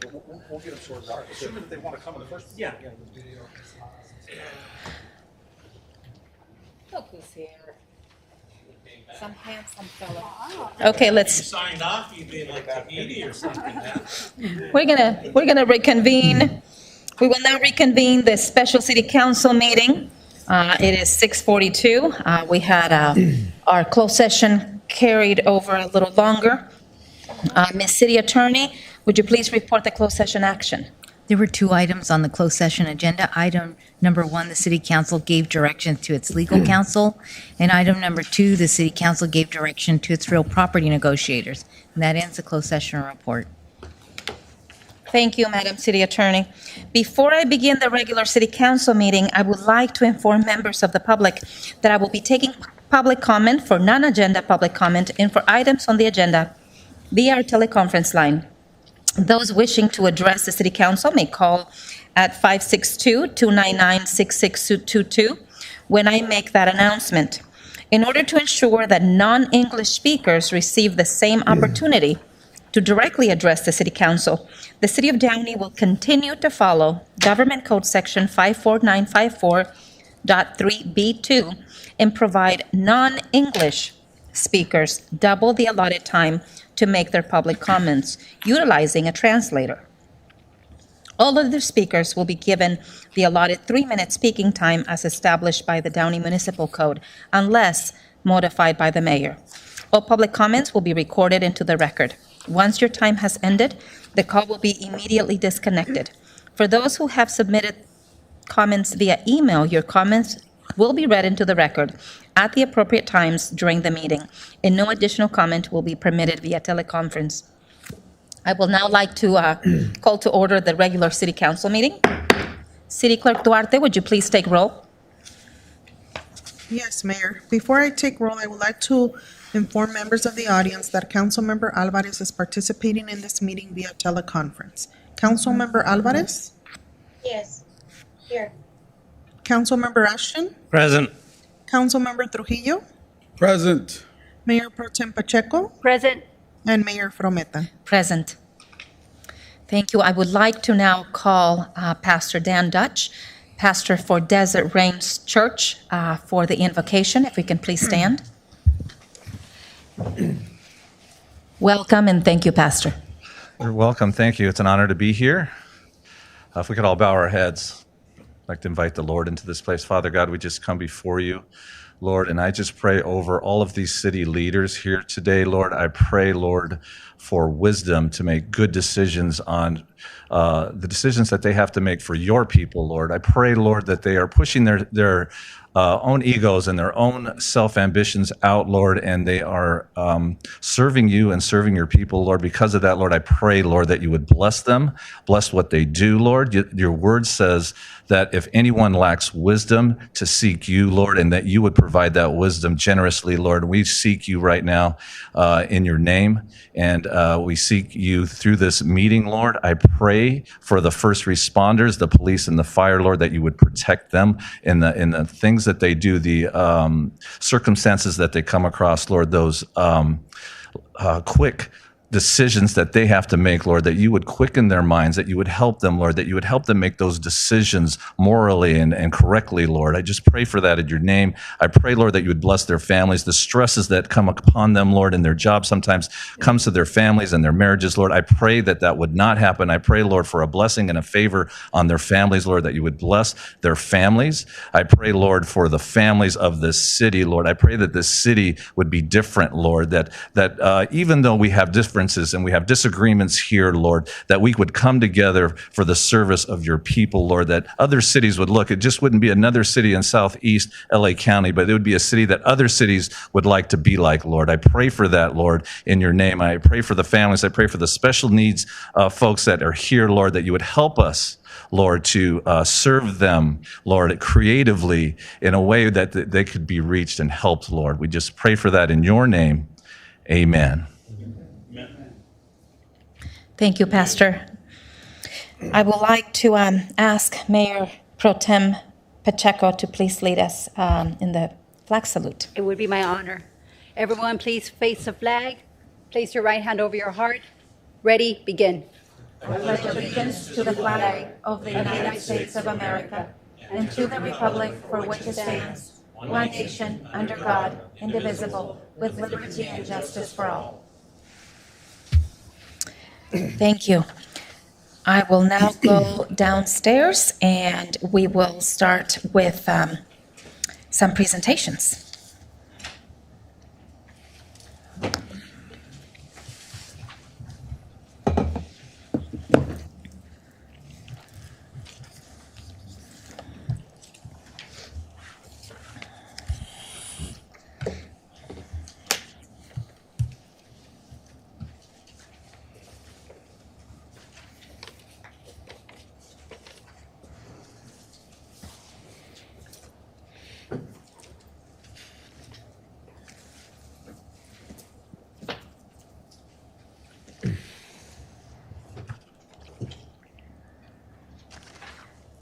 We'll get them sorted out, assuming that they want to come in the first place. Yeah. Look who's here. Some handsome fellow. Okay, You let's. signed off, you'd be like Tahiti or something, huh? We're gonna reconvene. We will now reconvene the special city council meeting. It is 6:42. We had our closed session carried over a little longer. Ms. City Attorney, would you please report the closed session action? There were two items on the closed session agenda. Item number one, the city council gave direction to its legal counsel. And item number two, the city council gave direction to its real property negotiators. And that ends the closed session report. Thank you, Madam City Attorney. Before I begin the regular city council meeting, I would like to inform members of the public that I will be taking public comment for non-agenda public comment and for items on the agenda via our teleconference line. Those wishing to address the city council may call at 562-299-6622 when I make that announcement. In order to ensure that non-English speakers receive the same opportunity to directly address the city council, the city of Downey will continue to follow Government Code Section 54954.3B2 and provide non-English speakers double the allotted time to make their public comments, utilizing a translator. All other speakers will be given the allotted 3-minute speaking time as established by the Downey Municipal Code, unless modified by the mayor. All public comments will be recorded into the record. Once your time has ended, the call will be immediately disconnected. For those who have submitted comments via email, your comments will be read into the record at the appropriate times during the meeting, and no additional comment will be permitted via teleconference. I will now like to call to order the regular city council meeting. City Clerk Duarte, would you please take roll? Yes, Mayor. Before I take roll, I would like to inform members of the audience that Councilmember Alvarez is participating in this meeting via teleconference. Councilmember Alvarez? Yes, here. Councilmember Ashton? Present. Councilmember Trujillo? Present. Mayor Pro Tem Pacheco? Present. And Mayor Frometa. Present. Thank you. I would like to now call Pastor Dan Dutch, pastor for Desert Rains Church, for the invocation. If we can please stand. Welcome and thank you, Pastor. You're welcome. Thank you. It's an honor to be here. If we could all bow our heads, I'd like to invite the Lord into this place. Father God, we just come before you, Lord, and I just pray over all of these city leaders here today, Lord. I pray, Lord, for wisdom to make good decisions on the decisions that they have to make for your people, Lord. I pray, Lord, that they are pushing their own egos and their own self-ambitions out, Lord, and they are serving you and serving your people, Lord. Because of that, Lord, I pray, Lord, that you would bless them, bless what they do, Lord. Your word says that if anyone lacks wisdom, to seek you, Lord, and that you would provide that wisdom generously, Lord. We seek you right now in your name, and we seek you through this meeting, Lord. I pray for the first responders, the police and the fire, Lord, that you would protect them in the things that they do, the circumstances that they come across, Lord, those quick decisions that they have to make, Lord, that you would quicken their minds, that you would help them, Lord, that you would help them make those decisions morally and correctly, Lord. I just pray for that in your name. I pray, Lord, that you would bless their families. The stresses that come upon them, Lord, in their job sometimes comes to their families and their marriages, Lord. I pray that that would not happen. I pray, Lord, for a blessing and a favor on their families, Lord, that you would bless their families. I pray, Lord, for the families of this city, Lord. I pray that this city would be different, Lord, that even though we have differences and we have disagreements here, Lord, that we would come together for the service of your people, Lord, that other cities would look. It just wouldn't be another city in Southeast LA County, but it would be a city that other cities would like to be like, Lord. I pray for that, Lord, in your name. I pray for the families. I pray for the special needs folks that are here, Lord, that you would help us, Lord, to serve them, Lord, creatively in a way that they could be reached and helped, Lord. We just pray for that in your name. Amen. Thank you, Pastor. I would like to ask Mayor Pro Tem Pacheco to please lead us in the flag salute. It would be my honor. Everyone, please face the flag. Place your right hand over your heart. Ready, begin. I pledge allegiance to the flag of the United States of America and to the republic for which it stands, one nation, under God, indivisible, with liberty and justice for all. Thank you. I will now go downstairs and we will start with some presentations.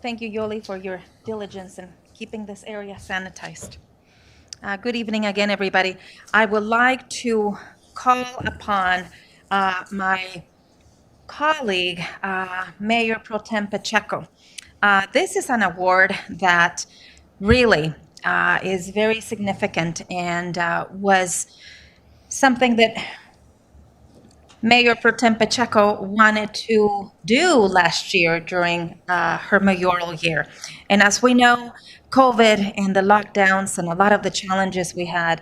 Thank you, Yoli, for your diligence in keeping this area sanitized. Good evening again, everybody. I would like to call upon my colleague, Mayor Pro Tem Pacheco. This is an award that really is very significant and was something that Mayor Pro Tem Pacheco wanted to do last year during her mayoral year. And as we know, COVID and the lockdowns and a lot of the challenges we had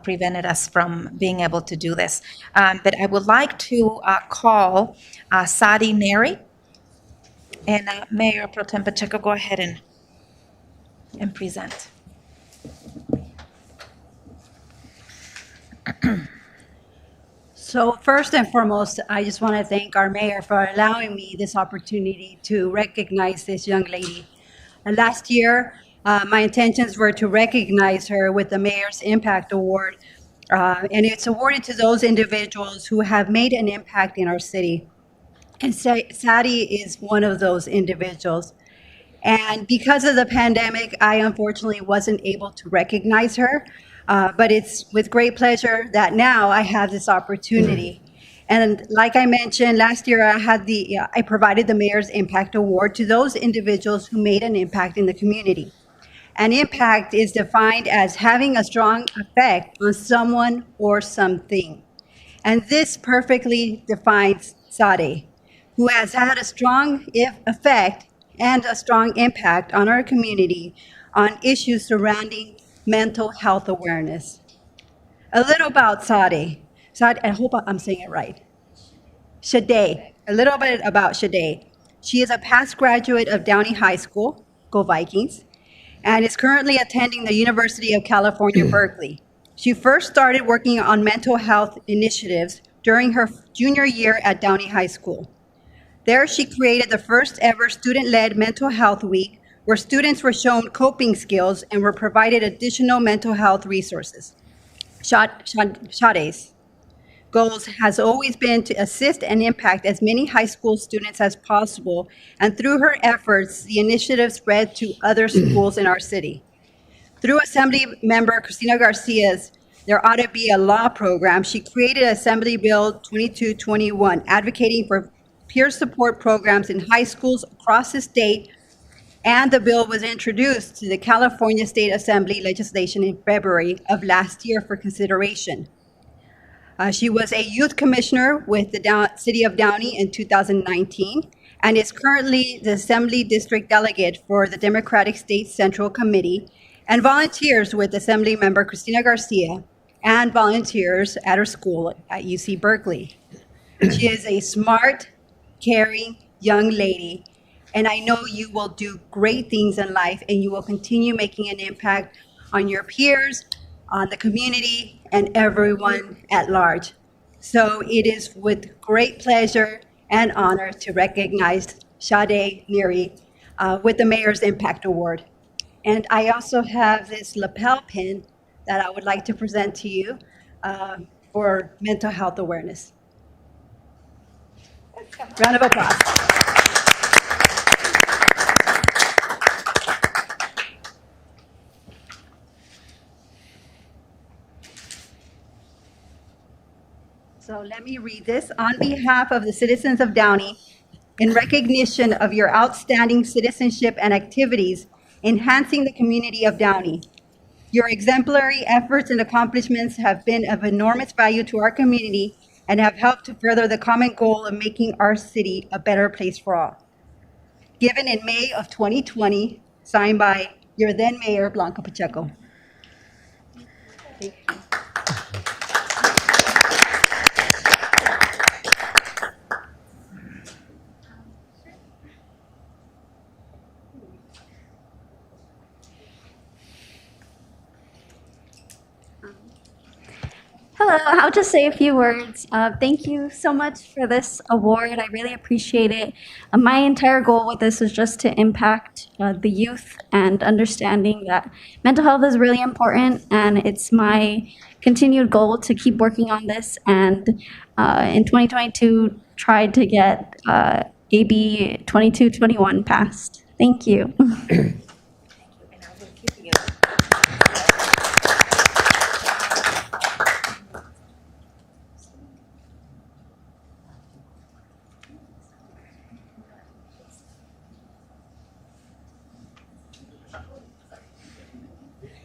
prevented us from being able to do this. But I would like to call Sadi Neri. And Mayor Pro Tem Pacheco, go ahead and present. So first and foremost, I just want to thank our mayor for allowing me this opportunity to recognize this young lady. Last year, my intentions were to recognize her with the Mayor's Impact Award, and it's awarded to those individuals who have made an impact in our city. And Sadi is one of those individuals. And because of the pandemic, I unfortunately wasn't able to recognize her. But it's with great pleasure that now I have this opportunity. And like I mentioned, last year I provided the Mayor's Impact Award to those individuals who made an impact in the community. An impact is defined as having a strong effect on someone or something. And this perfectly defines Sade, who has had a strong effect and a strong impact on our community on issues surrounding mental health awareness. A little about Sade. I hope I'm saying it right. Shade. A little bit about Shade. She is a past graduate of Downey High School, go Vikings, and is currently attending the University of California, Berkeley. She first started working on mental health initiatives during her junior year at Downey High School. There, she created the first ever student-led mental health week where students were shown coping skills and were provided additional mental health resources. Sade's goals has always been to assist and impact as many high school students as possible, and through her efforts, the initiative spread to other schools in our city. Through Assembly Member Cristina Garcia's There Ought to Be a Law program, she created Assembly Bill 2221, advocating for peer support programs in high schools across the state, and the bill was introduced to the California State Assembly legislation in February of last year for consideration. She was a youth commissioner with the City of Downey in 2019 and is currently the Assembly District Delegate for the Democratic State Central Committee and volunteers with Assembly Member Cristina Garcia and volunteers at her school at UC Berkeley. She is a smart, caring young lady, and I know you will do great things in life and you will continue making an impact on your peers, on the community, and everyone at large. So it is with great pleasure and honor to recognize Sade Neri with the Mayor's Impact Award. And I also have this lapel pin that I would like to present to you for mental health awareness. Round of applause. So let me read this. On behalf of the citizens of Downey, in recognition of your outstanding citizenship and activities enhancing the community of Downey. Your exemplary efforts and accomplishments have been of enormous value to our community and have helped to further the common goal of making our city a better place for all. Given in May of 2020, signed by your then Mayor, Blanca Pacheco. Hello, I'll just say a few words. Thank you so much for this award. I really appreciate it. My entire goal with this is just to impact the youth and understanding that mental health is really important, and it's my continued goal to keep working on this and in 2022 try to get AB 2221 passed. Thank you.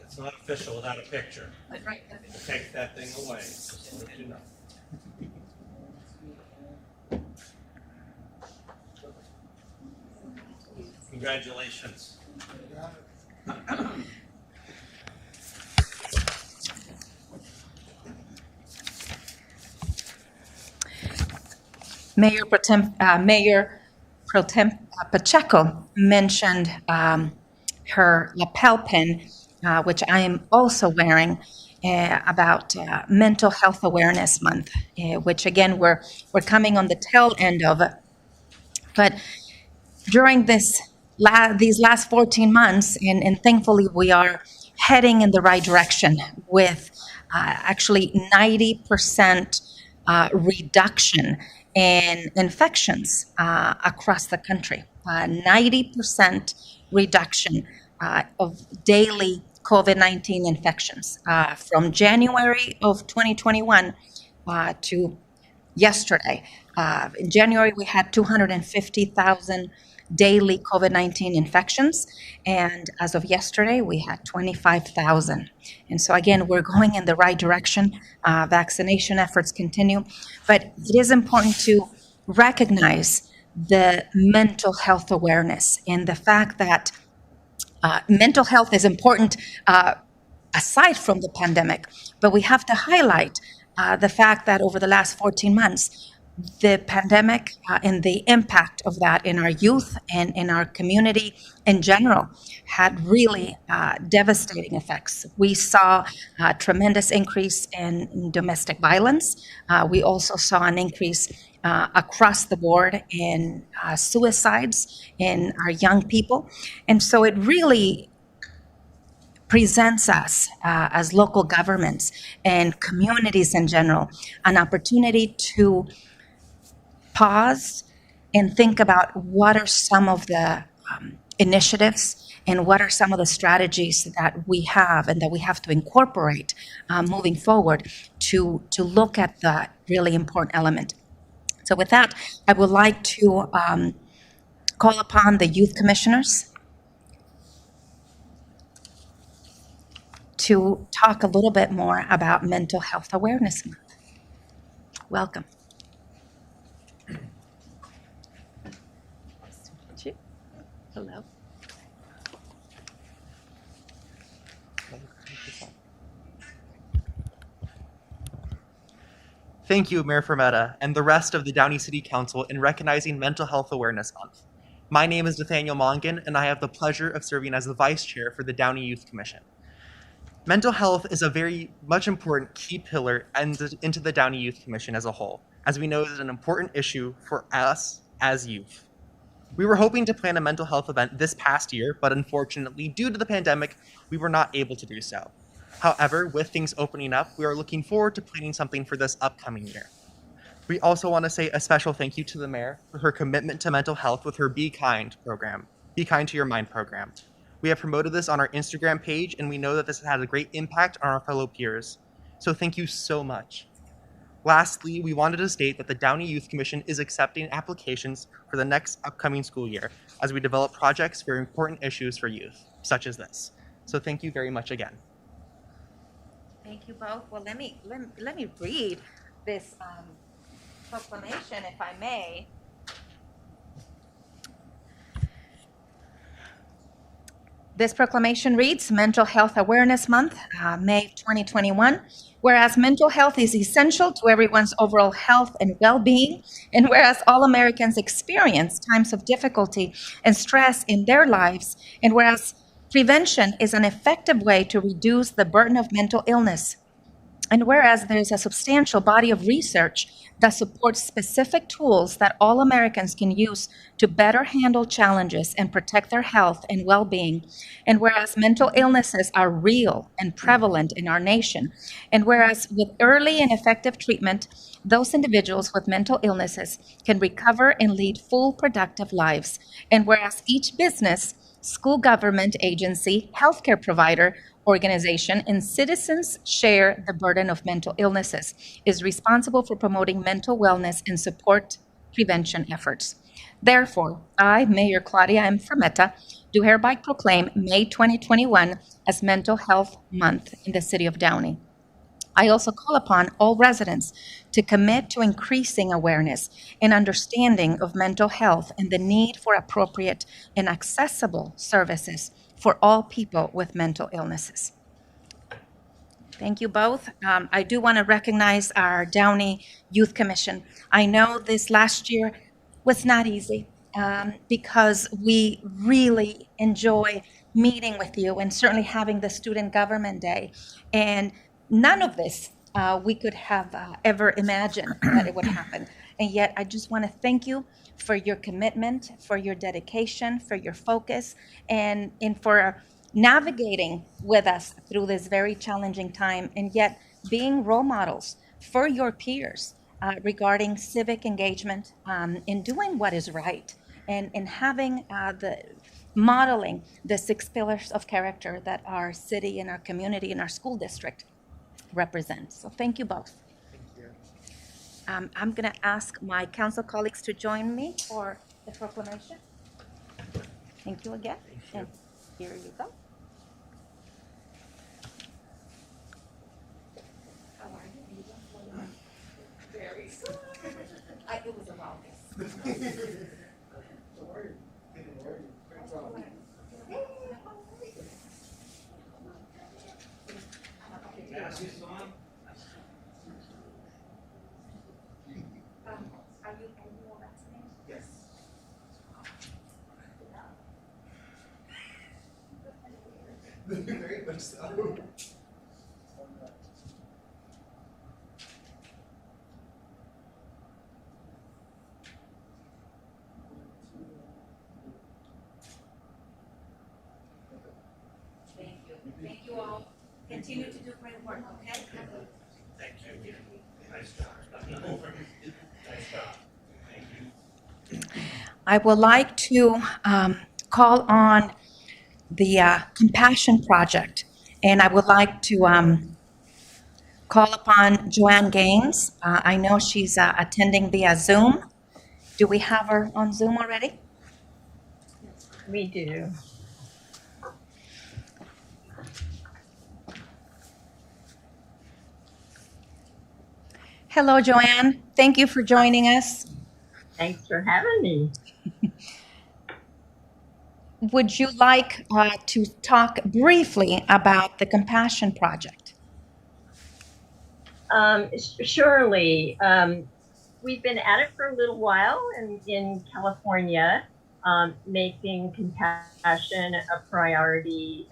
It's not official without a picture. Take that thing away. You know. Congratulations. Mayor Pro Tem Pacheco mentioned her lapel pin, which I am also wearing, about Mental Health Awareness Month, which again we're coming on the tail end of. But during these last 14 months, and thankfully we are heading in the right direction with actually 90% reduction in infections across the country. 90% reduction of daily COVID-19 infections from January of 2021 to yesterday. In January, we had 250,000 daily COVID-19 infections, and as of yesterday, we had 25,000. And so again, we're going in the right direction. Vaccination efforts continue, but it is important to recognize the mental health awareness and the fact that mental health is important aside from the pandemic, but we have to highlight the fact that over the last 14 months, the pandemic and the impact of that in our youth and in our community in general had really devastating effects. We saw a tremendous increase in domestic violence. We also saw an increase across the board in suicides in our young people. And so it really presents us as local governments and communities in general an opportunity to pause and think about what are some of the initiatives and what are some of the strategies that we have and that we have to incorporate moving forward to look at that really important element. So with that, I would like to call upon the youth commissioners to talk a little bit more about Mental Health Awareness Month. Welcome. Hello. Thank you, Mayor Fermetta, and the rest of the Downey City Council in recognizing Mental Health Awareness Month. My name is Nathaniel Mongan, and I have the pleasure of serving as the Vice Chair for the Downey Youth Commission. Mental health is a very much important key pillar into the Downey Youth Commission as a whole, as we know it is an important issue for us as youth. We were hoping to plan a mental health event this past year, but unfortunately, due to the pandemic, we were not able to do so. However, with things opening up, we are looking forward to planning something for this upcoming year. We also want to say a special thank you to the mayor for her commitment to mental health with her Be Kind program, Be Kind to Your Mind program. We have promoted this on our Instagram page, and we know that this has had a great impact on our fellow peers. So thank you so much. Lastly, we wanted to state that the Downey Youth Commission is accepting applications for the next upcoming school year as we develop projects for important issues for youth, such as this. So thank you very much again. Thank you both. Well, let me read this proclamation, if I may. This proclamation reads, Mental Health Awareness Month, May 2021. Whereas mental health is essential to everyone's overall health and well-being, and whereas all Americans experience times of difficulty and stress in their lives, and whereas prevention is an effective way to reduce the burden of mental illness, and whereas there's a substantial body of research that supports specific tools that all Americans can use to better handle challenges and protect their health and well-being, and whereas mental illnesses are real and prevalent in our nation, and whereas with early and effective treatment, those individuals with mental illnesses can recover and lead full productive lives, and whereas each business, school government agency, healthcare provider, organization, and citizens share the burden of mental illnesses, is responsible for promoting mental wellness and support prevention efforts. Therefore, I, Mayor Claudia M. Fermetta, do hereby proclaim May 2021 as Mental Health Month in the city of Downey. I also call upon all residents to commit to increasing awareness and understanding of mental health and the need for appropriate and accessible services for all people with mental illnesses. Thank you both. I do want to recognize our Downey Youth Commission. I know this last year was not easy because we really enjoy meeting with you and certainly having the Student Government Day. And none of this we could have ever imagined that it would happen. And yet I just want to thank you for your commitment, for your dedication, for your focus, and for navigating with us through this very challenging time, and yet being role models for your peers regarding civic engagement in doing what is right, and having modeling the 6 pillars of character that our city and our community and our school district represents. So thank you both. I'm going to ask my council colleagues to join me for the proclamation. Thank you again. And here you go. How are you? Very good. It was a long Yes. Very much so. Thank you. Thank you all. Continue to do great work, okay? Thank you. Nice job. Nice job. Thank you. I would like to call on the Compassion Project, and I would like to call upon Joanne Gaines. I know she's attending via Zoom. Do we have her on Zoom already? We do. Hello, Joanne. Thank you for joining us. Thanks for having me. Would you like to talk briefly about the Compassion Project? Surely. We've been at it for a little while in California, making compassion a priority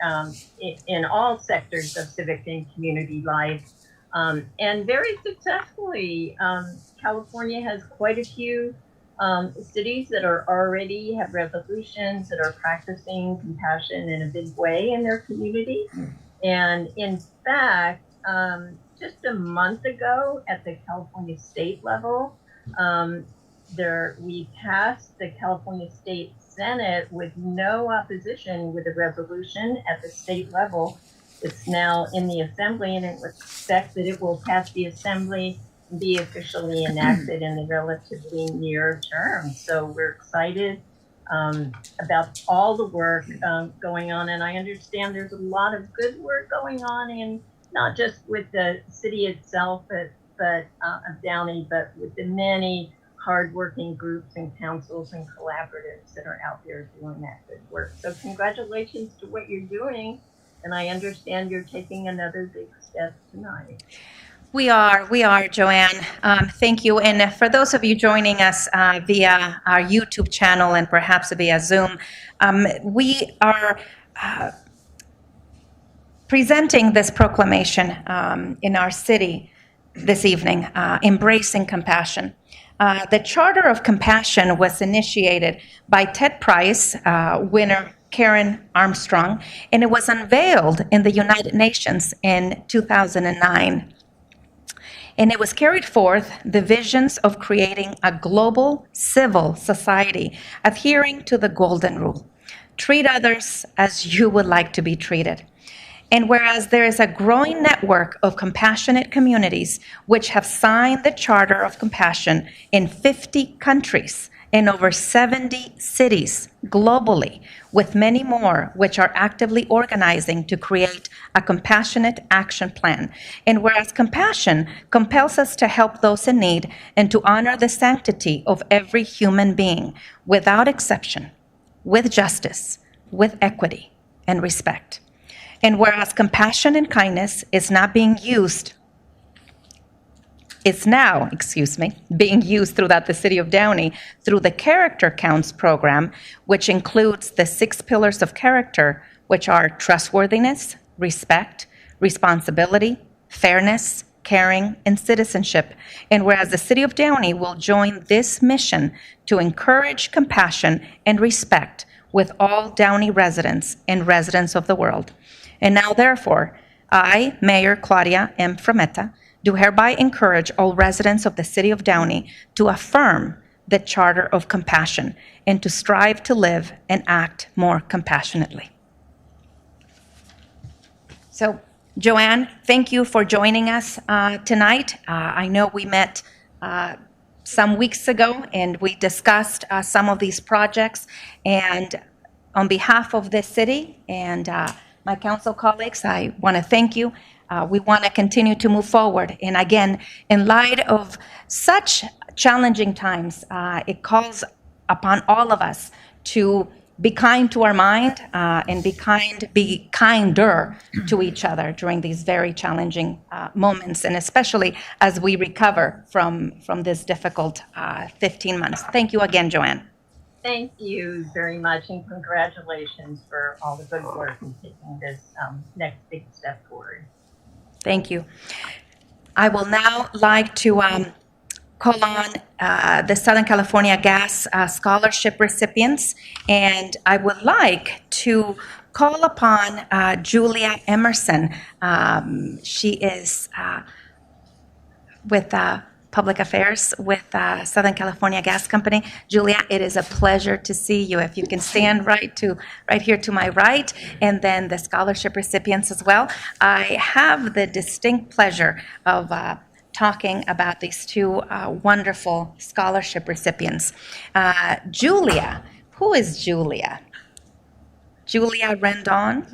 in all sectors of civic and community life. And very successfully, California has quite a few cities that are already have resolutions that are practicing compassion in a big way in their community. And in fact, just a month ago at the California state level, we passed the California State Senate with no opposition with a resolution at the state level. It's now in the assembly, and it was expect that it will pass the assembly be officially enacted in the relatively near term. So we're excited about all the work going on, and I understand there's a lot of good work going on in not just with the city itself, but of Downey, but with the many hardworking groups and councils and collaboratives that are out there doing that good work. So congratulations to what you're doing, and I understand you're taking another big step tonight. We are, Joanne. Thank you. And for those of you joining us via our YouTube channel and perhaps via Zoom, we are presenting this proclamation in our city this evening, Embracing Compassion. The Charter of Compassion was initiated by TED Prize winner Karen Armstrong, and it was unveiled in the United Nations in 2009. And it was carried forth the visions of creating a global civil society adhering to the Golden Rule. Treat others as you would like to be treated. And whereas there is a growing network of compassionate communities which have signed the Charter of Compassion in 50 countries, in over 70 cities globally, with many more which are actively organizing to create a compassionate action plan. And whereas compassion compels us to help those in need and to honor the sanctity of every human being without exception, with justice, with equity, and respect. And whereas compassion and kindness is not being used It's now, being used throughout the city of Downey through the Character Counts program, which includes the 6 pillars of character, which are trustworthiness, respect, responsibility, fairness, caring, and citizenship. And whereas the city of Downey will join this mission to encourage compassion and respect with all Downey residents and residents of the world. And now, therefore, I, Mayor Claudia M. Frometa, do hereby encourage all residents of the city of Downey to affirm the Charter of Compassion and to strive to live and act more compassionately. So, Joanne, thank you for joining us tonight. I know we met some weeks ago and we discussed some of these projects. And on behalf of the city and my council colleagues, I want to thank you. We want to continue to move forward. And again, in light of such challenging times, it calls upon all of us to be kind to our mind and be kinder to each other during these very challenging moments, and especially as we recover from this difficult 15 months. Thank you again, Joanne. Thank you very much, and congratulations for all the good work in taking this next big step forward. Thank you. I will now like to call on the Southern California Gas Scholarship recipients, and I would like to call upon Julia Emerson. She is with Public Affairs with Southern California Gas Company. Julia, it is a pleasure to see you. If you can stand right here to my right, and then the scholarship recipients as well. I have the distinct pleasure of talking about these two wonderful scholarship recipients. Julia, who is Julia? Julia Rendon?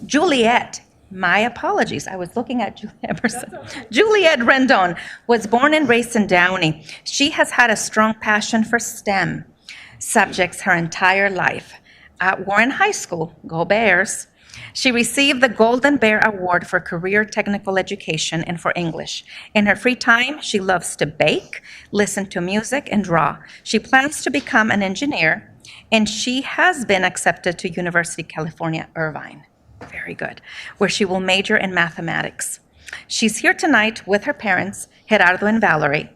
Juliet. My apologies. I was looking at Juliet Emerson. Juliet Rendon was born and raised in Downey. She has had a strong passion for STEM subjects her entire life. At Warren High School, go Bears, she received the Golden Bear Award for Career Technical Education and for English. In her free time, she loves to bake, listen to music, and draw. She plans to become an engineer, and she has been accepted to University of California, Irvine. Very good, where she will major in mathematics. She's here tonight with her parents, Gerardo and Valerie,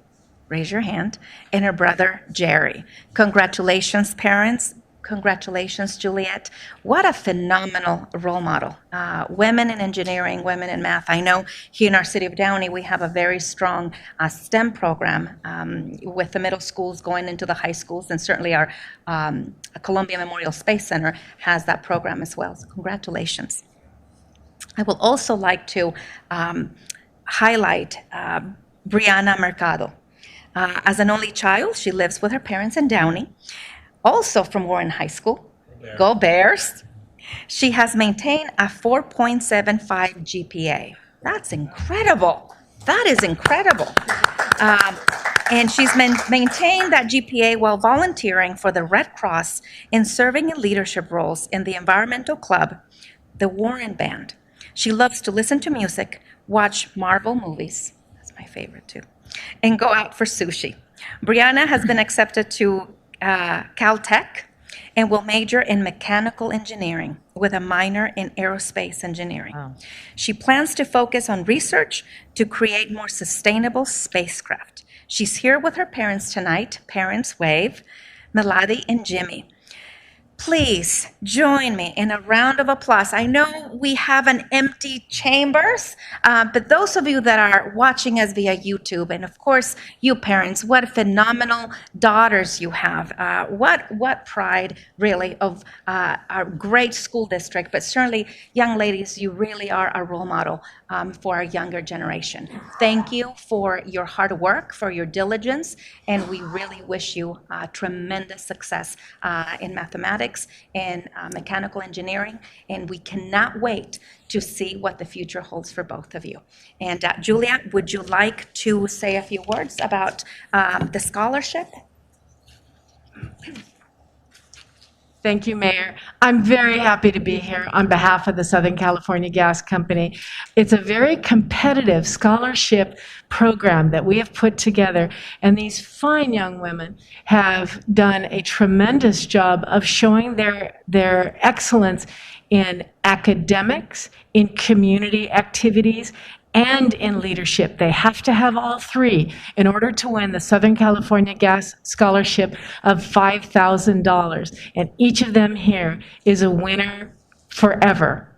raise your hand, and her brother, Jerry. Congratulations, parents. Congratulations, Juliet. What a phenomenal role model. Women in engineering, women in math. I know here in our city of Downey, we have a very strong STEM program with the middle schools going into the high schools, and certainly our Columbia Memorial Space Center has that program as well. So congratulations. I would also like to highlight Brianna Mercado. As an only child, she lives with her parents in Downey, also from Warren High School. Go Bears! She has maintained a 4.75 GPA. That's incredible. That is incredible. And she's maintained that GPA while volunteering for the Red Cross and serving in leadership roles in the environmental club, the Warren Band. She loves to listen to music, watch Marvel movies, that's my favorite too, and go out for sushi. Brianna has been accepted to Caltech and will major in mechanical engineering with a minor in aerospace engineering. Wow. She plans to focus on research to create more sustainable spacecraft. She's here with her parents tonight. Parents wave, Melody and Jimmy. Please join me in a round of applause. I know we have an empty chambers, but those of you that are watching us via YouTube, and of course you parents, what phenomenal daughters you have. What pride really of our great school district, but certainly young ladies, you really are a role model for our younger generation. Thank you for your hard work, for your diligence, and we really wish you tremendous success in mathematics and mechanical engineering, and we cannot wait to see what the future holds for both of you. And Julia, would you like to say a few words about the scholarship? Thank you, Mayor. I'm very happy to be here on behalf of the Southern California Gas Company. It's a very competitive scholarship program that we have put together, and these fine young women have done a tremendous job of showing their excellence in academics, in community activities, and in leadership. They have to have all three in order to win the Southern California Gas Scholarship of $5,000. And each of them here is a winner forever.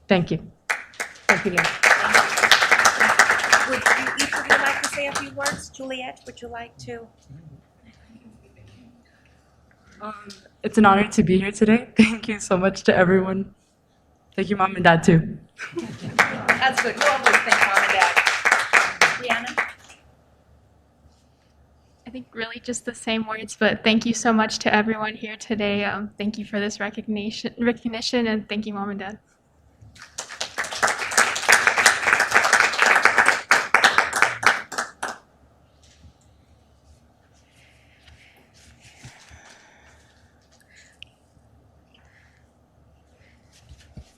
Thank you. Thank you. Would you, each of you like to say a few words? Juliet, would you like to? It's an honor to be here today. Thank you so much to everyone. Thank you, Mom and Dad, too. That's good. We'll always thank Mom and Dad. Brianna? I think really just the same words, but thank you so much to everyone here today. Thank you for this recognition, and thank you, Mom and Dad.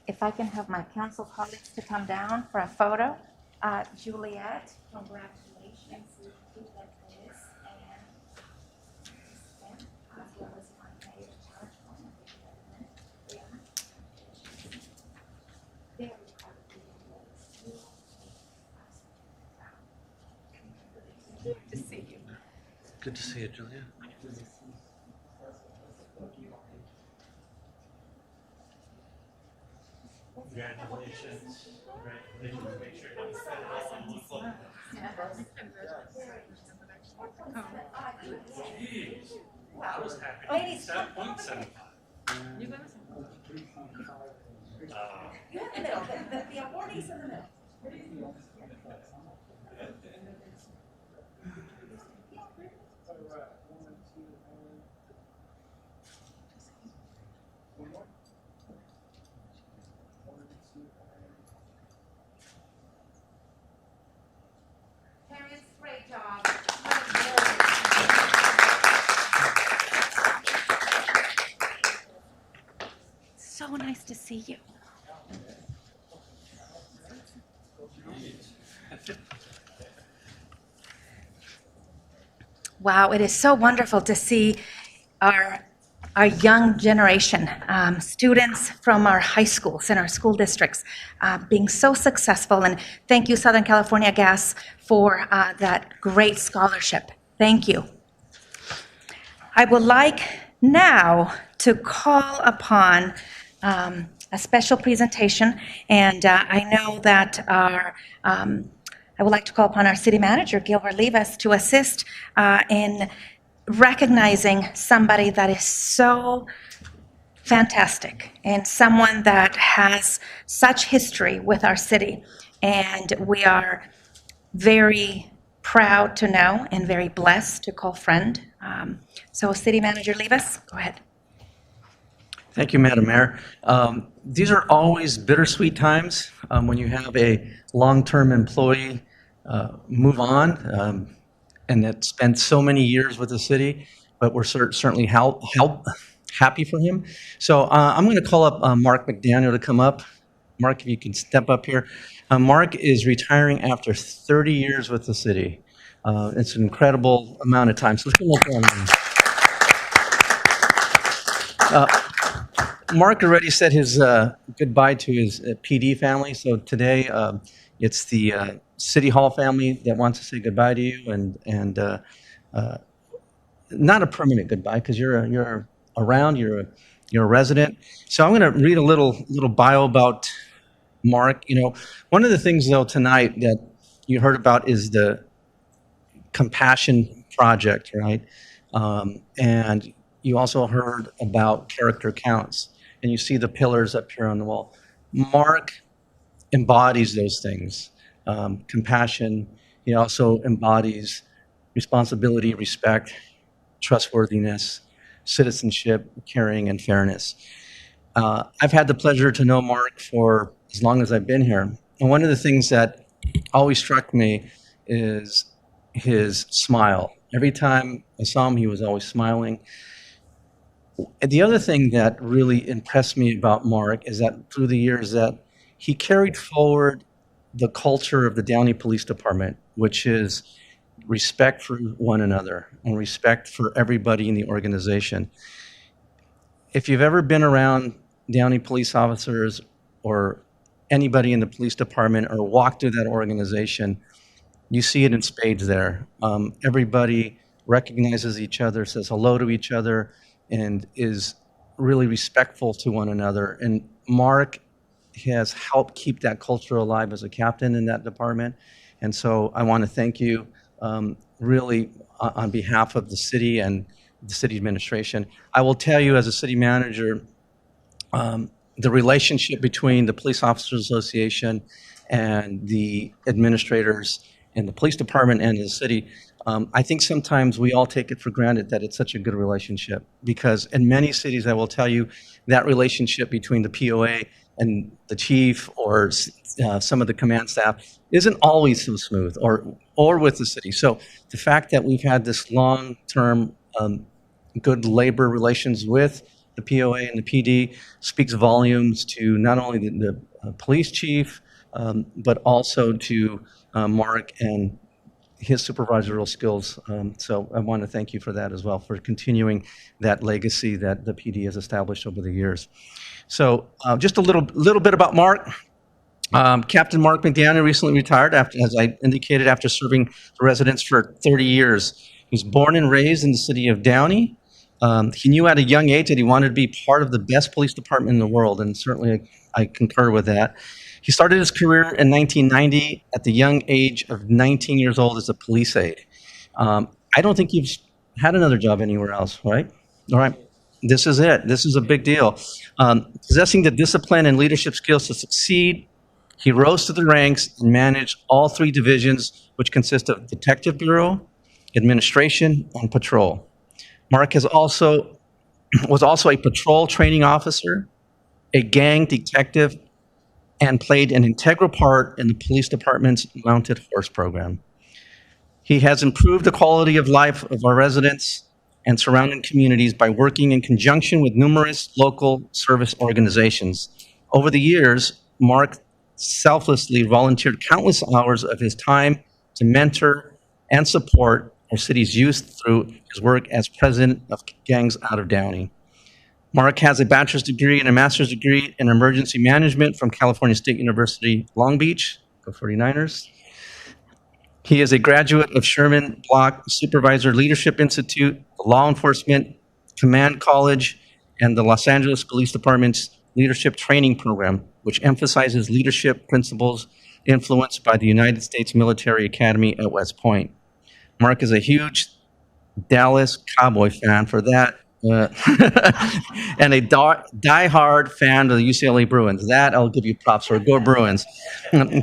If I can have my council colleagues to come down for a photo. Juliet, congratulations. Juliet is, and as well as my mayor, Charles. Very proud of you. Good to see you. Good to see you, Julia. Congratulations. Congratulations. Make sure you set it all in one photo. Jeez. I was happy. 7.75. You in the middle. The award is in the middle. Parents, great job. So nice to see you. Wow, it is so wonderful to see our young generation, students from our high schools and our school districts being so successful. And thank you, Southern California Gas, for that great scholarship. Thank you. I would like now to call upon a special presentation, and I know that I would like to call upon our city manager, Gilbert Livas, to assist in recognizing somebody that is so fantastic and someone that has such history with our city. And we are very proud to know and very blessed to call friend. So City Manager Livas, go ahead. Thank you, Madam Mayor. These are always bittersweet times when you have a long-term employee move on and that spent so many years with the city, but we're certainly happy for him. So I'm going to call up Mark McDaniel to come up. Mark, if you can step up here. Mark is retiring after 30 years with the city. It's an incredible amount of time. So let's look Mark already said his goodbye to his PD family. So today it's the City Hall family that wants to say goodbye to you, and not a permanent goodbye because you're around, you're a resident. So I'm going to read a little bio about Mark. You know, one of the things though tonight that you heard about is the Compassion Project, right? And you also heard about character counts, and you see the pillars up here on the wall. Mark embodies those things. Compassion, he also embodies responsibility, respect, trustworthiness, citizenship, caring, and fairness. I've had the pleasure to know Mark for as long as I've been here. And one of the things that always struck me is his smile. Every time I saw him, he was always smiling. The other thing that really impressed me about Mark is that through the years that he carried forward the culture of the Downey Police Department, which is respect for one another and respect for everybody in the organization. If you've ever been around Downey police officers or anybody in the police department or walked through that organization, you see it in spades there. Everybody recognizes each other, says hello to each other, and is really respectful to one another. And Mark has helped keep that culture alive as a captain in that department. And so I want to thank you really on behalf of the city and the city administration. I will tell you as a city manager, the relationship between the Police Officers Association and the administrators in the police department and the city, I think sometimes we all take it for granted that it's such a good relationship, because in many cities, I will tell you, that relationship between the POA and the chief or some of the command staff isn't always so smooth, or with the city. So the fact that we've had this long-term good labor relations with the POA and the PD speaks volumes to not only the police chief, but also to Mark and his supervisorial skills. So I want to thank you for that as well, for continuing that legacy that the PD has established over the years. So just a little bit about Mark. Captain Mark McDaniel recently retired, as I indicated, after serving the residents for 30 years. He was born and raised in the city of Downey. He knew at a young age that he wanted to be part of the best police department in the world, and certainly I concur with that. He started his career in 1990 at the young age of 19 years old as a police aide. I don't think you've had another job anywhere else, right? All right. This is it. This is a big deal. Possessing the discipline and leadership skills to succeed, he rose to the ranks and managed all 3 divisions, which consist of Detective Bureau, Administration, and Patrol. Mark was also a patrol training officer, a gang detective, and played an integral part in the police department's mounted horse program. He has improved the quality of life of our residents and surrounding communities by working in conjunction with numerous local service organizations. Over the years, Mark selflessly volunteered countless hours of his time to mentor and support our city's youth through his work as president of Gangs Out of Downey. Mark has a bachelor's degree and a master's degree in emergency management from California State University, Long Beach. Go 49ers. He is a graduate of Sherman Block Supervisor Leadership Institute, the Law Enforcement Command College, and the Los Angeles Police Department's Leadership Training Program, which emphasizes leadership principles influenced by the United States Military Academy at West Point. Mark is a huge Dallas Cowboy fan. For that, and a die-hard fan of the UCLA Bruins. That I'll give you props for. Go Bruins.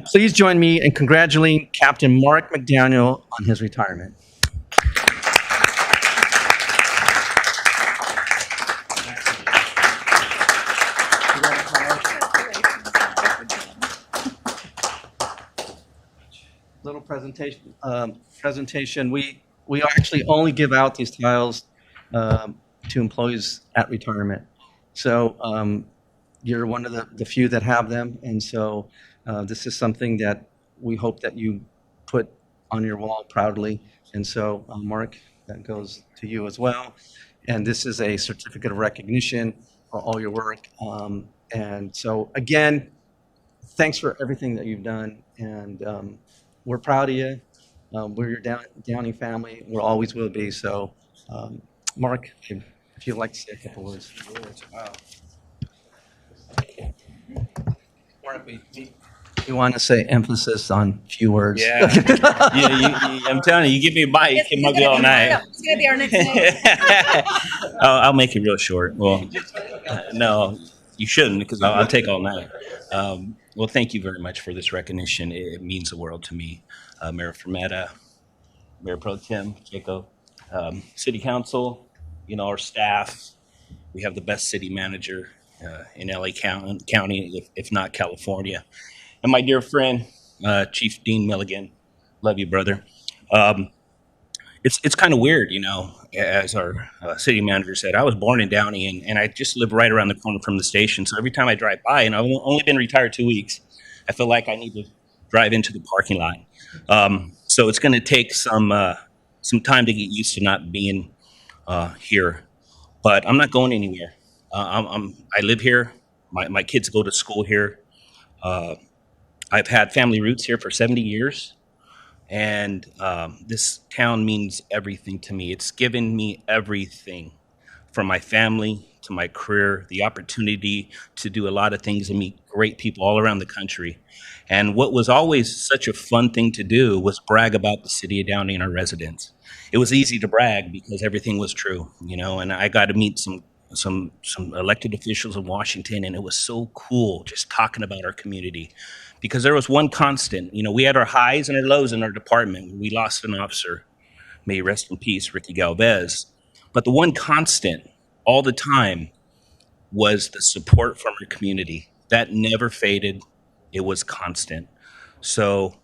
Please join me in congratulating Captain Mark McDaniel on his retirement. Little presentation. We actually only give out these tiles to employees at retirement. So you're one of the few that have them, and so this is something that we hope that you put on your wall proudly. And so, Mark, that goes to you as well. And this is a certificate of recognition for all your work. And so, again, thanks for everything that you've done, and we're proud of you. We're your Downey family. We always will be. So, Mark, if you'd like to say a couple words. Wow. Mark, we want to say emphasis on few words. Yeah. I'm telling you, you give me a mic, it might be all night. It's going to be our next name. I'll make it real short. Well, no, you shouldn't, because I'll take all night. Well, thank you very much for this recognition. It means the world to me. Mayor Fermetta, Mayor Pro Tem Jacob, City Council, our staff. We have the best city manager in LA County, if not California. And my dear friend, Chief Dean Milligan. Love you, brother. It's kind of weird, as our city manager said, I was born in Downey, and I just live right around the corner from the station. So every time I drive by, and I've only been retired 2 weeks, I feel like I need to drive into the parking lot. So it's going to take some time to get used to not being here, but I'm not going anywhere. I live here. My kids go to school here. I've had family roots here for 70 years. And this town means everything to me. It's given me everything, from my family to my career, the opportunity to do a lot of things and meet great people all around the country. And what was always such a fun thing to do was brag about the city of Downey and our residents. It was easy to brag because everything was true, and I got to meet some elected officials in Washington, and it was so cool just talking about our community. Because there was one constant. We had our highs and our lows in our department. We lost an officer. May he rest in peace, Ricky Galvez. But the one constant all the time was the support from our community. That never faded. It was constant. So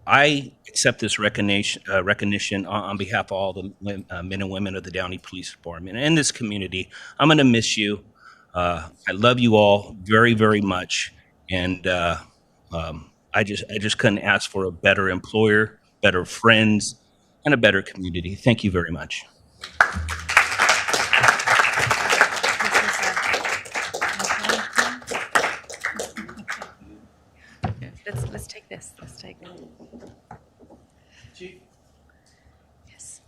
I accept this recognition on behalf of all the men and women of the Downey Police Department and this community. I'm going to miss you. I love you all very, very much. And I just couldn't ask for a better employer, better friends, and a better community. Thank you very much. Let's take this. Let's take it. Chief. Yes.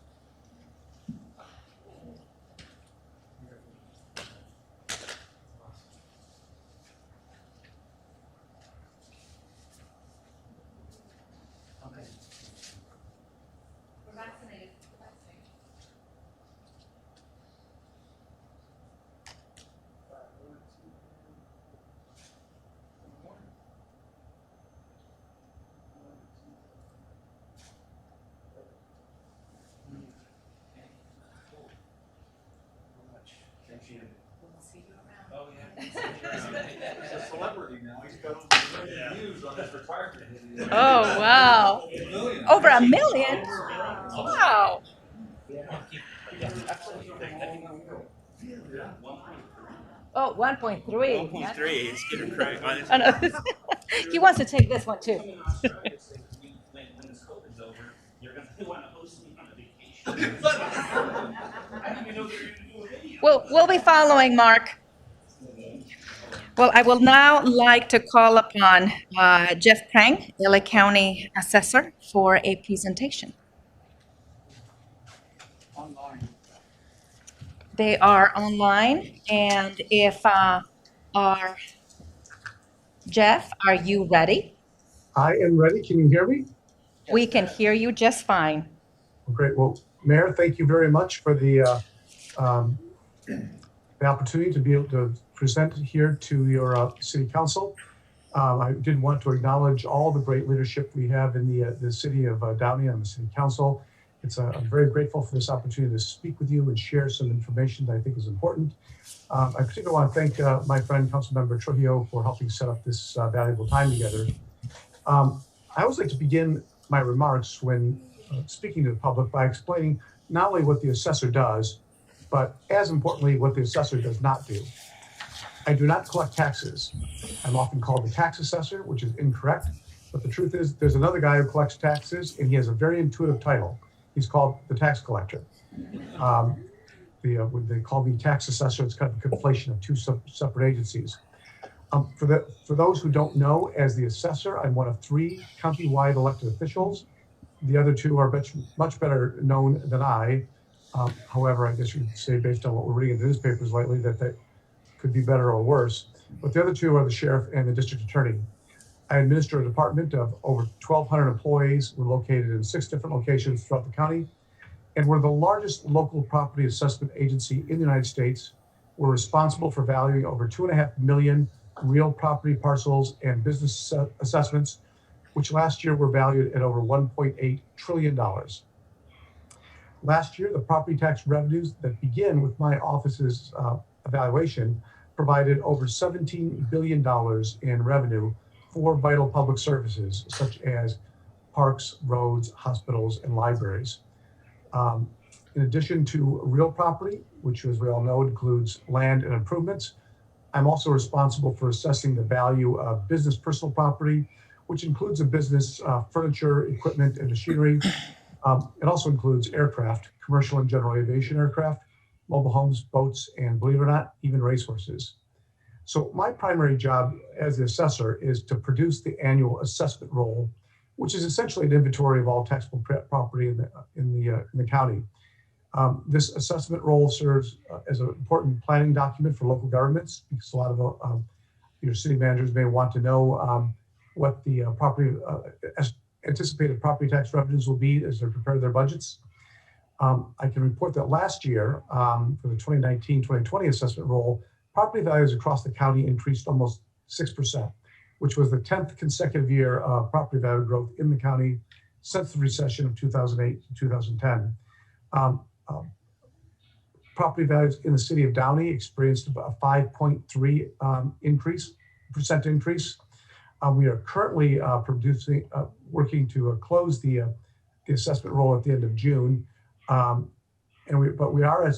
He's a celebrity now. He's got views on his retirement. Oh, wow. Over 1 million? Wow. Oh, 1.3. 1.3. It's getting crazy. I know. He wants to take this one too. When this COVID's over, you're going to want to host me on a vacation. I didn't even know they were going to do a video. We'll be following, Mark. Well, I will now like to call upon Jeff Prang, LA County Assessor, for a presentation. Online. They are online, and if Jeff, are you ready? I am ready. Can you hear me? We can hear you just fine. Great. Well, Mayor, thank you very much for the the opportunity to be able to present here to your city council. I did want to acknowledge all the great leadership we have in the city of Downey on the city council. I'm very grateful for this opportunity to speak with you and share some information that I think is important. I particularly want to thank my friend, Councilmember Trujillo, for helping set up this valuable time together. I always like to begin my remarks when speaking to the public by explaining not only what the assessor does, but as importantly, what the assessor does not do. I do not collect taxes. I'm often called the tax assessor, which is incorrect. But the truth is, there's another guy who collects taxes, and he has a very intuitive title. He's called the tax collector. When they call me tax assessor, it's kind of a conflation of two separate agencies. For those who don't know, as the assessor, I'm one of 3 county-wide elected officials. The other 2 are much better known than I. However, I guess you could say, based on what we're reading in the newspapers lately, that they could be better or worse. But the other 2 are the sheriff and the district attorney. I administer a department of over 1,200 employees. We're located in 6 different locations throughout the county. And we're the largest local property assessment agency in the United States. We're responsible for valuing over 2.5 million real property parcels and business assessments, which last year were valued at over $1.8 trillion. Last year, the property tax revenues that begin with my office's evaluation provided over $17 billion in revenue for vital public services, such as parks, roads, hospitals, and libraries. In addition to real property, which, as we all know, includes land and improvements, I'm also responsible for assessing the value of business personal property, which includes a business furniture, equipment, and machinery. It also includes aircraft, commercial and general aviation aircraft, mobile homes, boats, and believe it or not, even racehorses. So my primary job as the assessor is to produce the annual assessment roll, which is essentially an inventory of all taxable property in the county. This assessment roll serves as an important planning document for local governments, because a lot of your city managers may want to know what the anticipated property tax revenues will be as they prepare their budgets. I can report that last year, for the 2019-2020 assessment roll, property values across the county increased almost 6%, which was the 10th consecutive year of property value growth in the county since the recession of 2008 to 2010. Property values in the city of Downey experienced about a 5.3% increase. We are currently working to close the assessment roll at the end of June. But we are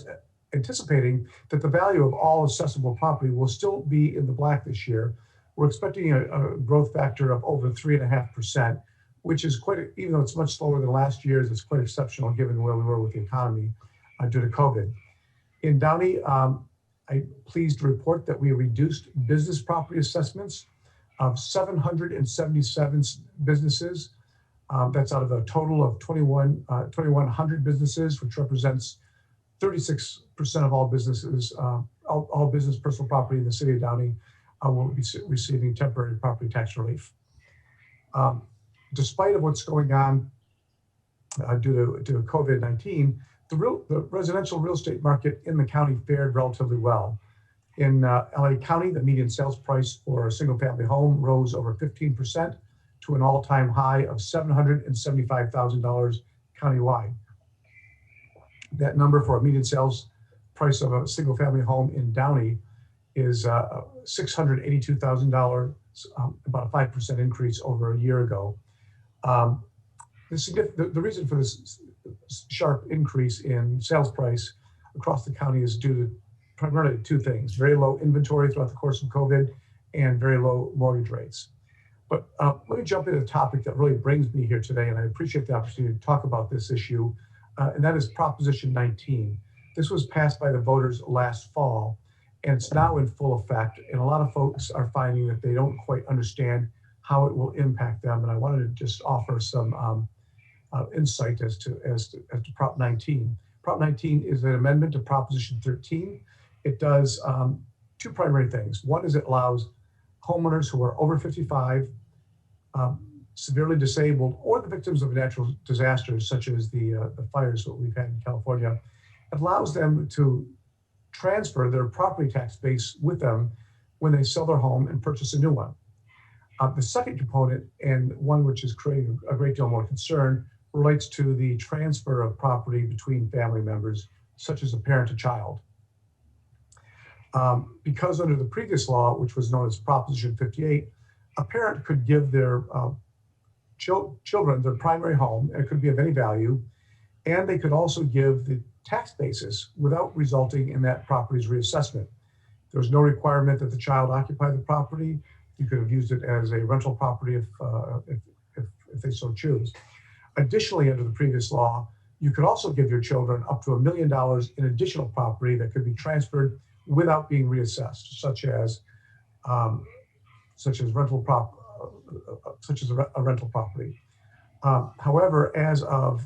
anticipating that the value of all assessable property will still be in the black this year. We're expecting a growth factor of over 3.5%, which is even though it's much slower than last year's, it's quite exceptional given where we were with the economy due to COVID. In Downey, I'm pleased to report that we reduced business property assessments of 777 businesses. That's out of a total of 2,100 businesses, which represents 36% of all businesses, all business personal property in the city of Downey will be receiving temporary property tax relief. Despite of what's going on due to COVID-19, the residential real estate market in the county fared relatively well. In LA County, the median sales price for a single family home rose over 15% to an all-time high of $775,000 countywide. That number for a median sales price of a single family home in Downey is $682,000, about a 5% increase over a year ago. The reason for this sharp increase in sales price across the county is due to primarily 2 things: very low inventory throughout the course of COVID and very low mortgage rates. But let me jump into a topic that really brings me here today, and I appreciate the opportunity to talk about this issue, and that is Proposition 19. This was passed by the voters last fall, and it's now in full effect, and a lot of folks are finding that they don't quite understand how it will impact them, and I wanted to just offer some insight as to Prop 19. Prop 19 is an amendment to Proposition 13. It does 2 primary things. One is it allows homeowners who are over 55, severely disabled, or the victims of natural disasters such as the fires that we've had in California, it allows them to transfer their property tax base with them when they sell their home and purchase a new one. The second component, and one which is creating a great deal more concern, relates to the transfer of property between family members, such as a parent to child. Because under the previous law, which was known as Proposition 58, a parent could give their children their primary home, and it could be of any value, and they could also give the tax basis without resulting in that property's reassessment. There was no requirement that the child occupy the property. You could have used it as a rental property if they so choose. Additionally, under the previous law, you could also give your children up to $1 million in additional property that could be transferred without being reassessed, such as a rental property. However, as of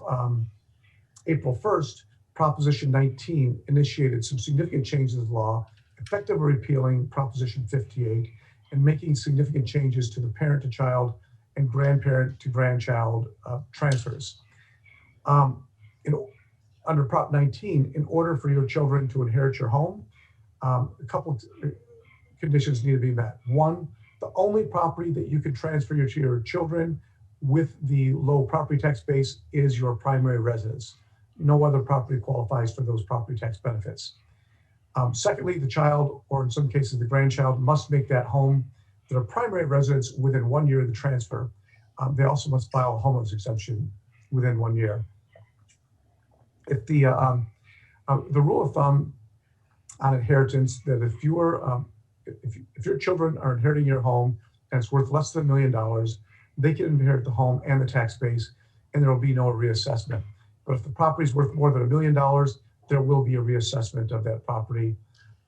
April 1st, Proposition 19 initiated some significant changes to the law, effectively repealing Proposition 58 and making significant changes to the parent to child and grandparent to grandchild transfers. Under Prop 19, in order for your children to inherit your home, a couple of conditions need to be met. One, the only property that you can transfer to your children with the low property tax base is your primary residence. No other property qualifies for those property tax benefits. Secondly, the child, or in some cases the grandchild, must make that home their primary residence within 1 year of the transfer. They also must file a homeowner's exemption within 1 year. If the rule of thumb on inheritance, that if your children are inheriting your home and it's worth less than $1 million, they can inherit the home and the tax base, and there will be no reassessment. But if the property is worth more than $1 million, there will be a reassessment of that property.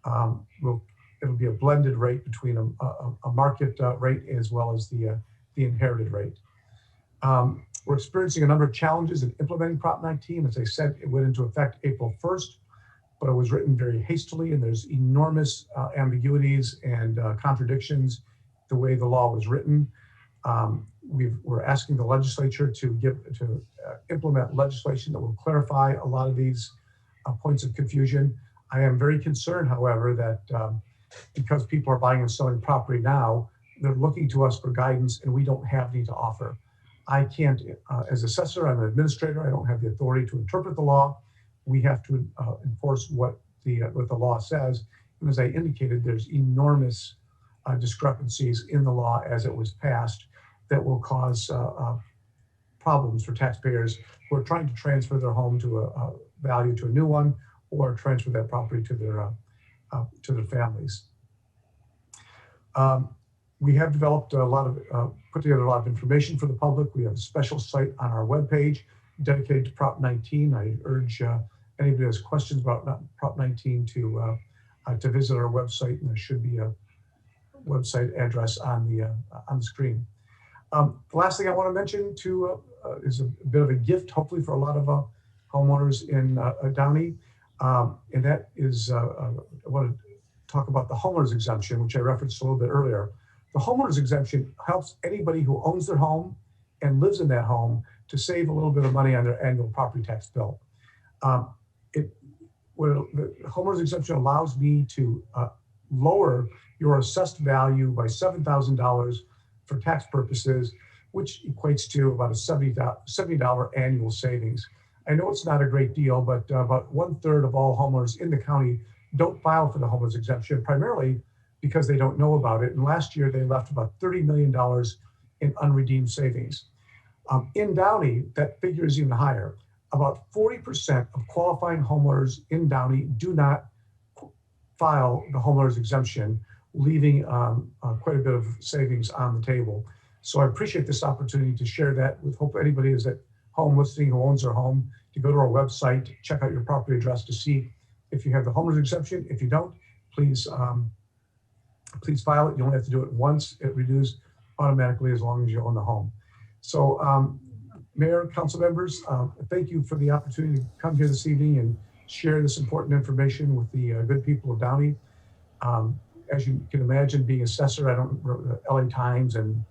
It'll be a blended rate between a market rate as well as the inherited rate. We're experiencing a number of challenges in implementing Prop 19. As I said, it went into effect April 1st, but it was written very hastily, and there's enormous ambiguities and contradictions the way the law was written. We're asking the legislature to implement legislation that will clarify a lot of these points of confusion. I am very concerned, however, that because people are buying and selling property now, they're looking to us for guidance, and we don't have any to offer. I can't, as assessor, I'm an administrator, I don't have the authority to interpret the law. We have to enforce what the law says. And as I indicated, there's enormous discrepancies in the law as it was passed that will cause problems for taxpayers who are trying to transfer their home to a value to a new one, or transfer that property to their families. We have developed put together a lot of information for the public. We have a special site on our webpage dedicated to Prop 19. I urge anybody who has questions about Prop 19 to visit our website, and there should be a website address on the screen. The last thing I want to mention is a bit of a gift, hopefully, for a lot of homeowners in Downey, and that is I want to talk about the homeowner's exemption, which I referenced a little bit earlier. The homeowner's exemption helps anybody who owns their home and lives in that home to save a little bit of money on their annual property tax bill. The homeowner's exemption allows me to lower your assessed value by $7,000 for tax purposes, which equates to about a $70 annual savings. I know it's not a great deal, but about 1/3 of all homeowners in the county don't file for the homeowner's exemption, primarily because they don't know about it. And last year, they left about $30 million in unredeemed savings. In Downey, that figure is even higher. About 40% of qualifying homeowners in Downey do not file the homeowner's exemption, leaving quite a bit of savings on the table. So I appreciate this opportunity to share that with hope anybody is at home listening who owns their home, to go to our website, check out your property address to see if you have the homeowner's exemption. If you don't, please file it. You only have to do it once. It renews automatically as long as you own the home. So Mayor, council members, thank you for the opportunity to come here this evening and share this important information with the good people of Downey. As you can imagine, being assessor, the LA Times and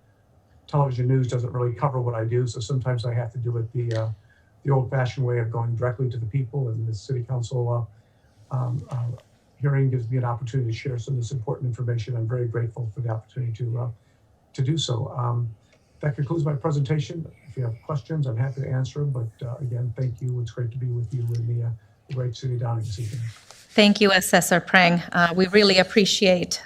television news doesn't really cover what I do. So sometimes I have to do it the old-fashioned way of going directly to the people, and the city council hearing gives me an opportunity to share some of this important information. I'm very grateful for the opportunity to do so. That concludes my presentation. If you have questions, I'm happy to answer them. But again, thank you. It's great to be with you in the great city of Downey this evening. Thank you, Assessor Prang. We really appreciate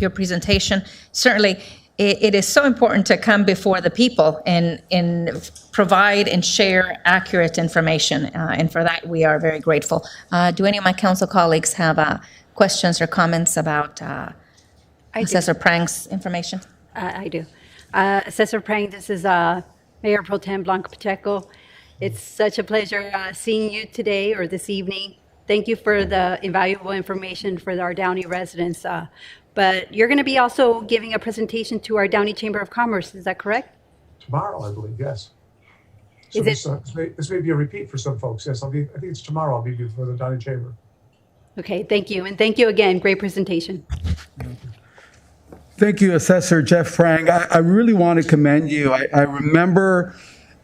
your presentation. Certainly, it is so important to come before the people and provide and share accurate information. And for that, we are very grateful. Do any of my council colleagues have questions or comments about Assessor Prang's information? I do. Assessor Prang, this is Mayor Pro Tem Blanca Pacheco. It's such a pleasure seeing you today or this evening. Thank you for the invaluable information for our Downey residents. But you're going to be also giving a presentation to our Downey Chamber of Commerce. Is that correct? Tomorrow, I believe, yes. So Is this may be a repeat for some folks. Yes, I think it's tomorrow. I'll be before the Downey Chamber. Okay, thank you. And thank you again. Great presentation. Thank you, Assessor Jeff Prang. I really want to commend you. I remember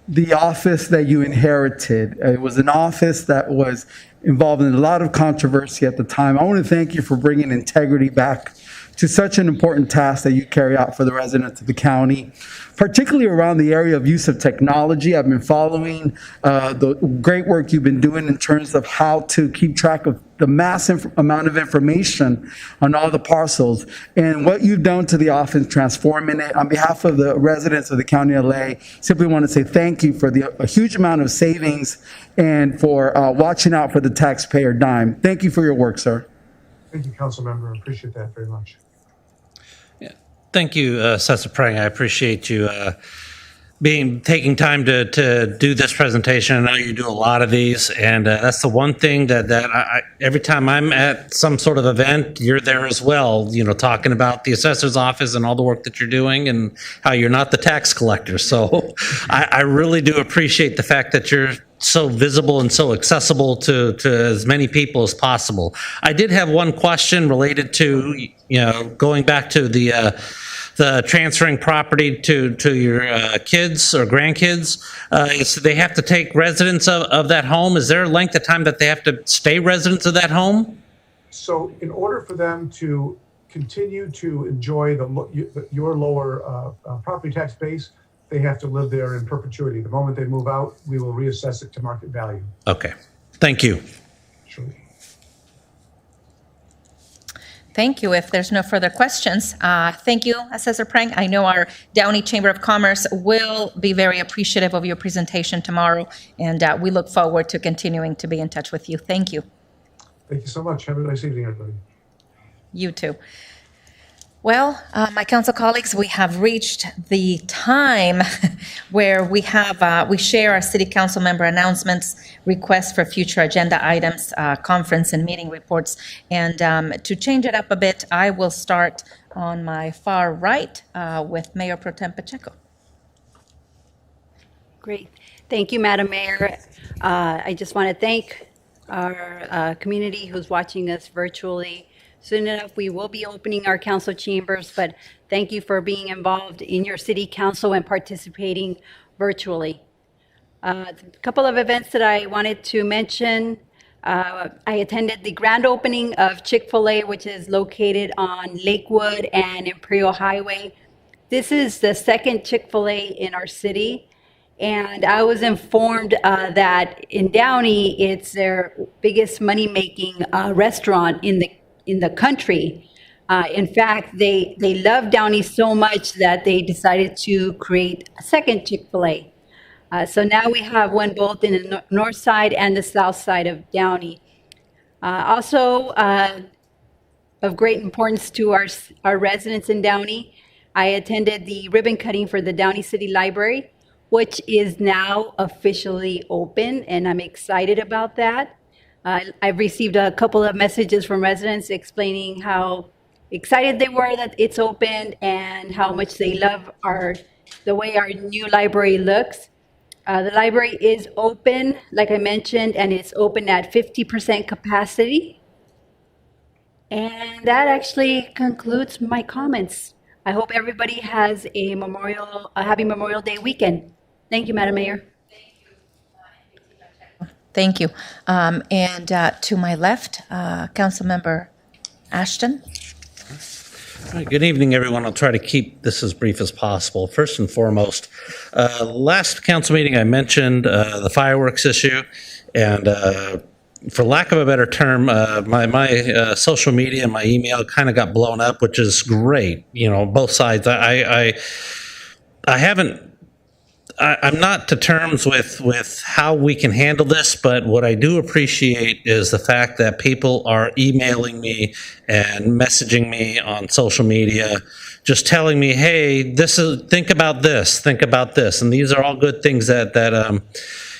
the office that you inherited. It was an office that was involved in a lot of controversy at the time. I want to thank you for bringing integrity back to such an important task that you carry out for the residents of the county, particularly around the area of use of technology. I've been following the great work you've been doing in terms of how to keep track of the massive amount of information on all the parcels and what you've done to the office, transforming it. On behalf of the residents of the County of LA, simply want to say thank you for a huge amount of savings and for watching out for the taxpayer dime. Thank you for your work, sir. Thank you, Council Member. I appreciate that very much. Thank you, Assessor Prang. I appreciate you taking time to do this presentation. I know you do a lot of these, and that's the one thing that I every time I'm at some sort of event, you're there as well, talking about the assessor's office and all the work that you're doing and how you're not the tax collector. So I really do appreciate the fact that you're so visible and so accessible to as many people as possible. I did have one question related to, going back to the transferring property to your kids or grandkids. So they have to take residence of that home. Is there a length of time that they have to stay residents of that home? So in order for them to continue to enjoy your lower property tax base, they have to live there in perpetuity. The moment they move out, we will reassess it to market value. Okay. Thank you. Sure. Thank you. If there's no further questions, thank you, Assessor Prang. I know our Downey Chamber of Commerce will be very appreciative of your presentation tomorrow, and we look forward to continuing to be in touch with you. Thank you. Thank you so much. Have a nice evening, everybody. You too. Well, my council colleagues, we have reached the time where we share our city council member announcements, requests for future agenda items, conference and meeting reports. And to change it up a bit, I will start on my far right with Mayor Pro Tem Pacheco. Great. Thank you, Madam Mayor. I just want to thank our community who's watching us virtually. Soon enough, we will be opening our council chambers, but thank you for being involved in your city council and participating virtually. A couple of events that I wanted to mention. I attended the grand opening of Chick-fil-A, which is located on Lakewood and Imperial Highway. This is the second Chick-fil-A in our city, and I was informed that in Downey, it's their biggest money-making restaurant in the country. In fact, they love Downey so much that they decided to create a second Chick-fil-A. So now we have one both in the north side and the south side of Downey. Also, of great importance to our residents in Downey, I attended the ribbon cutting for the Downey City Library, which is now officially open, and I'm excited about that. I've received a couple of messages from residents explaining how excited they were that it's opened and how much they love the way our new library looks. The library is open, like I mentioned, and it's open at 50% capacity. And that actually concludes my comments. I hope everybody has a happy Memorial Day weekend. Thank you, Madam Mayor. Thank you. And to my left, Councilmember Ashton? All right, good evening, everyone. I'll try to keep this as brief as possible. First and foremost, last council meeting, I mentioned the fireworks issue, and for lack of a better term, my social media and my email kind of got blown up, which is great. You know, both sides. I'm not to terms with how we can handle this, but what I do appreciate is the fact that people are emailing me and messaging me on social media, just telling me, hey, think about this, and these are all good things that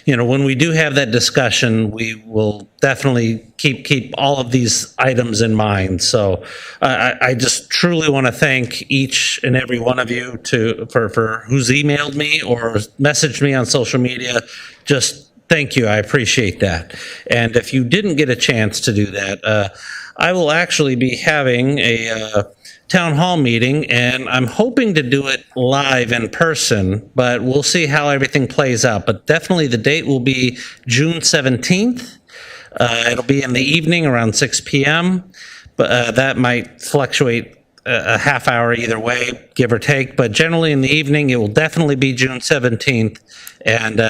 when we do have that discussion, we will definitely keep all of these items in mind. So I just truly want to thank each and every one of you for who's emailed me or messaged me on social media. Just thank you. I appreciate that. And if you didn't get a chance to do that, I will actually be having a town hall meeting, and I'm hoping to do it live in person, but we'll see how everything plays out. But definitely the date will be June 17th. It'll be in the evening around 6 p.m., but that might fluctuate a half hour either way, give or take. But generally in the evening, it will definitely be June 17th. And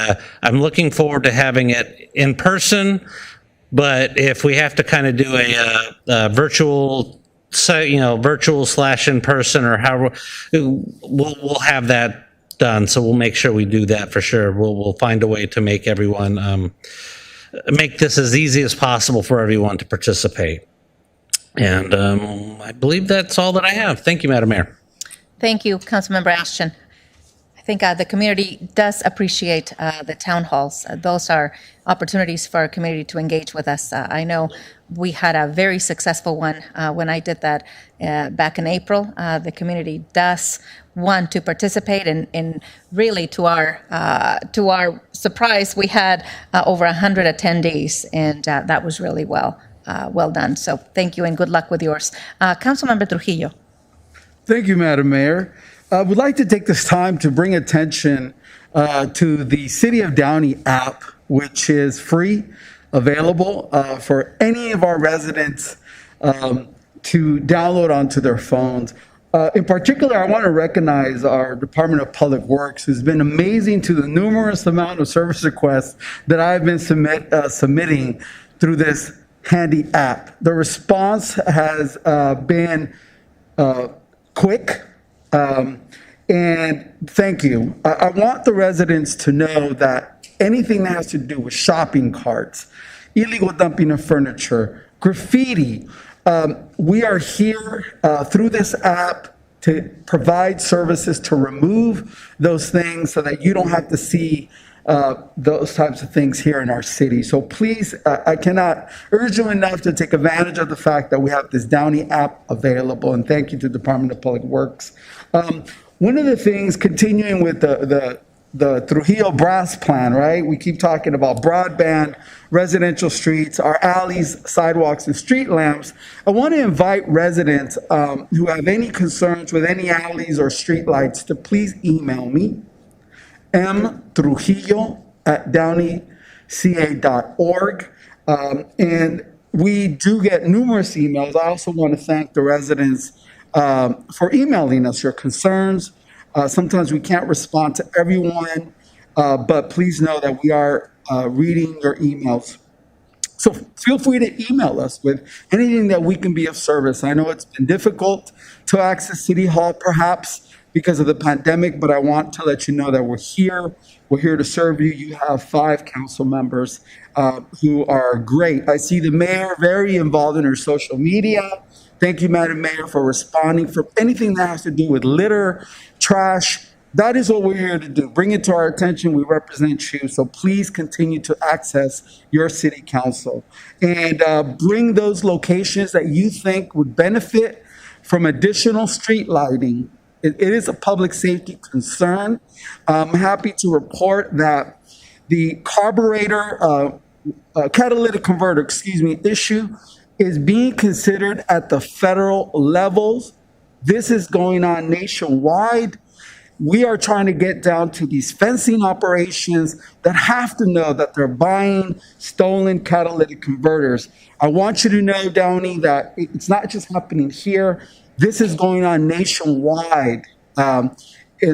I'm looking forward to having it in person. But if we have to kind of do a virtual, virtual / in person, or how we'll have that done. So we'll make sure we do that for sure. We'll find a way to make everyone make this as easy as possible for everyone to participate. And I believe that's all that I have. Thank you, Madam Mayor. Thank you, Councilmember Ashton. I think the community does appreciate the town halls. Those are opportunities for our community to engage with us. I know we had a very successful one when I did that back in April. The community does want to participate, and really, to our surprise, we had over 100 attendees, and that was really well done. So thank you, and good luck with yours. Councilmember Trujillo. Thank you, Madam Mayor. I would like to take this time to bring attention to the City of Downey app, which is free, available for any of our residents to download onto their phones. In particular, I want to recognize our Department of Public Works, who's been amazing to the numerous amount of service requests that I've been submitting through this handy app. The response has been quick, and thank you. I want the residents to know that anything that has to do with shopping carts, illegal dumping of furniture, graffiti, we are here through this app to provide services to remove those things so that you don't have to see those types of things here in our city. So please, I cannot urge you enough to take advantage of the fact that we have this Downey app available, and thank you to the Department of Public Works. One of the things, continuing with the Trujillo Brass plan, right? We keep talking about broadband, residential streets, our alleys, sidewalks, and street lamps. I want to invite residents who have any concerns with any alleys or street lights to please email me, mtrujillo@downeyca.org. And we do get numerous emails. I also want to thank the residents for emailing us your concerns. Sometimes we can't respond to everyone, but please know that we are reading your emails. So feel free to email us with anything that we can be of service. I know it's been difficult to access City Hall, perhaps because of the pandemic, but I want to let you know that we're here. We're here to serve you. You have 5 council members who are great. I see the mayor very involved in her social media. Thank you, Madam Mayor, for responding for anything that has to do with litter, trash. That is what we're here to do. Bring it to our attention. We represent you. So please continue to access your city council and bring those locations that you think would benefit from additional street lighting. It is a public safety concern. I'm happy to report that the catalytic converter, issue is being considered at the federal levels. This is going on nationwide. We are trying to get down to these fencing operations that have to know that they're buying stolen catalytic converters. I want you to know, Downey, that it's not just happening here. This is going on nationwide. And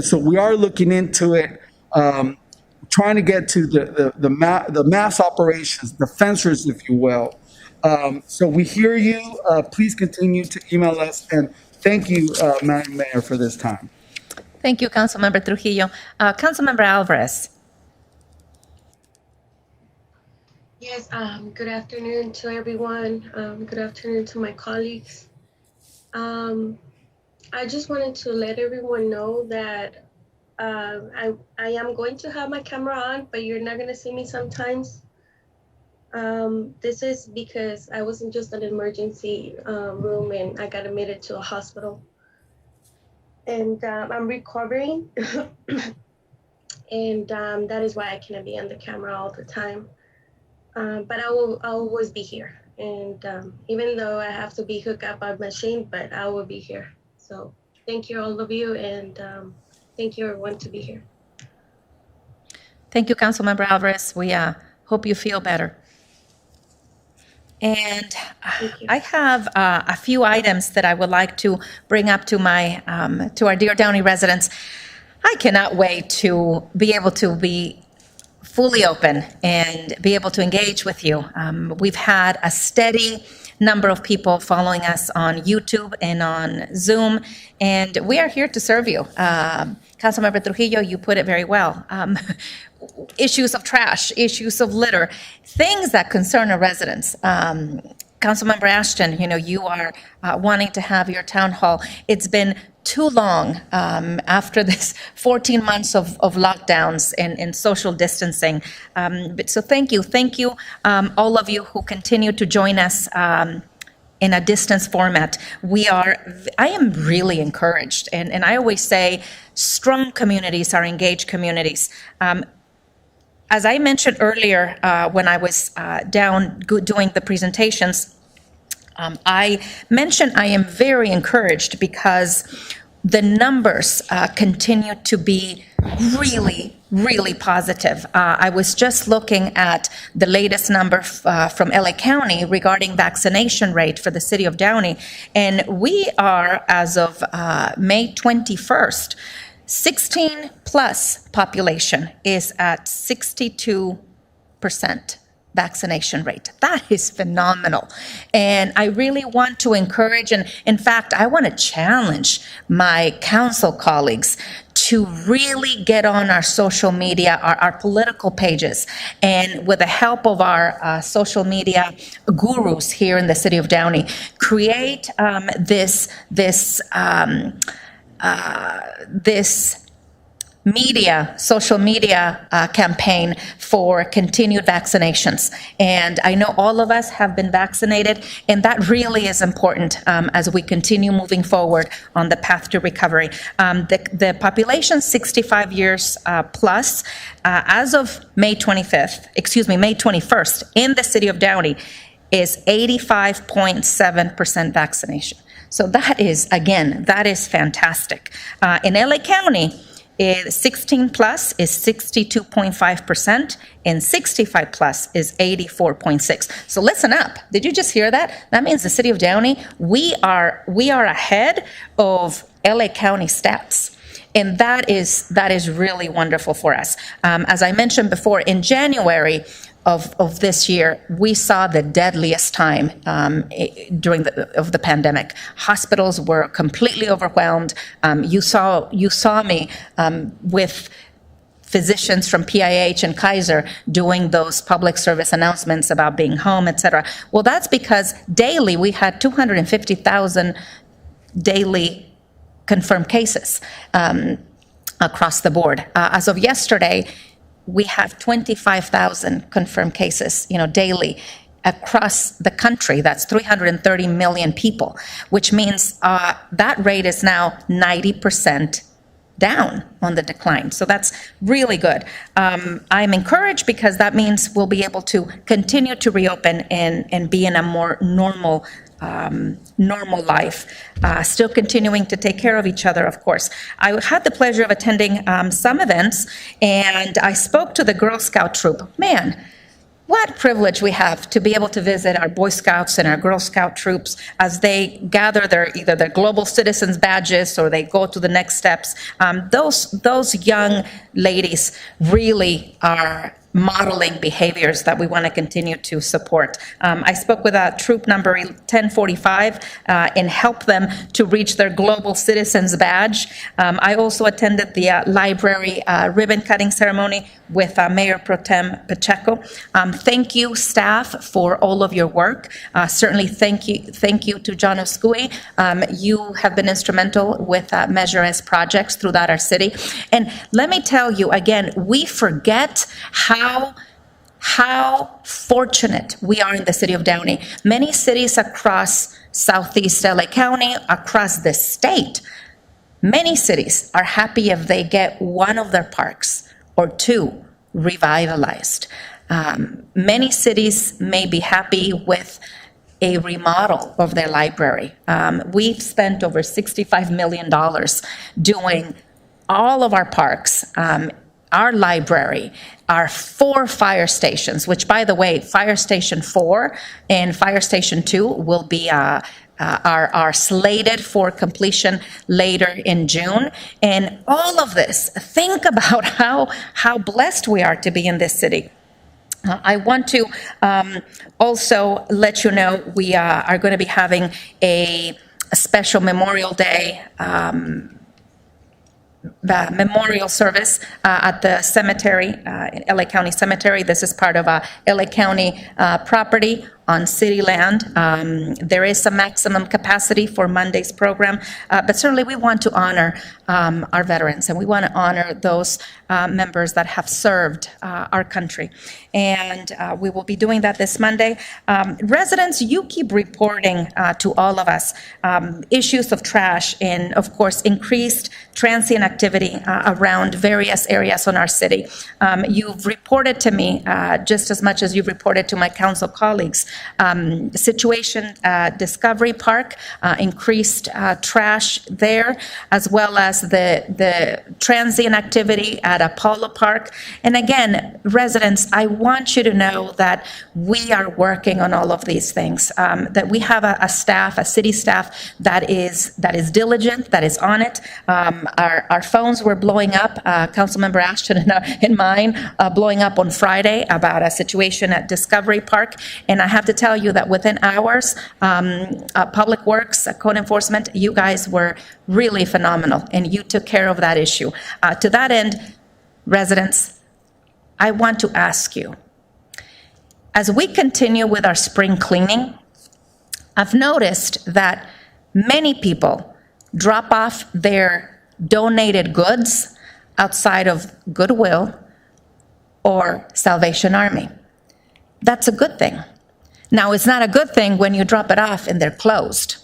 so we are looking into it, trying to get to the mass operations, the fencers, if you will. So we hear you. Please continue to email us. And thank you, Madam Mayor, for this time. Thank you, Councilmember Trujillo. Councilmember Alvarez. Yes, good afternoon to everyone. Good afternoon to my colleagues. I just wanted to let everyone know that I am going to have my camera on, but you're not going to see me sometimes. This is because I was in just an emergency room and I got admitted to a hospital. And I'm recovering, and that is why I cannot be on the camera all the time. But I'll always be here. And even though I have to be hooked up on machine, but I will be here. So thank you, all of you, and thank you, everyone, to be here. Thank you, Councilmember Alvarez. We hope you feel better. And I have a few items that I would like to bring up to my to our dear Downey residents. I cannot wait to be able to be fully open and be able to engage with you. We've had a steady number of people following us on YouTube and on Zoom, and we are here to serve you. Councilmember Trujillo, you put it very well. Issues of trash, issues of litter, things that concern our residents. Councilmember Ashton, you are wanting to have your town hall. It's been too long after this 14 months of lockdowns and social distancing. So thank you, all of you who continue to join us in a distance format. I am really encouraged, and I always say strong communities are engaged communities. As I mentioned earlier, when I was down doing the presentations, I mentioned I am very encouraged because the numbers continue to be really, really positive. I was just looking at the latest number from LA County regarding vaccination rate for the city of Downey, and we are, as of May 21st, 16 plus population is at 62% vaccination rate. That is phenomenal. And I really want to encourage, and in fact, I want to challenge my council colleagues to really get on our social media, our political pages, and with the help of our social media gurus here in the city of Downey, create this social media campaign for continued vaccinations. And I know all of us have been vaccinated, and that really is important as we continue moving forward on the path to recovery. The population 65 years plus, as of May 21st, in the city of Downey, is 85.7% vaccination. So that is fantastic. In LA County, 16 plus is 62.5%, and 65 plus is 84.6%. So listen up. Did you just hear that? That means the city of Downey, we are ahead of LA County stats. And that is really wonderful for us. As I mentioned before, in January of this year, we saw the deadliest time during the pandemic. Hospitals were completely overwhelmed. You saw me with physicians from PIH and Kaiser doing those public service announcements about being home, et cetera. Well, that's because daily we had 250,000 daily confirmed cases across the board. As of yesterday, we have 25,000 confirmed cases, daily across the country. That's 330 million people, which means that rate is now 90% down on the decline. So that's really good. I'm encouraged because that means we'll be able to continue to reopen and be in a more normal normal life, still continuing to take care of each other, of course. I had the pleasure of attending some events, and I spoke to the Girl Scout troop. Man, what privilege we have to be able to visit our Boy Scouts and our Girl Scout troops as they gather either their global citizens badges or they go to the next steps. Those young ladies really are modeling behaviors that we want to continue to support. I spoke with troop number 1045 and helped them to reach their global citizens badge. I also attended the library ribbon cutting ceremony with Mayor Pro Tem Pacheco. Thank you, staff, for all of your work. Certainly thank you to John Oscui. You have been instrumental with Measure S projects throughout our city. And let me tell you again, we forget how fortunate we are in the city of Downey. Many cities across Southeast LA County, across the state, many cities are happy if they get one of their parks or two revitalized. Many cities may be happy with a remodel of their library. We've spent over $65 million doing all of our parks, our library, our 4 fire stations, which, by the way, Fire Station 4 and Fire Station 2 will be are slated for completion later in June. And all of this, think about how blessed we are to be in this city. I want to also let you know we are going to be having a special Memorial Day memorial service at the cemetery, LA County Cemetery. This is part of LA County property on city land. There is a maximum capacity for Monday's program, but certainly we want to honor our veterans, and we want to honor those members that have served our country. And we will be doing that this Monday. Residents, you keep reporting to all of us issues of trash and, of course, increased transient activity around various areas in our city. You've reported to me, just as much as you've reported to my council colleagues, situation Discovery Park, increased trash there, as well as the transient activity at Apollo Park. And again, residents, I want you to know that we are working on all of these things, that we have a staff, a city staff that is diligent, that is on it. Our phones were blowing up, Councilmember Ashton and mine, blowing up on Friday about a situation at Discovery Park. And I have to tell you that within hours, Public Works, Code Enforcement, you guys were really phenomenal, and you took care of that issue. To that end, residents, I want to ask you, as we continue with our spring cleaning, I've noticed that many people drop off their donated goods outside of Goodwill or Salvation Army. That's a good thing. Now, it's not a good thing when you drop it off and they're closed.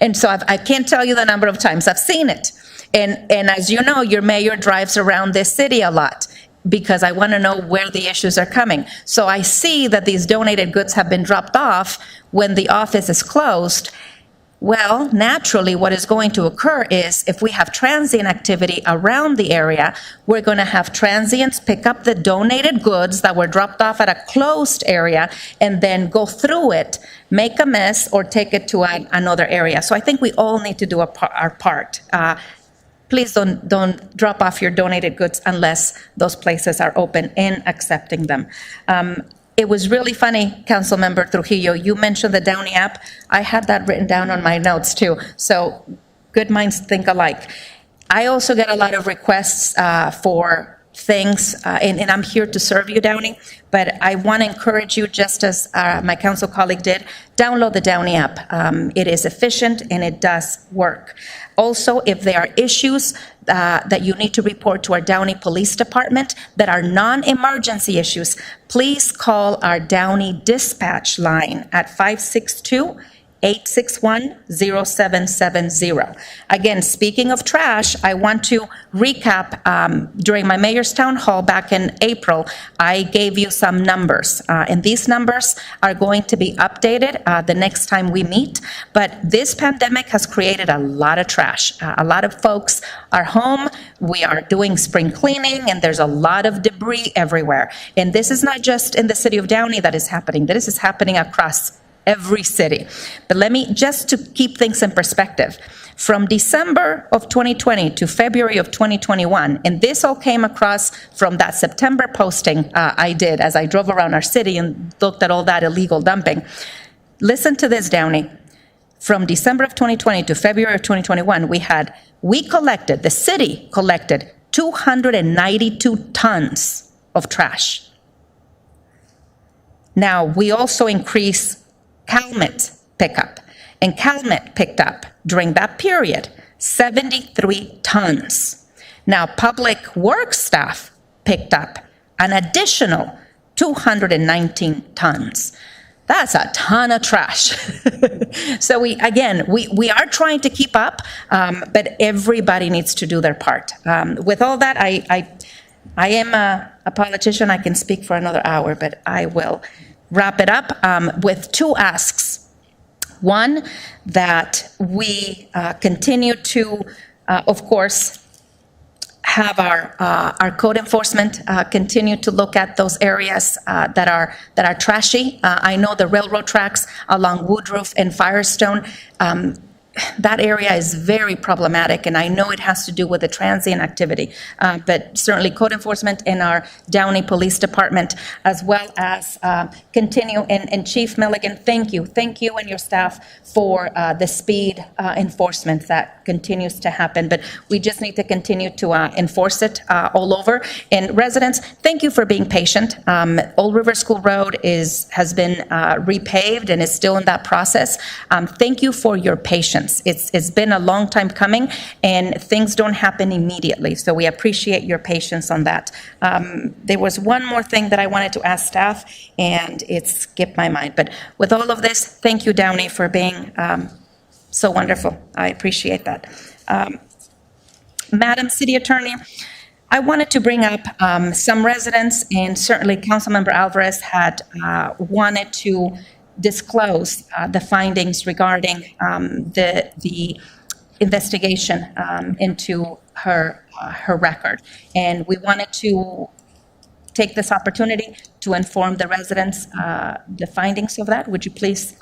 And so I can't tell you the number of times I've seen it. And as you know, your mayor drives around this city a lot because I want to know where the issues are coming. So I see that these donated goods have been dropped off when the office is closed. Well, naturally, what is going to occur is if we have transient activity around the area, we're going to have transients pick up the donated goods that were dropped off at a closed area and then go through it, make a mess, or take it to another area. So I think we all need to do our part. Please don't drop off your donated goods unless those places are open and accepting them. It was really funny, Councilmember Trujillo, you mentioned the Downey app. I had that written down on my notes too. So good minds think alike. I also get a lot of requests for things, and I'm here to serve you, Downey, but I want to encourage you, just as my council colleague did, download the Downey app. It is efficient and it does work. Also, if there are issues that you need to report to our Downey Police Department that are non-emergency issues, please call our Downey dispatch line at 562 861-0770. Again, speaking of trash, I want to recap, during my mayor's town hall back in April, I gave you some numbers, and these numbers are going to be updated the next time we meet, but this pandemic has created a lot of trash. A lot of folks are home, we are doing spring cleaning, and there's a lot of debris everywhere. And this is not just in the city of Downey that is happening, this is happening across every city. But let me, just to keep things in perspective, from December of 2020 to February of 2021, and this all came across from that September posting I did as I drove around our city and looked at all that illegal dumping. Listen to this, Downey. From December of 2020 to February of 2021, the city collected 292 tons of trash. Now, we also increased Calumet pickup, and Calumet picked up during that period 73 tons. Now, Public Works staff picked up an additional 219 tons. That's a ton of trash. So we are trying to keep up, but everybody needs to do their part. With all that, I am a politician. I can speak for another hour, but I will wrap it up with two asks. One, that we continue to, of course, have our code enforcement continue to look at those areas that are trashy. I know the railroad tracks along Woodruff and Firestone, that area is very problematic, and I know it has to do with the transient activity, but certainly code enforcement in our Downey Police Department, as well as continue, and Chief Milligan, thank you and your staff for the speed enforcement that continues to happen, but we just need to continue to enforce it all over. And residents, thank you for being patient. Old River School Road has been repaved and is still in that process. Thank you for your patience. It's been a long time coming, and things don't happen immediately, so we appreciate your patience on that. There was one more thing that I wanted to ask staff, and it skipped my mind, but with all of this, thank you, Downey, for being so wonderful. I appreciate that. Madam City Attorney, I wanted to bring up some residents, and certainly Councilmember Alvarez had wanted to disclose the findings regarding the investigation into her record. And we wanted to take this opportunity to inform the residents the findings of that. Would you please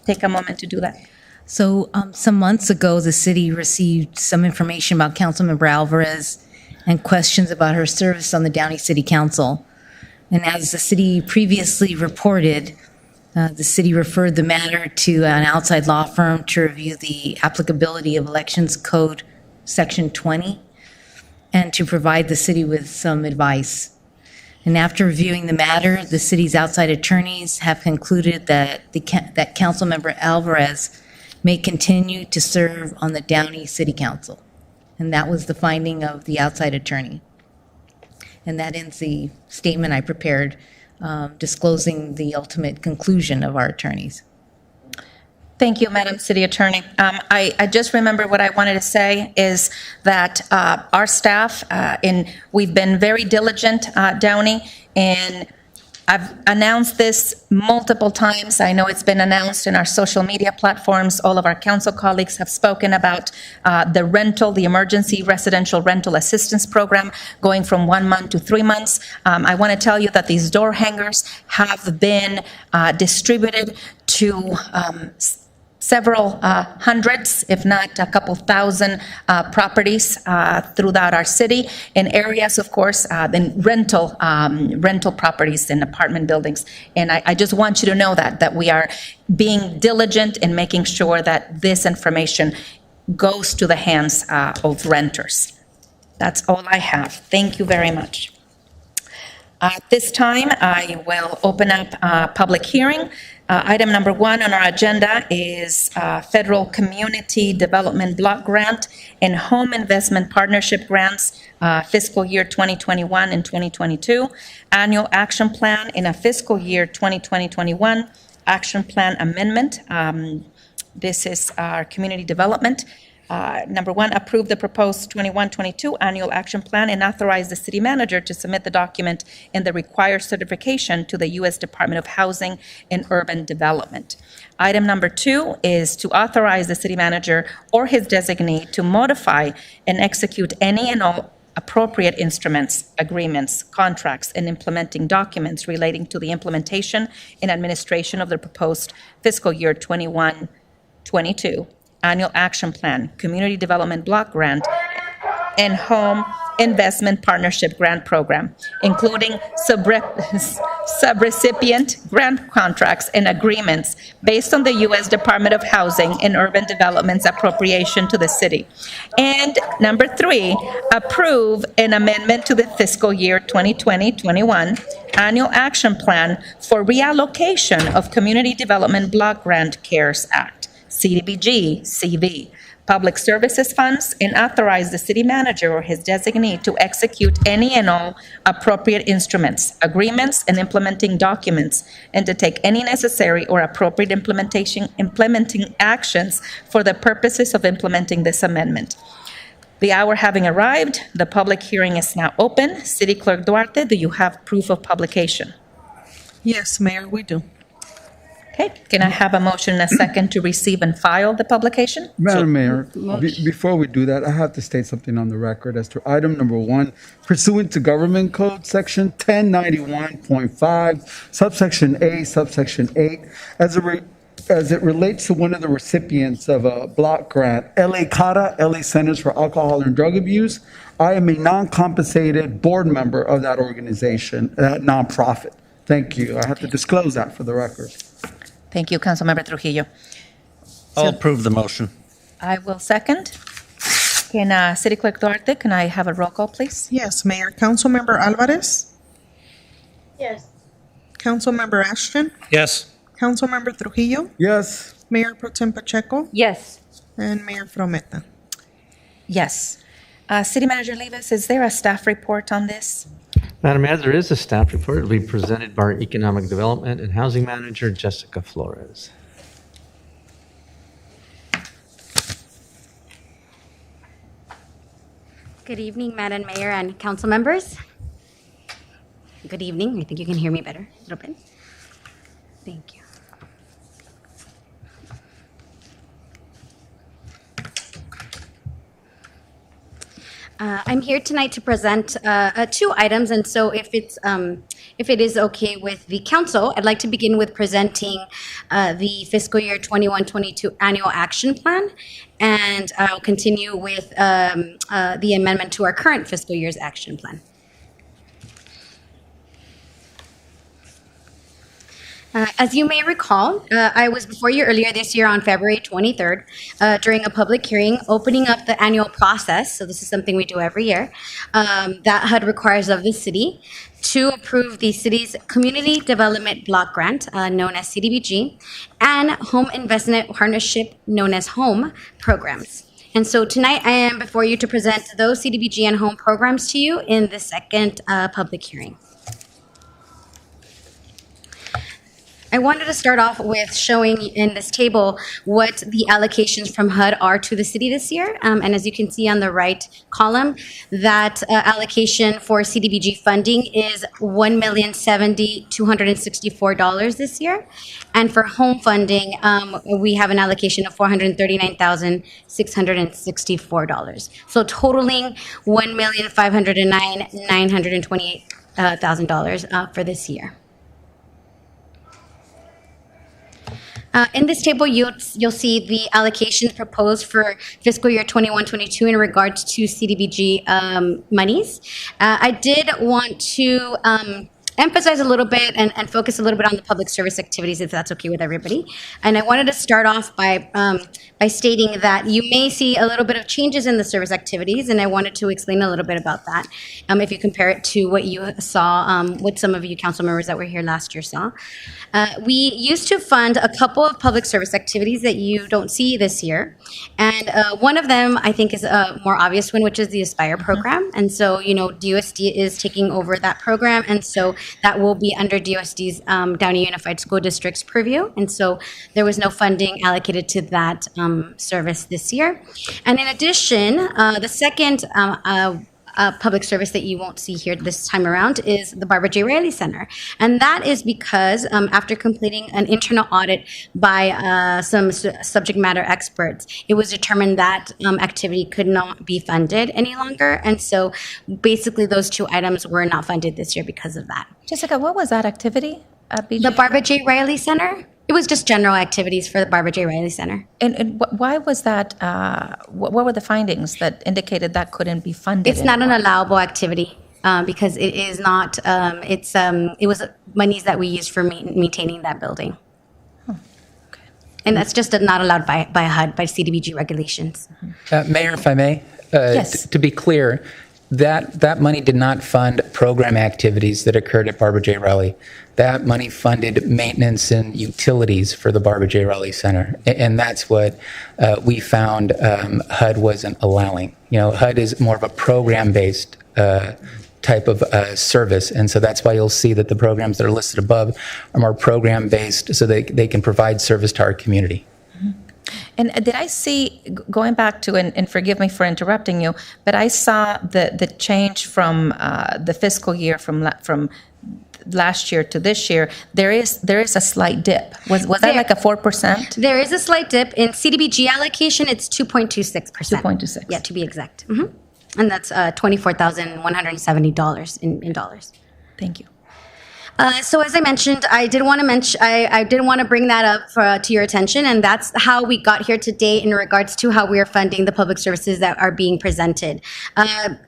take a moment to do that? So some months ago, the city received some information about Councilmember Alvarez and questions about her service on the Downey City Council. And as the city previously reported, the city referred the matter to an outside law firm to review the applicability of Elections Code Section 20 and to provide the city with some advice. And after reviewing the matter, the city's outside attorneys have concluded that that Councilmember Alvarez may continue to serve on the Downey City Council. And that was the finding of the outside attorney. And that ends the statement I prepared, disclosing the ultimate conclusion of our attorneys. Thank you, Madam City Attorney. I just remember what I wanted to say is that our staff, we've been very diligent, Downey, and I've announced this multiple times. I know it's been announced in our social media platforms. All of our council colleagues have spoken about the emergency residential rental assistance program going from 1 month to 3 months. I want to tell you that these door hangers have been distributed to several hundreds, if not a couple thousand properties throughout our city, in areas, of course, then rental properties in apartment buildings. And I just want you to know that we are being diligent in making sure that this information goes to the hands of renters. That's all I have. Thank you very much. At this time, I will open up a public hearing. Item number 1 on our agenda is Federal Community Development Block Grant and Home Investment Partnership Grants, fiscal year 2021 and 2022, Annual Action Plan in a fiscal year 2020-21, Action Plan Amendment. This is our community development. Number one, approve the proposed 21-22 annual action plan and authorize the city manager to submit the document and the required certification to the U.S. Department of Housing and Urban Development. Item number two is to authorize the city manager or his designee to modify and execute any and all appropriate instruments, agreements, contracts, and implementing documents relating to the implementation and administration of the proposed fiscal year 21-22 Annual Action Plan, Community Development Block Grant, and Home Investment Partnership Grant Program, including subrecipient grant contracts and agreements based on the U.S. Department of Housing and Urban Development's appropriation to the city. And number three, approve an amendment to the fiscal year 2020-21 Annual Action Plan for reallocation of Community Development Block Grant CARES Act, CDBG, CV, public services funds, and authorize the city manager or his designee to execute any and all appropriate instruments, agreements, and implementing documents, and to take any necessary or appropriate implementing actions for the purposes of implementing this amendment. The hour having arrived, the public hearing is now open. City Clerk Duarte, do you have proof of publication? Yes, Mayor, we do. Okay, can I have a motion and a second to receive and file the publication? Madam Mayor, before we do that, I have to state something on the record as to item number one, pursuant to Government Code Section 1091.5, subsection A, subsection 8, as it relates to one of the recipients of a block grant, LA CARA, LA Centers for Alcohol and Drug Abuse, I am a non-compensated board member of that organization, that nonprofit. Thank you. I have to disclose that for the record. Thank you, Councilmember Trujillo. I'll approve the motion. I will second. Can City Clerk Duarte, can I have a roll call, please? Yes, Mayor. Councilmember Alvarez? Yes. Councilmember Ashton? Yes. Councilmember Trujillo? Yes. Mayor Pro Tem Pacheco? Yes. And Mayor Frometa? Yes. City Manager Levis, is there a staff report on this? Madam Mayor, there is a staff report. It will be presented by our Economic Development and Housing Manager, Jessica Flores. Good evening, Madam Mayor and council members. Good evening. I think you can hear me better a little bit. Thank you. I'm here tonight to present two items, and so if it is okay with the council, I'd like to begin with presenting the fiscal year 21-22 annual action plan, and I'll continue with the amendment to our current fiscal year's action plan. As you may recall, I was before you earlier this year on February 23rd during a public hearing opening up the annual process, so this is something we do every year, that HUD requires of the city to approve the city's Community Development Block Grant, known as CDBG, and Home Investment Partnership, known as HOME, programs. And so tonight I am before you to present those CDBG and HOME programs to you in the second public hearing. I wanted to start off with showing in this table what the allocations from HUD are to the city this year. And as you can see on the right column, that allocation for CDBG funding is $1,070,264 this year. And for home funding, we have an allocation of $439,664. So totaling $1,509,928,000 for this year. In this table, you'll see the allocations proposed for fiscal year 21-22 in regards to CDBG monies. I did want to emphasize a little bit and focus a little bit on the public service activities, if that's okay with everybody. And I wanted to start off by stating that you may see a little bit of changes in the service activities, and I wanted to explain a little bit about that if you compare it to what you saw, what some of you council members that were here last year saw. We used to fund a couple of public service activities that you don't see this year. And one of them, I think, is a more obvious one, which is the Aspire program. And so, DUSD is taking over that program. And so that will be under DOSD's Downey Unified School District's purview. And so there was no funding allocated to that service this year. And in addition, the second public service that you won't see here this time around is the Barbara J. Riley Center. And that is because after completing an internal audit by some subject matter experts, it was determined that activity could not be funded any longer. And so basically those two items were not funded this year because of that. Jessica, what was that activity at BJ? The Barbara J. Riley Center? It was just general activities for the Barbara J. Riley Center. And why was that? What were the findings that indicated that couldn't be funded? It's not an allowable activity because it is not. It was monies that we used for maintaining that building. And that's just not allowed by HUD, by CDBG regulations. Mayor, if I may, Yes. to be clear, that money did not fund program activities that occurred at Barbara J. Riley. That money funded maintenance and utilities for the Barbara J. Riley Center. And that's what we found HUD wasn't allowing. You know, HUD is more of a program-based type of service. And so that's why you'll see that the programs that are listed above are more program-based so they can provide service to our community. And did I see, going back to, and forgive me for interrupting you, but I saw the change from the fiscal year from last year to this year. There is a slight dip. Was that like a 4%? There is a slight dip. In CDBG allocation, it's 2.26%. 2.26. Yeah, to be exact. And that's $24,170 in dollars. Thank you. So as I mentioned, I did want to bring that up to your attention, and that's how we got here today in regards to how we are funding the public services that are being presented.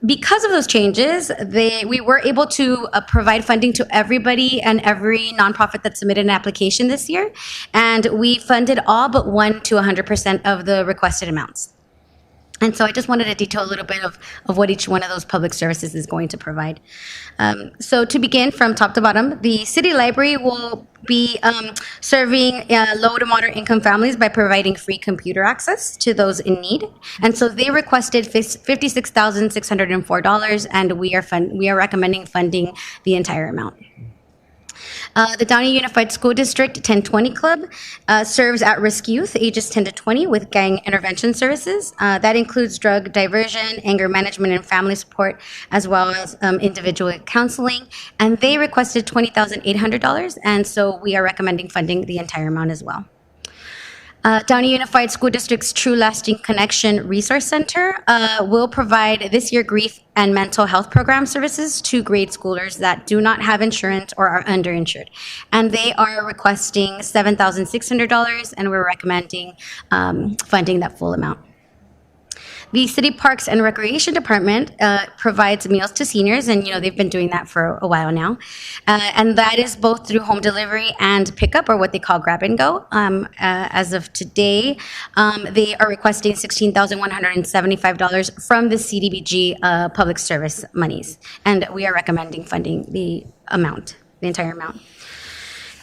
Because of those changes, we were able to provide funding to everybody and every nonprofit that submitted an application this year, and we funded all but 1 to 100% of the requested amounts. And so I just wanted to detail a little bit of what each one of those public services is going to provide. So to begin from top to bottom, the city library will be serving low to moderate income families by providing free computer access to those in need. And so they requested $56,604, and we are recommending funding the entire amount. The Downey Unified School District 1020 Club serves at-risk youth ages 10 to 20 with gang intervention services. That includes drug diversion, anger management, and family support, as well as individual counseling. And they requested $20,800, and so we are recommending funding the entire amount as well. Downey Unified School District's True Lasting Connection Resource Center will provide this year grief and mental health program services to grade schoolers that do not have insurance or are underinsured. And they are requesting $7,600, and we're recommending funding that full amount. The City Parks and Recreation Department provides meals to seniors, and they've been doing that for a while now. And that is both through home delivery and pickup, or what they call grab and go. As of today, they are requesting $16,175 from the CDBG public service monies, and we are recommending funding the entire amount.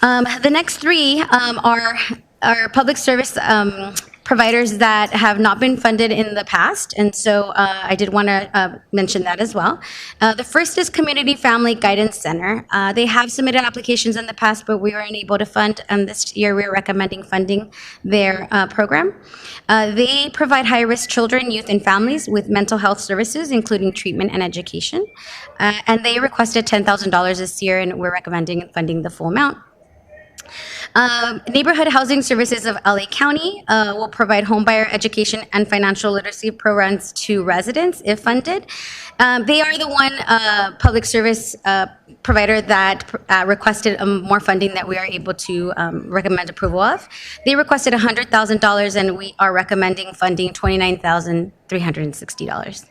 The next three are public service providers that have not been funded in the past, and so I did want to mention that as well. The first is Community Family Guidance Center. They have submitted applications in the past, but we were unable to fund, and this year we're recommending funding their program. They provide high-risk children, youth, and families with mental health services, including treatment and education. And they requested $10,000 this year, and we're recommending funding the full amount. Neighborhood Housing Services of LA County will provide homebuyer education and financial literacy programs to residents if funded. They are the one public service provider that requested more funding that we are able to recommend approval of. They requested $100,000, and we are recommending funding $29,360.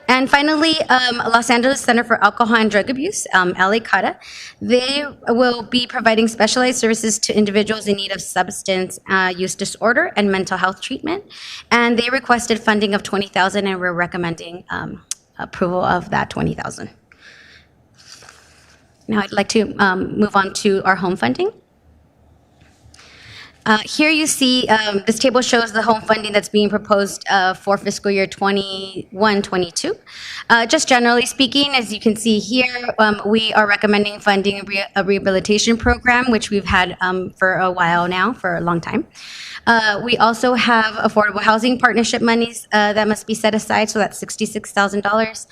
And finally, Los Angeles Center for Alcohol and Drug Abuse, LA CADA, they will be providing specialized services to individuals in need of substance use disorder and mental health treatment. And they requested funding of $20,000, and we're recommending approval of that $20,000. Now I'd like to move on to our home funding. Here you see this table shows the home funding that's being proposed for fiscal year 21-22. Just generally speaking, as you can see here, we are recommending funding a rehabilitation program, which we've had for a while now, for a long time. We also have affordable housing partnership monies that must be set aside, so that's $66,000.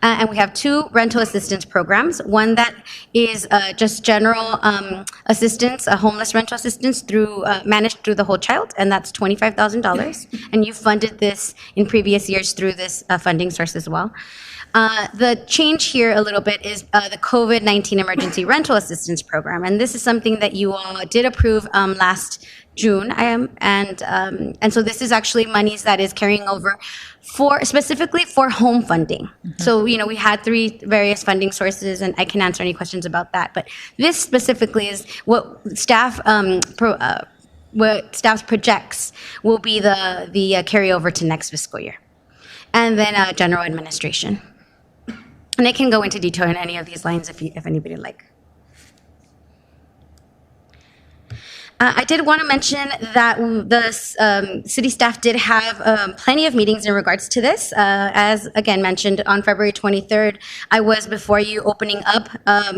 And we have 2 rental assistance programs, one that is just general assistance, a homeless rental assistance managed through the Whole Child, and that's $25,000. And you funded this in previous years through this funding source as well. The change here a little bit is the COVID-19 Emergency Rental Assistance Program, and this is something that you all did approve last June, and so this is actually monies that is carrying over specifically for home funding. So, we had 3 various funding sources, and I can answer any questions about that. But this specifically is what staff projects will be the carryover to next fiscal year, and then general administration. And I can go into detail in any of these lines if anybody would like. I did want to mention that the city staff did have plenty of meetings in regards to this. As again mentioned, on February 23rd, I was before you opening up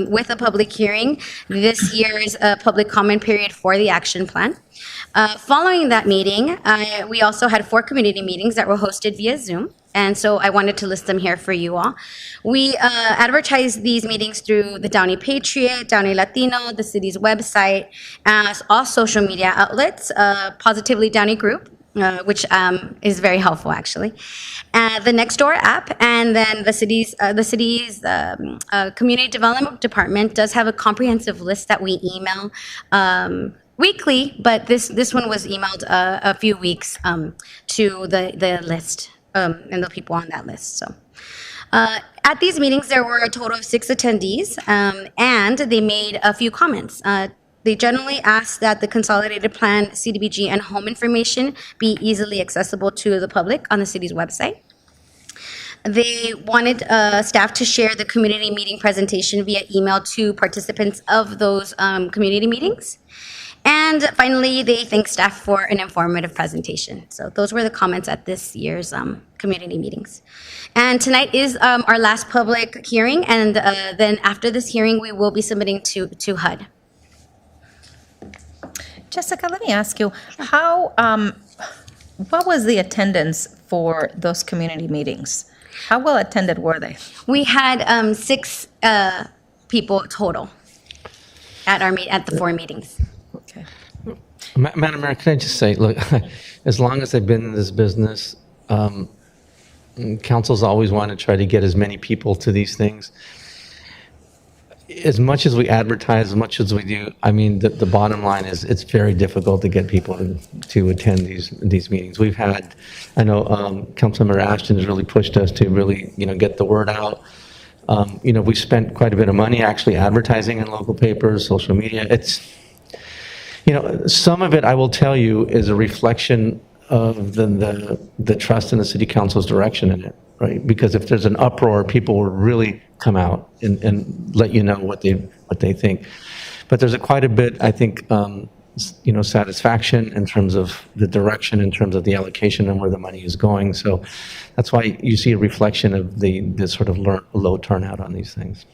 with a public hearing this year's public comment period for the action plan. Following that meeting, we also had 4 community meetings that were hosted via Zoom. And so I wanted to list them here for you all. We advertised these meetings through the Downey Patriot, Downey Latino, the city's website, as all social media outlets, Positively Downey Group, which is very helpful actually, the Nextdoor app, and then the city's community development department does have a comprehensive list that we email weekly, but this one was emailed a few weeks to the list. And the people on that list. So, at these meetings, there were a total of 6 attendees, and they made a few comments. They generally asked that the consolidated plan, CDBG, and home information be easily accessible to the public on the city's website. They wanted staff to share the community meeting presentation via email to participants of those community meetings. And finally, they thanked staff for an informative presentation. So those were the comments at this year's community meetings. And tonight is our last public hearing, and then after this hearing, we will be submitting to HUD. Jessica, let me ask you, what was the attendance for those community meetings? How well attended were they? We had 6 people total at the 4 meetings. Okay. Madam Mayor, can I just say, look, as long as I've been in this business, councils always want to try to get as many people to these things. As much as we advertise, as much as we do, I mean, the bottom line is it's very difficult to get people to attend these meetings. We've had, I know Councilmember Ashton has really pushed us to really, get the word out. We spent quite a bit of money actually advertising in local papers, social media. Some of it, I will tell you, is a reflection of the trust in the city council's direction in it, right? Because if there's an uproar, people will really come out and let you know what they think. But there's quite a bit, I think, satisfaction in terms of the direction, in terms of the allocation and where the money is going. So that's why you see a reflection of the sort of low turnout on these things.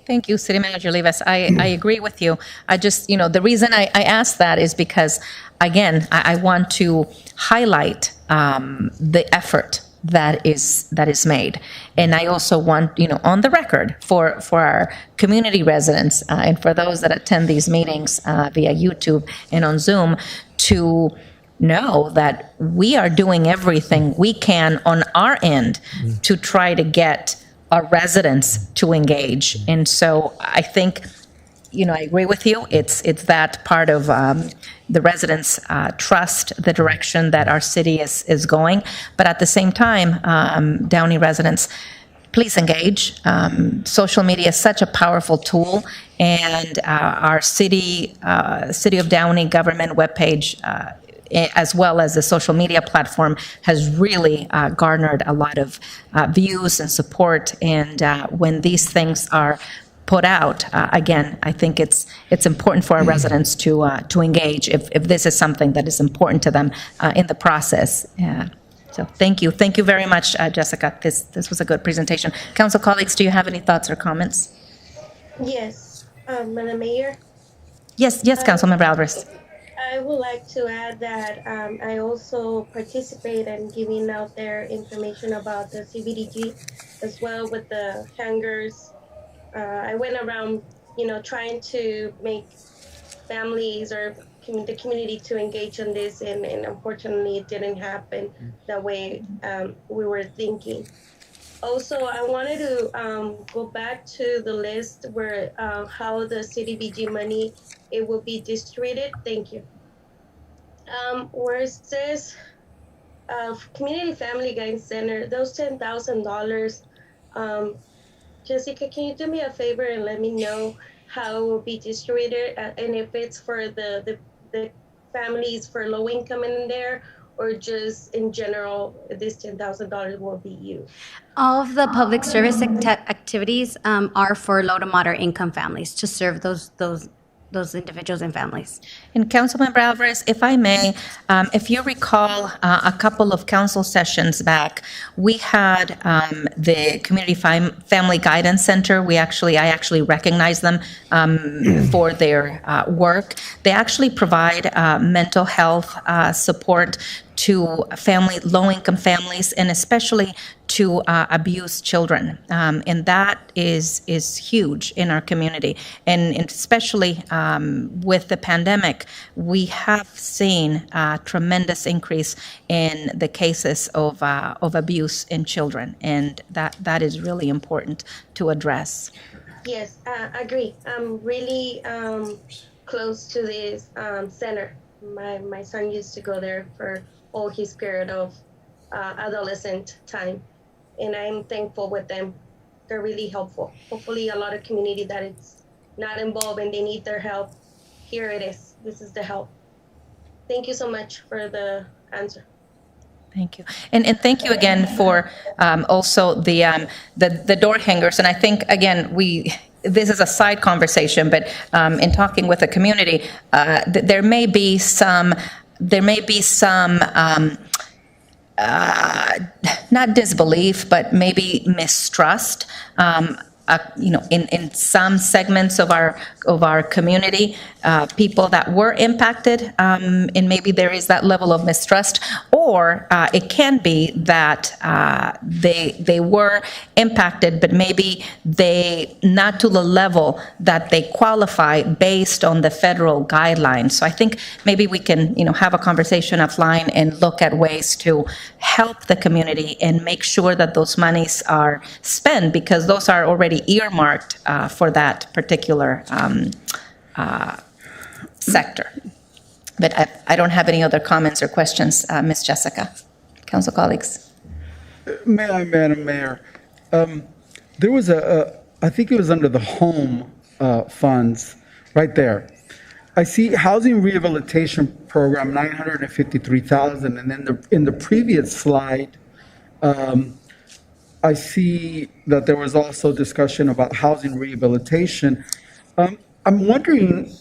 Thank you, City Manager Rivas. I agree with you. I just, the reason I asked that is because, again, I want to highlight the effort that is made. And I also want, on the record for our community residents and for those that attend these meetings via YouTube and on Zoom to know that we are doing everything we can on our end to try to get our residents to engage. And so I think, I agree with you. It's that part of the residents trust the direction that our city is going. But at the same time, Downey residents, please engage. Social media is such a powerful tool, and our City of Downey government webpage, as well as the social media platform, has really garnered a lot of views and support. And when these things are put out. Again, I think it's important for our residents to engage if this is something that is important to them in the process. So thank you very much, Jessica. This was a good presentation. Council colleagues, do you have any thoughts or comments? Yes, Madam Mayor. Yes, Councilmember Alvarez. I would like to add that I also participate in giving out their information about the CBDG as well with the hangers. I went around, trying to make families or the community to engage in this, and unfortunately it didn't happen the way we were thinking. Also, I wanted to go back to the list where how the CDBG money, it will be distributed. Thank you. Where it says Community Family Guidance Center, those $10,000, Jessica, can you do me a favor and let me know how it will be distributed, and if it's for the families for low income in there, or just in general, this $10,000 will be used? All of the public service activities are for low to moderate income families to serve those individuals and families. And Councilmember Alvarez, if I may, if you recall, a couple of council sessions back, we had the Community Family Guidance Center. I actually recognize them for their work. They actually provide mental health support to low-income families, and especially to abused children. And that is huge in our community. And especially with the pandemic, we have seen a tremendous increase in the cases of abuse in children. And that is really important to address. Yes, agree. I'm really close to this center. My son used to go there for all his period of adolescent time, and I'm thankful with them. They're really helpful. Hopefully a lot of community that it's not involved and they need their help, here it is. This is the help. Thank you so much for the answer. Thank you. And thank you again for also the door hangers. And I think, again, this is a side conversation, but in talking with the community, there may be some not disbelief, but maybe mistrust. In some segments of our community, people that were impacted, and maybe there is that level of mistrust, or it can be that they were impacted, but maybe they not to the level that they qualify based on the federal guidelines. So I think maybe we can have a conversation offline and look at ways to help the community and make sure that those monies are spent, because those are already earmarked for that particular sector. But I don't have any other comments or questions, Ms. Jessica. Council colleagues. May I, Madam Mayor? There was I think it was under the home funds, right there. I see housing rehabilitation program, $953,000, and then in the previous slide, I see that there was also discussion about housing rehabilitation. I'm wondering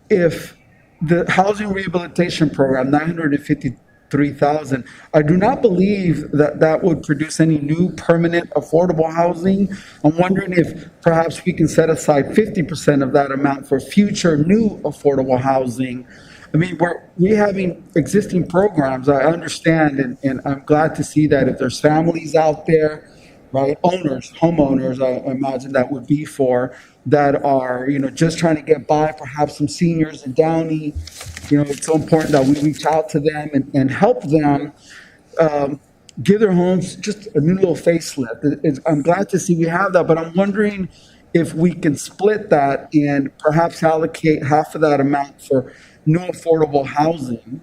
if the housing rehabilitation program, $953,000, I do not believe that would produce any new permanent affordable housing. I'm wondering if perhaps we can set aside 50% of that amount for future new affordable housing. I mean, we having existing programs, I understand, and I'm glad to see that if there's families out there, right, homeowners, I imagine that would be for, that are, just trying to get by, perhaps some seniors in Downey. It's so important that we reach out to them and help them give their homes just a new little facelift. I'm glad to see we have that, but I'm wondering if we can split that and perhaps allocate half of that amount for new affordable housing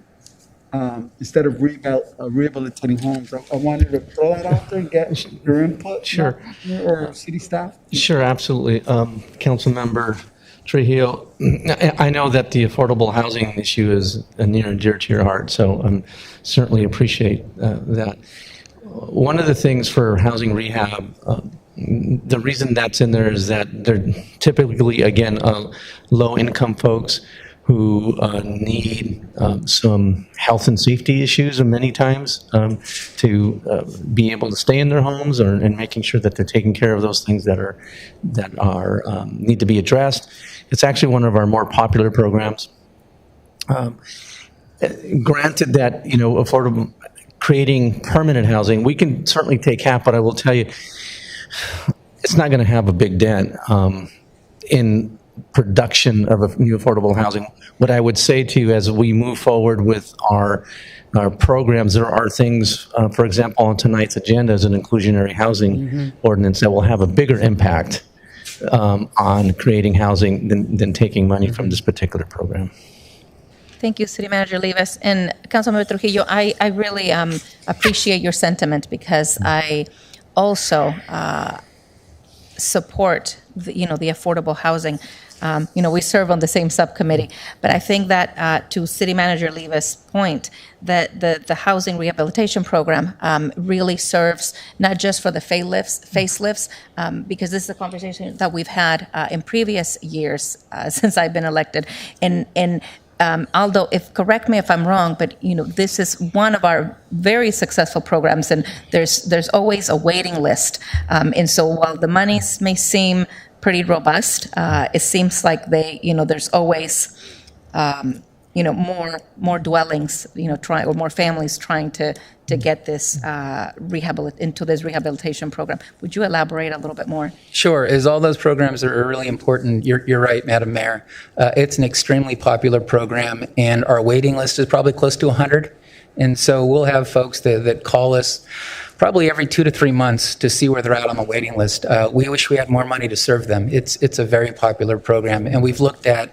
instead of rehabilitating homes. I wanted to throw that out there and get your input. Sure. Or city staff. Sure, absolutely. Councilmember Trujillo, I know that the affordable housing issue is near and dear to your heart, so I certainly appreciate that. One of the things for housing rehab, The reason that's in there is that they're typically, again, low-income folks who need some health and safety issues many times to be able to stay in their homes, and making sure that they're taking care of those things that are need to be addressed. It's actually one of our more popular programs. Granted that, affordable, creating permanent housing, we can certainly take half, but I will tell you, it's not going to have a big dent in production of a new affordable housing. What I would say to you as we move forward with our programs, there are things, for example, on tonight's agenda is an inclusionary housing ordinance that will have a bigger impact on creating housing than taking money from this particular program. Thank you, City Manager Levis. And Councilmember Trujillo, I really appreciate your sentiment, because I also support the affordable housing. We serve on the same subcommittee, but I think that to City Manager Levis' point, that the housing rehabilitation program really serves not just for the facelifts, because this is a conversation that we've had in previous years since I've been elected, and although, correct me if I'm wrong, but this is one of our very successful programs, and there's always a waiting list. And so while the monies may seem pretty robust, it seems like there's always more dwellings, or more families trying to get this into this rehabilitation program. Would you elaborate a little bit more? Sure. As all those programs are really important, you're right, Madam Mayor. It's an extremely popular program, and our waiting list is probably close to 100. And so we'll have folks that call us probably every 2 to 3 months to see where they're at on the waiting list. We wish we had more money to serve them. It's a very popular program, and we've looked at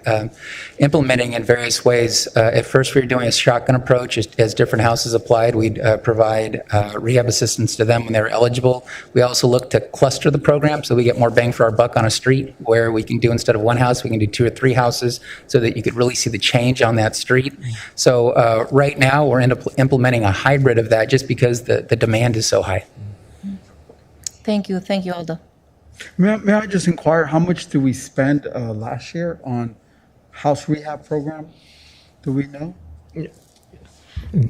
implementing in various ways. At first, we were doing a shotgun approach. As different houses applied, we'd provide rehab assistance to them when they were eligible. We also looked to cluster the program so we get more bang for our buck on a street, where we can do, instead of one house, we can do 2 or 3 houses, so that you could really see the change on that street. So right now, we're implementing a hybrid of that, just because the demand is so high. Thank you, Aldo. May I just inquire, how much did we spend last year on house rehab program? Do we know?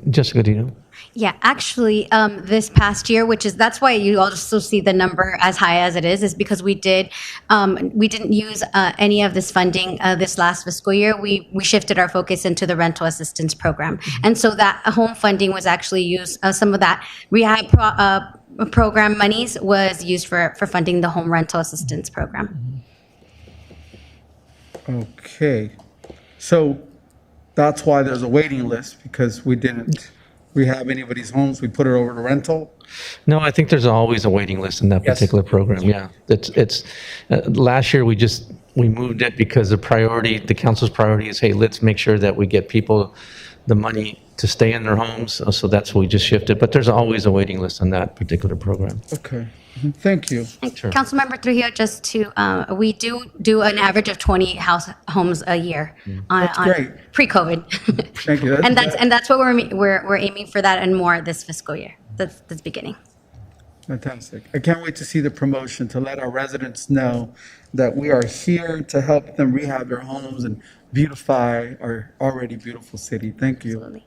Jessica, do you know? Yeah, actually, this past year, that's why you also see the number as high as it is because we didn't use any of this funding this last fiscal year. We shifted our focus into the rental assistance program, and so that home funding was actually used. Some of that rehab program monies was used for funding the home rental assistance program. Okay, so that's why there's a waiting list, because we didn't rehab anybody's homes. We put it over to rental. No, I think there's always a waiting list in that particular program. Yeah, it's last year we moved it because the council's priority is, hey, let's make sure that we get people the money to stay in their homes. So that's what we just shifted. But there's always a waiting list on that particular program. Okay, thank you. Sure. Councilmember Trujillo, just to we do an average of 20 homes a year on great. Pre-COVID. Thank you. and that's what we're aiming for, that and more this fiscal year. That's beginning. Fantastic. I can't wait to see the promotion, to let our residents know that we are here to help them rehab their homes and beautify our already beautiful city. Thank you. Absolutely.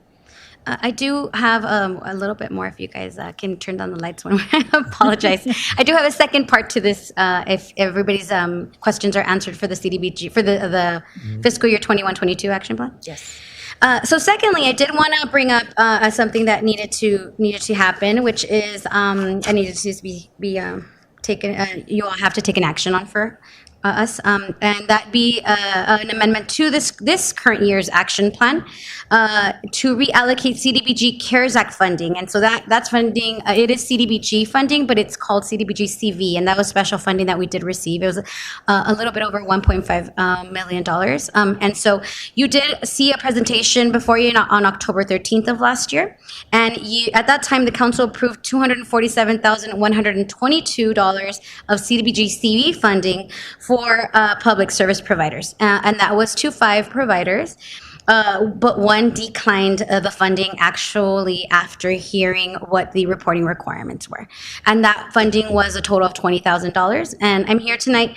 I do have a little bit more, if you guys can turn down the lights when I apologize. I do have a second part to this, if everybody's questions are answered for the CDBG, for the fiscal year 21-22 action plan. Yes. So secondly, I did want to bring up something that needed to happen, which is and needed to be taken. You all have to take an action on for us, and that be an amendment to this current year's action plan to reallocate CDBG CARES Act funding. And so that's funding, it is CDBG funding, but it's called CDBG CV, and that was special funding that we did receive. It was a little bit over $1.5 million. And so you did see a presentation before you on October 13th of last year, and at that time the council approved $247,122 of CDBG CV funding for public service providers, and that was to 5 providers. but one declined the funding actually after hearing what the reporting requirements were. And that funding was a total of $20,000. And I'm here tonight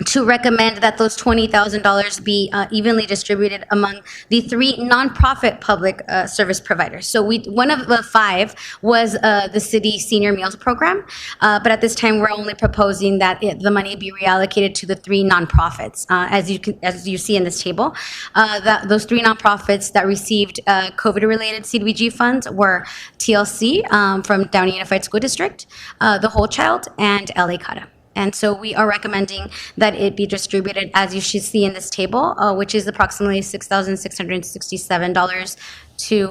to recommend that those $20,000 be evenly distributed among the 3 nonprofit public service providers. So one of the 5 was the city senior meals program, but at this time we're only proposing that the money be reallocated to the 3 nonprofits. As you see in this table, those 3 nonprofits that received COVID-related CDBG funds were TLC from Downey Unified School District, The Whole Child, and LA CATA. And so we are recommending that it be distributed, as you should see in this table, which is approximately $6,667 to,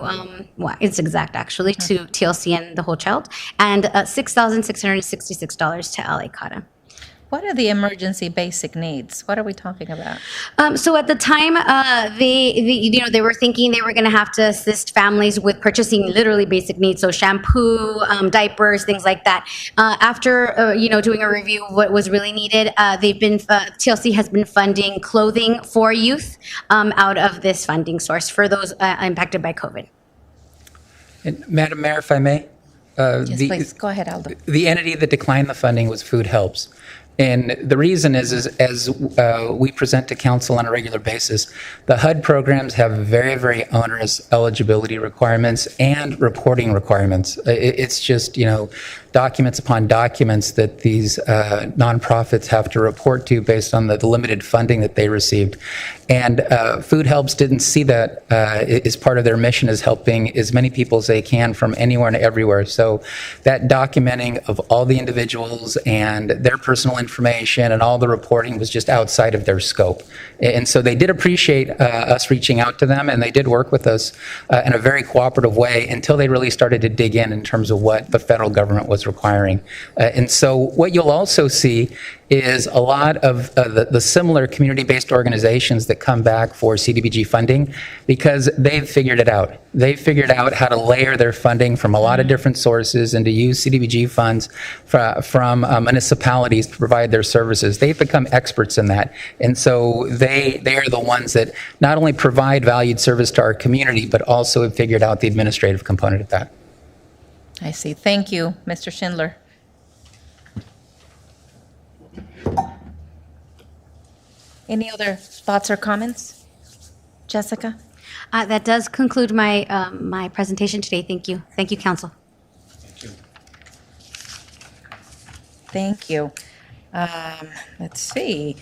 it's exact actually, to TLC and The Whole Child, and $6,666 to LA CATA. What are the emergency basic needs? What are we talking about? So at the time, they were thinking they were going to have to assist families with purchasing literally basic needs, so shampoo, diapers, things like that. After doing a review of what was really needed, TLC has been funding clothing for youth out of this funding source for those impacted by COVID. And Madam Mayor, if I may? Yes, please. Go ahead, Aldo. The entity that declined the funding was Food Helps. And the reason is as we present to council on a regular basis, the HUD programs have very, very onerous eligibility requirements and reporting requirements. It's just, documents upon documents that these nonprofits have to report to based on the limited funding that they received. And Food Helps didn't see that as part of their mission as helping as many people as they can from anywhere and everywhere. So that documenting of all the individuals and their personal information and all the reporting was just outside of their scope. And so they did appreciate us reaching out to them, and they did work with us in a very cooperative way until they really started to dig in terms of what the federal government was requiring. And so what you'll also see is a lot of the similar community-based organizations that come back for CDBG funding because they've figured it out. They've figured out how to layer their funding from a lot of different sources and to use CDBG funds from municipalities to provide their services. They've become experts in that. And so they are the ones that not only provide valued service to our community, but also have figured out the administrative component of that. I see. Thank you, Mr. Schindler. Any other thoughts or comments? Jessica? That does conclude my my presentation today. Thank you. Thank you, Council. Thank you. Let's see.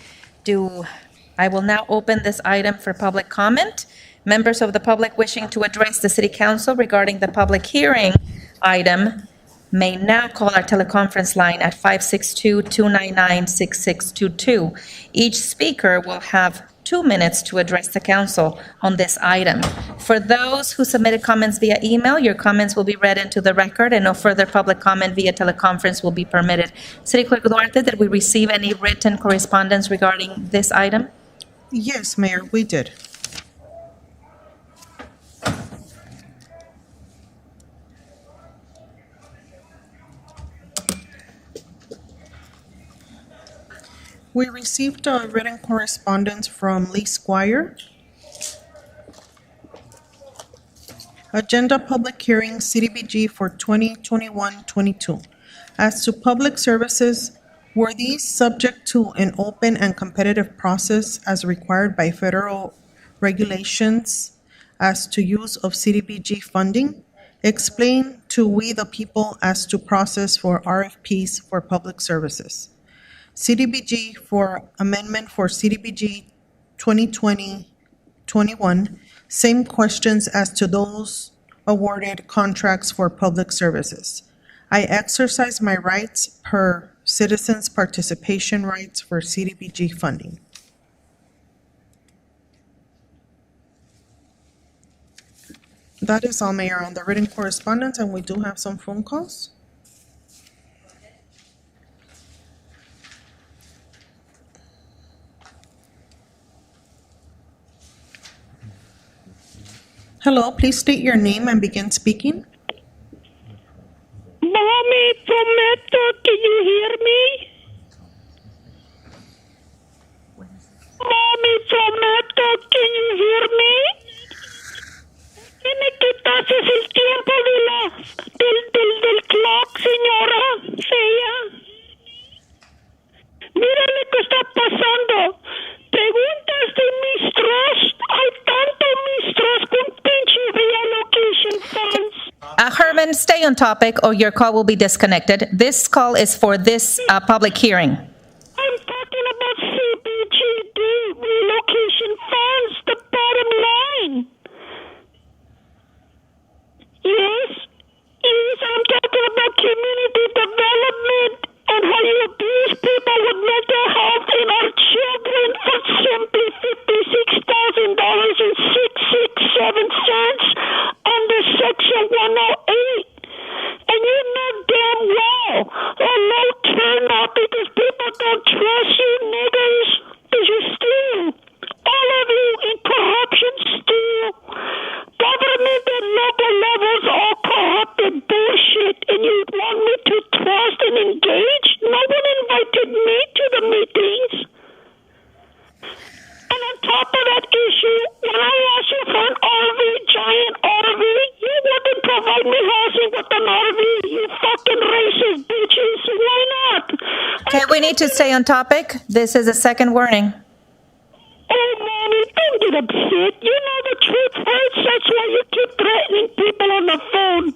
I will now open this item for public comment. Members of the public wishing to address the City Council regarding the public hearing item may now call our teleconference line at 562-299-6622. Each speaker will have 2 minutes to address the council on this item. For those who submitted comments via email, your comments will be read into the record and no further public comment via teleconference will be permitted. City Clerk Duarte, did we receive any written correspondence regarding this item? Yes, Mayor, we did. We received a written correspondence from Lee Squire. Agenda public hearing CDBG for 2021-22. As to public services, were these subject to an open and competitive process as required by federal regulations as to use of CDBG funding? Explain to we the people as to process for RFPs for public services. CDBG for amendment for CDBG 2020-21, same questions as to those awarded contracts for public services. I exercise my rights per citizens' participation rights for CDBG funding. That is all, Mayor, on the written correspondence, and we do have some phone calls. Hello, please state your name and begin speaking. Mommy, Tomato, can you hear me? Mommy, Tomato, can you hear me? Herman, stay on topic or your call will be disconnected. This call is for this public hearing. I'm talking about CBGD relocation funds, the bottom line. Yes, I'm talking about community development and how you abuse people with mental health and our children for simply $56,000.667 under Section 108. And you know damn well a low turnout because people don't trust you niggas because you steal. All of you in corruption steal. Government at local levels all corrupted bullshit and you want me to trust and engage? No one invited me to the meetings. And on top of that issue, when I asked you for an RV, giant RV, you wouldn't provide me housing with an RV, you fucking racist bitches. Why not? Okay, we need to stay on topic. This is a second warning. Oh, mommy, don't get upset. You know the truth hurts. That's why you keep threatening people on the phone.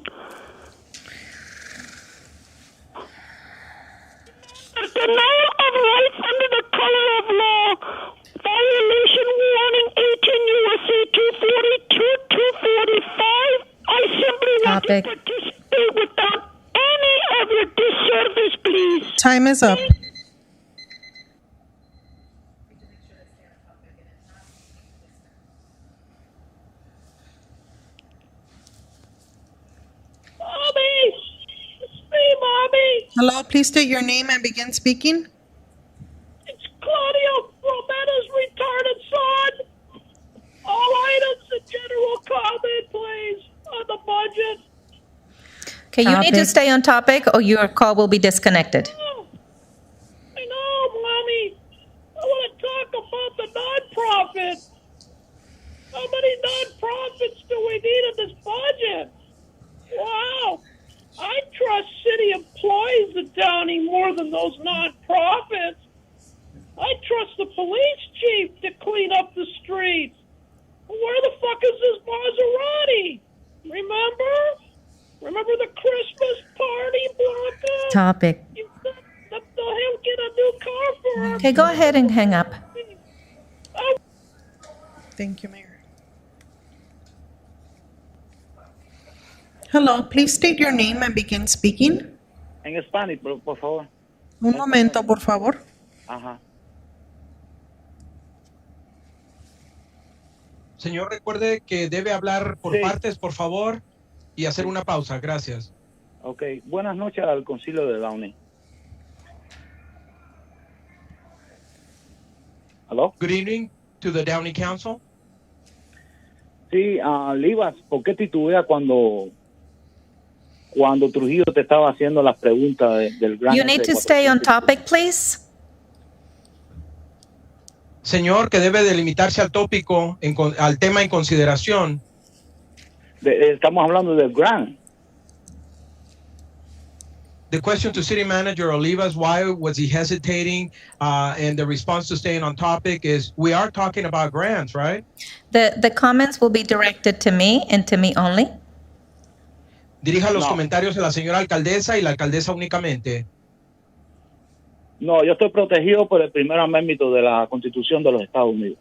The denial of rights under the color of law. Violation warning 18 U.S.C. 242, 245. I simply want to participate without any of your disservice, please. Time is up. Mommy! It's me, Mommy! Hello, please state your name and begin speaking. It's Claudio Rometta's retarded son. All items in general comment, please, on the budget. Okay, you need to stay on topic or your call will be disconnected. I know, Mommy. I want to talk about the nonprofit. How many nonprofits do we need in this budget? Wow. I trust city employees at Downey more than those nonprofits. I trust the police chief to clean up the streets. Where the fuck is this Maserati? Remember the Christmas party, Blanca? Topic. Let him get a new car for her. Okay, go ahead and hang up. Thank you, Mayor. Hello, please state your name and begin speaking. En Spanish, por favor. Un momento, por favor. Ajá. Señor, recuerde que debe hablar por partes, por favor, y hacer una pausa. Gracias. Ok. Buenas noches al concilio de Downey. ¿Aló? Good evening to the Downey Council. Sí, Livas, ¿por qué titubea cuando Trujillo te estaba haciendo las preguntas del gran... You need to stay on topic, please. Señor, que debe delimitarse al tópico, al tema en consideración. Estamos hablando del grant. The question to City Manager Olivas, why was he hesitating? And the response to staying on topic is, we are talking about grants, right? The comments will be directed to me and to me only. Dirija los comentarios a la señora alcaldesa y la alcaldesa únicamente. No, yo estoy protegido por el primer amendment de la Constitución de los Estados Unidos.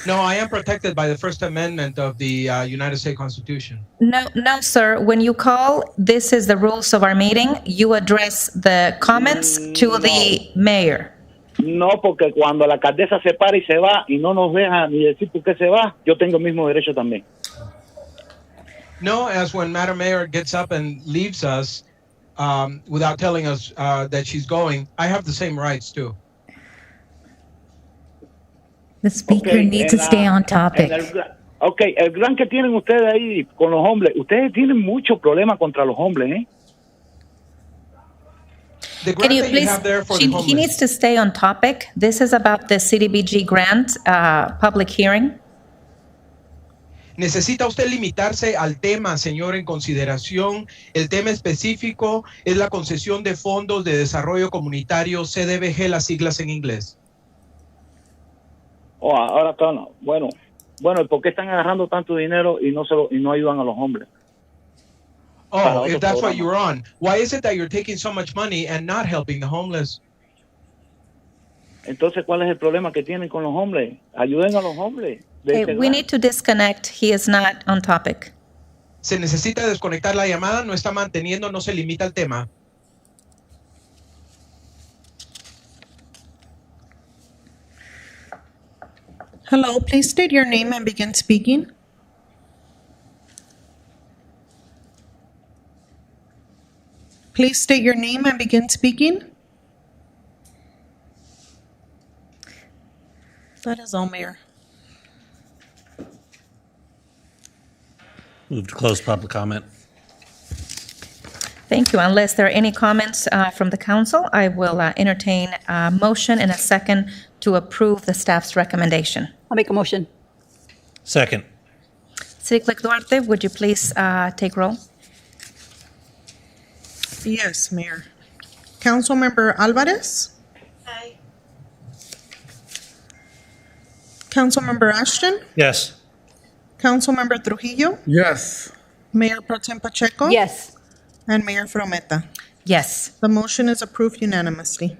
No, I am protected by the First Amendment of the United States Constitution. No, sir. When you call, this is the rules of our meeting. You address the comments to the mayor. No, porque cuando la alcaldesa se para y se va y no nos deja ni decir por qué se va, yo tengo el mismo derecho también. No, as when Madam Mayor gets up and leaves us without telling us that she's going, I have the same rights too. The speaker needs to stay on topic. El gran que tienen ustedes ahí con los hombres, ustedes tienen mucho problema contra los hombres, ¿eh? Can you please, he needs to stay on topic. This is about the CDBG grant public hearing. Necesita usted limitarse al tema, señor, en consideración. El tema específico es la concesión de fondos de desarrollo comunitario, CDBG, las siglas en inglés. Oh, ahora está, bueno, ¿por qué están agarrando tanto dinero y no ayudan a los hombres? Oh, if that's what you were on, why is it that you're taking so much money and not helping the homeless? Entonces, ¿cuál es el problema que tienen con los hombres? Ayuden a los hombres. Okay, we need to disconnect. He is not on topic. Se necesita desconectar la llamada, no está manteniendo, no se limita al tema. Hello, please state your name and begin speaking. Please state your name and begin speaking. That is all, Mayor. Move to close public comment. Thank you. Unless there are any comments from the council, I will entertain a motion and a second to approve the staff's recommendation. I'll make a motion. Second. City Clerk Duarte, would you please take roll? Yes, Mayor. Councilmember Alvarez? Aye. Councilmember Ashton? Yes. Councilmember Trujillo? Yes. Mayor Pro Tem Pacheco? Yes. And Mayor Frometa. Yes. The motion is approved unanimously.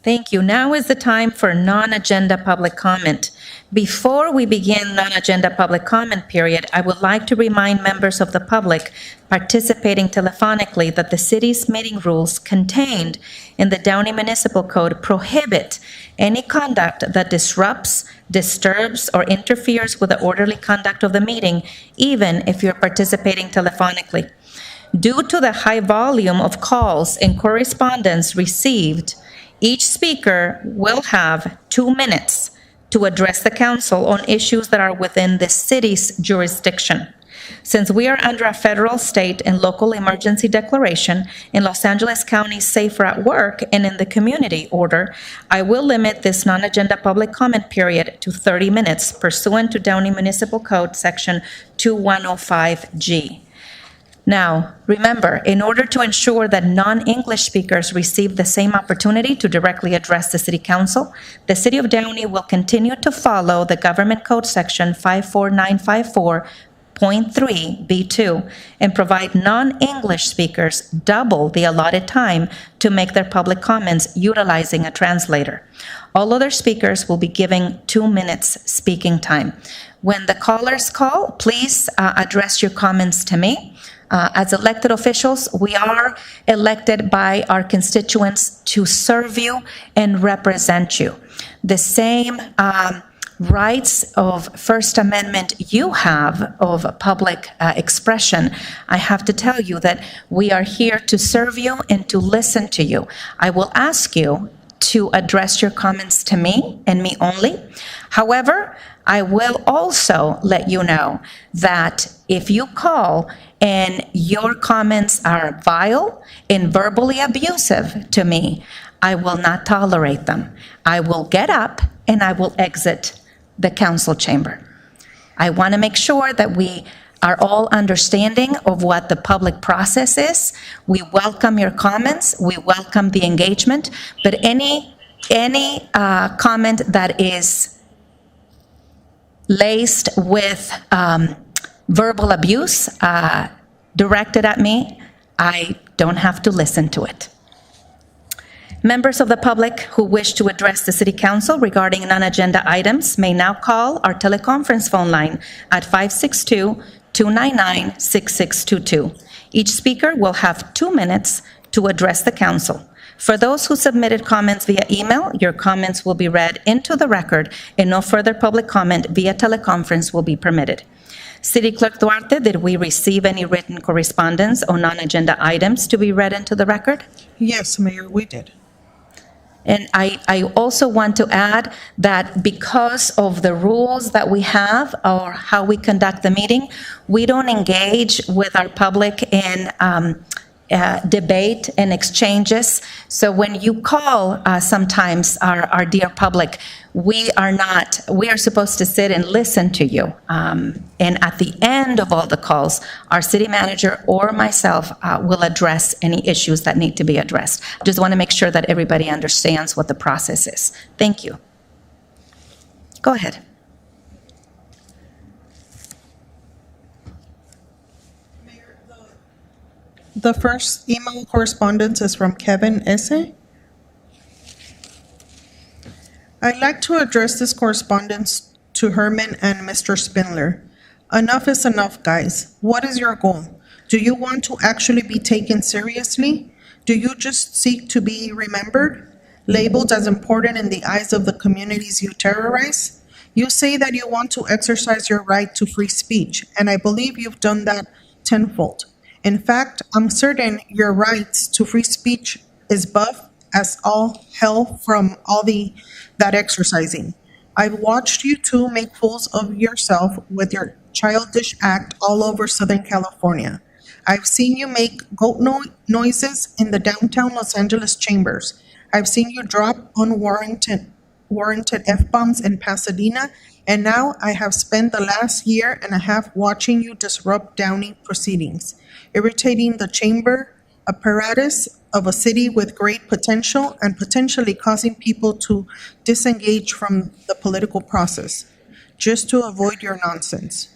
Thank you. Now is the time for non-agenda public comment. Before we begin non-agenda public comment period, I would like to remind members of the public participating telephonically that the city's meeting rules contained in the Downey Municipal Code prohibit any conduct that disrupts, disturbs, or interferes with the orderly conduct of the meeting, even if you're participating telephonically. Due to the high volume of calls and correspondence received, each speaker will have 2 minutes to address the council on issues that are within the city's jurisdiction. Since we are under a federal, state, and local emergency declaration in Los Angeles County Safer at Work and in the Community Order, I will limit this non-agenda public comment period to 30 minutes pursuant to Downey Municipal Code Section 2105G. Now, remember, in order to ensure that non-English speakers receive the same opportunity to directly address the City Council, the City of Downey will continue to follow the Government Code Section 54954.3B2 and provide non-English speakers double the allotted time to make their public comments utilizing a translator. All other speakers will be given 2 minutes speaking time. When the callers call, please address your comments to me. As elected officials, we are elected by our constituents to serve you and represent you. The same rights of First Amendment you have of public expression, I have to tell you that we are here to serve you and to listen to you. I will ask you to address your comments to me and me only. However, I will also let you know that if you call and your comments are vile and verbally abusive to me, I will not tolerate them. I will get up and I will exit the council chamber. I want to make sure that we are all understanding of what the public process is. We welcome your comments. We welcome the engagement. But any comment that is laced with verbal abuse directed at me, I don't have to listen to it. Members of the public who wish to address the City Council regarding non-agenda items may now call our teleconference phone line at 562-299-6622. Each speaker will have 2 minutes to address the council. For those who submitted comments via email, your comments will be read into the record and no further public comment via teleconference will be permitted. City Clerk Duarte, did we receive any written correspondence on non-agenda items to be read into the record? Yes, Mayor, we did. And I also want to add that because of the rules that we have or how we conduct the meeting, we don't engage with our public in debate and exchanges. So when you call sometimes our dear public, we are supposed to sit and listen to you. And at the end of all the calls, our city manager or myself will address any issues that need to be addressed. Just want to make sure that everybody understands what the process is. Thank you. Go ahead. The first email correspondence is from Kevin Esse. I'd like to address this correspondence to Herman and Mr. Spindler. Enough is enough, guys. What is your goal? Do you want to actually be taken seriously? Do you just seek to be remembered? Labeled as important in the eyes of the communities you terrorize? You say that you want to exercise your right to free speech, and I believe you've done that tenfold. In fact, I'm certain your rights to free speech is buff as all hell from that exercising. I've watched you two make fools of yourself with your childish act all over Southern California. I've seen you make goat noises in the downtown Los Angeles chambers. I've seen you drop unwarranted F-bombs in Pasadena, and now I have spent the last year and a half watching you disrupt Downey proceedings, irritating the chamber apparatus of a city with great potential and potentially causing people to disengage from the political process, just to avoid your nonsense.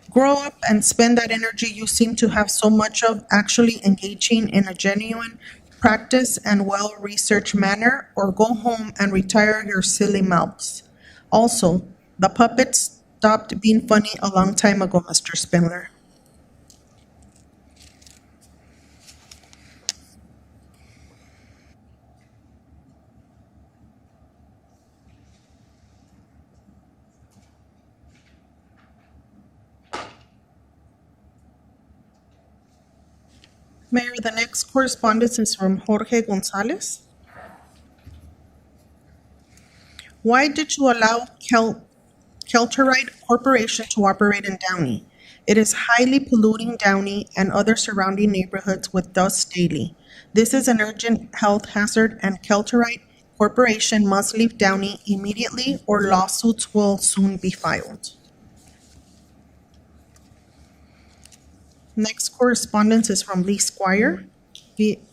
Grow up and spend that energy you seem to have so much of actually engaging in a genuine practice and well-researched manner, or go home and retire your silly mouths. Also, the puppets stopped being funny a long time ago, Mr. Spindler. Mayor, the next correspondence is from Jorge Gonzalez. Why did you allow Kelterite Corporation to operate in Downey? It is highly polluting Downey and other surrounding neighborhoods with dust daily. This is an urgent health hazard, and Kelterite Corporation must leave Downey immediately or lawsuits will soon be filed. Next correspondence is from Lee Squire, Vietnam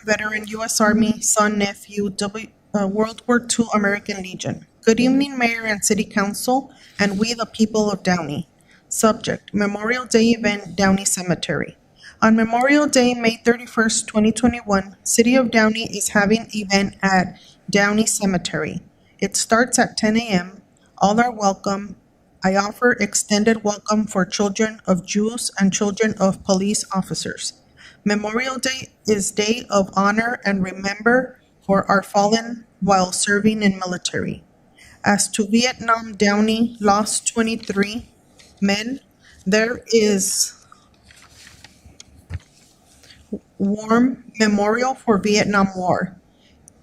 veteran, U.S. Army, son, nephew, World War II American Legion. Good evening, Mayor and City Council, and we the people of Downey. Subject, Memorial Day event, Downey Cemetery. On Memorial Day, May 31st, 2021, City of Downey is having event at Downey Cemetery. It starts at 10 a.m. All are welcome. I offer extended welcome for children of Jews and children of police officers. Memorial Day is day of honor and remember for our fallen while serving in military. As to Vietnam, Downey lost 23 men. There is warm memorial for Vietnam War.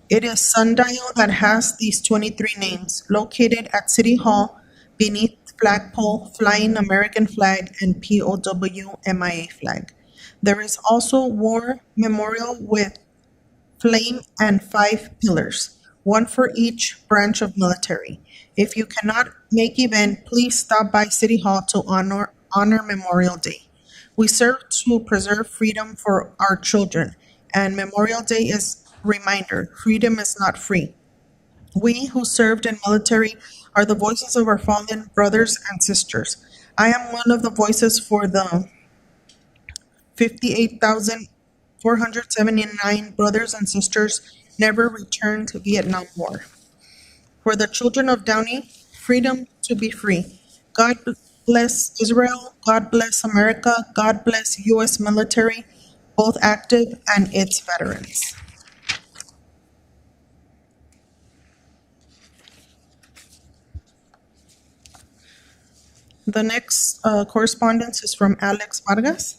It is sundial that has these 23 names, located at City Hall beneath flagpole, flying American flag, and POW MIA flag. There is also war memorial with flame and 5 pillars, one for each branch of military. If you cannot make event, please stop by City Hall to honor Memorial Day. We serve to preserve freedom for our children, and Memorial Day is reminder, freedom is not free. We who served in military are the voices of our fallen brothers and sisters. I am one of the voices for the 58,479 brothers and sisters never returned to Vietnam War. For the children of Downey, freedom to be free. God bless Israel, God bless America, God bless U.S. military, both active and its veterans. The next correspondence is from Alex Vargas.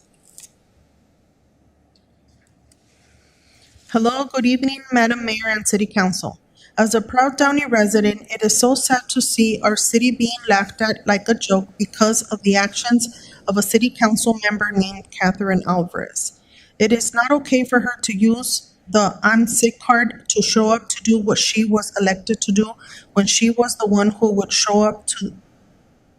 Hello, good evening, Madam Mayor and City Council. As a proud Downey resident, it is so sad to see our city being laughed at like a joke because of the actions of a city council member named Catherine Alvarez. It is not okay for her to use the I'm sick card to show up to do what she was elected to do when she was the one who would show up to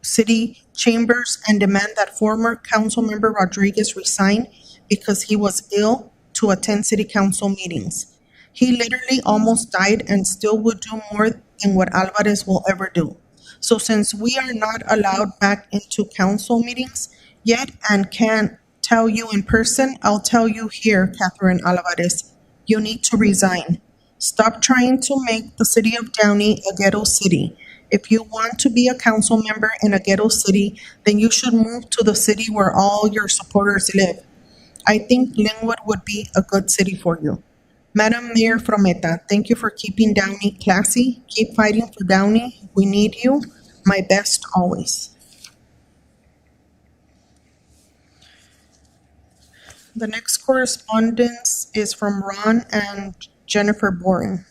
city chambers and demand that former council member Rodriguez resign because he was ill to attend city council meetings. He literally almost died and still would do more than what Alvarez will ever do. So since we are not allowed back into council meetings, yet and can't tell you in person, I'll tell you here, Catherine Alvarez. You need to resign. Stop trying to make the city of Downey a ghetto city. If you want to be a council member in a ghetto city, then you should move to the city where all your supporters live. I think Linwood would be a good city for you. Madam Mayor Frometa, thank you for keeping Downey classy. Keep fighting for Downey. We need you. My best always. The next correspondence is from Ron and Jennifer Boren.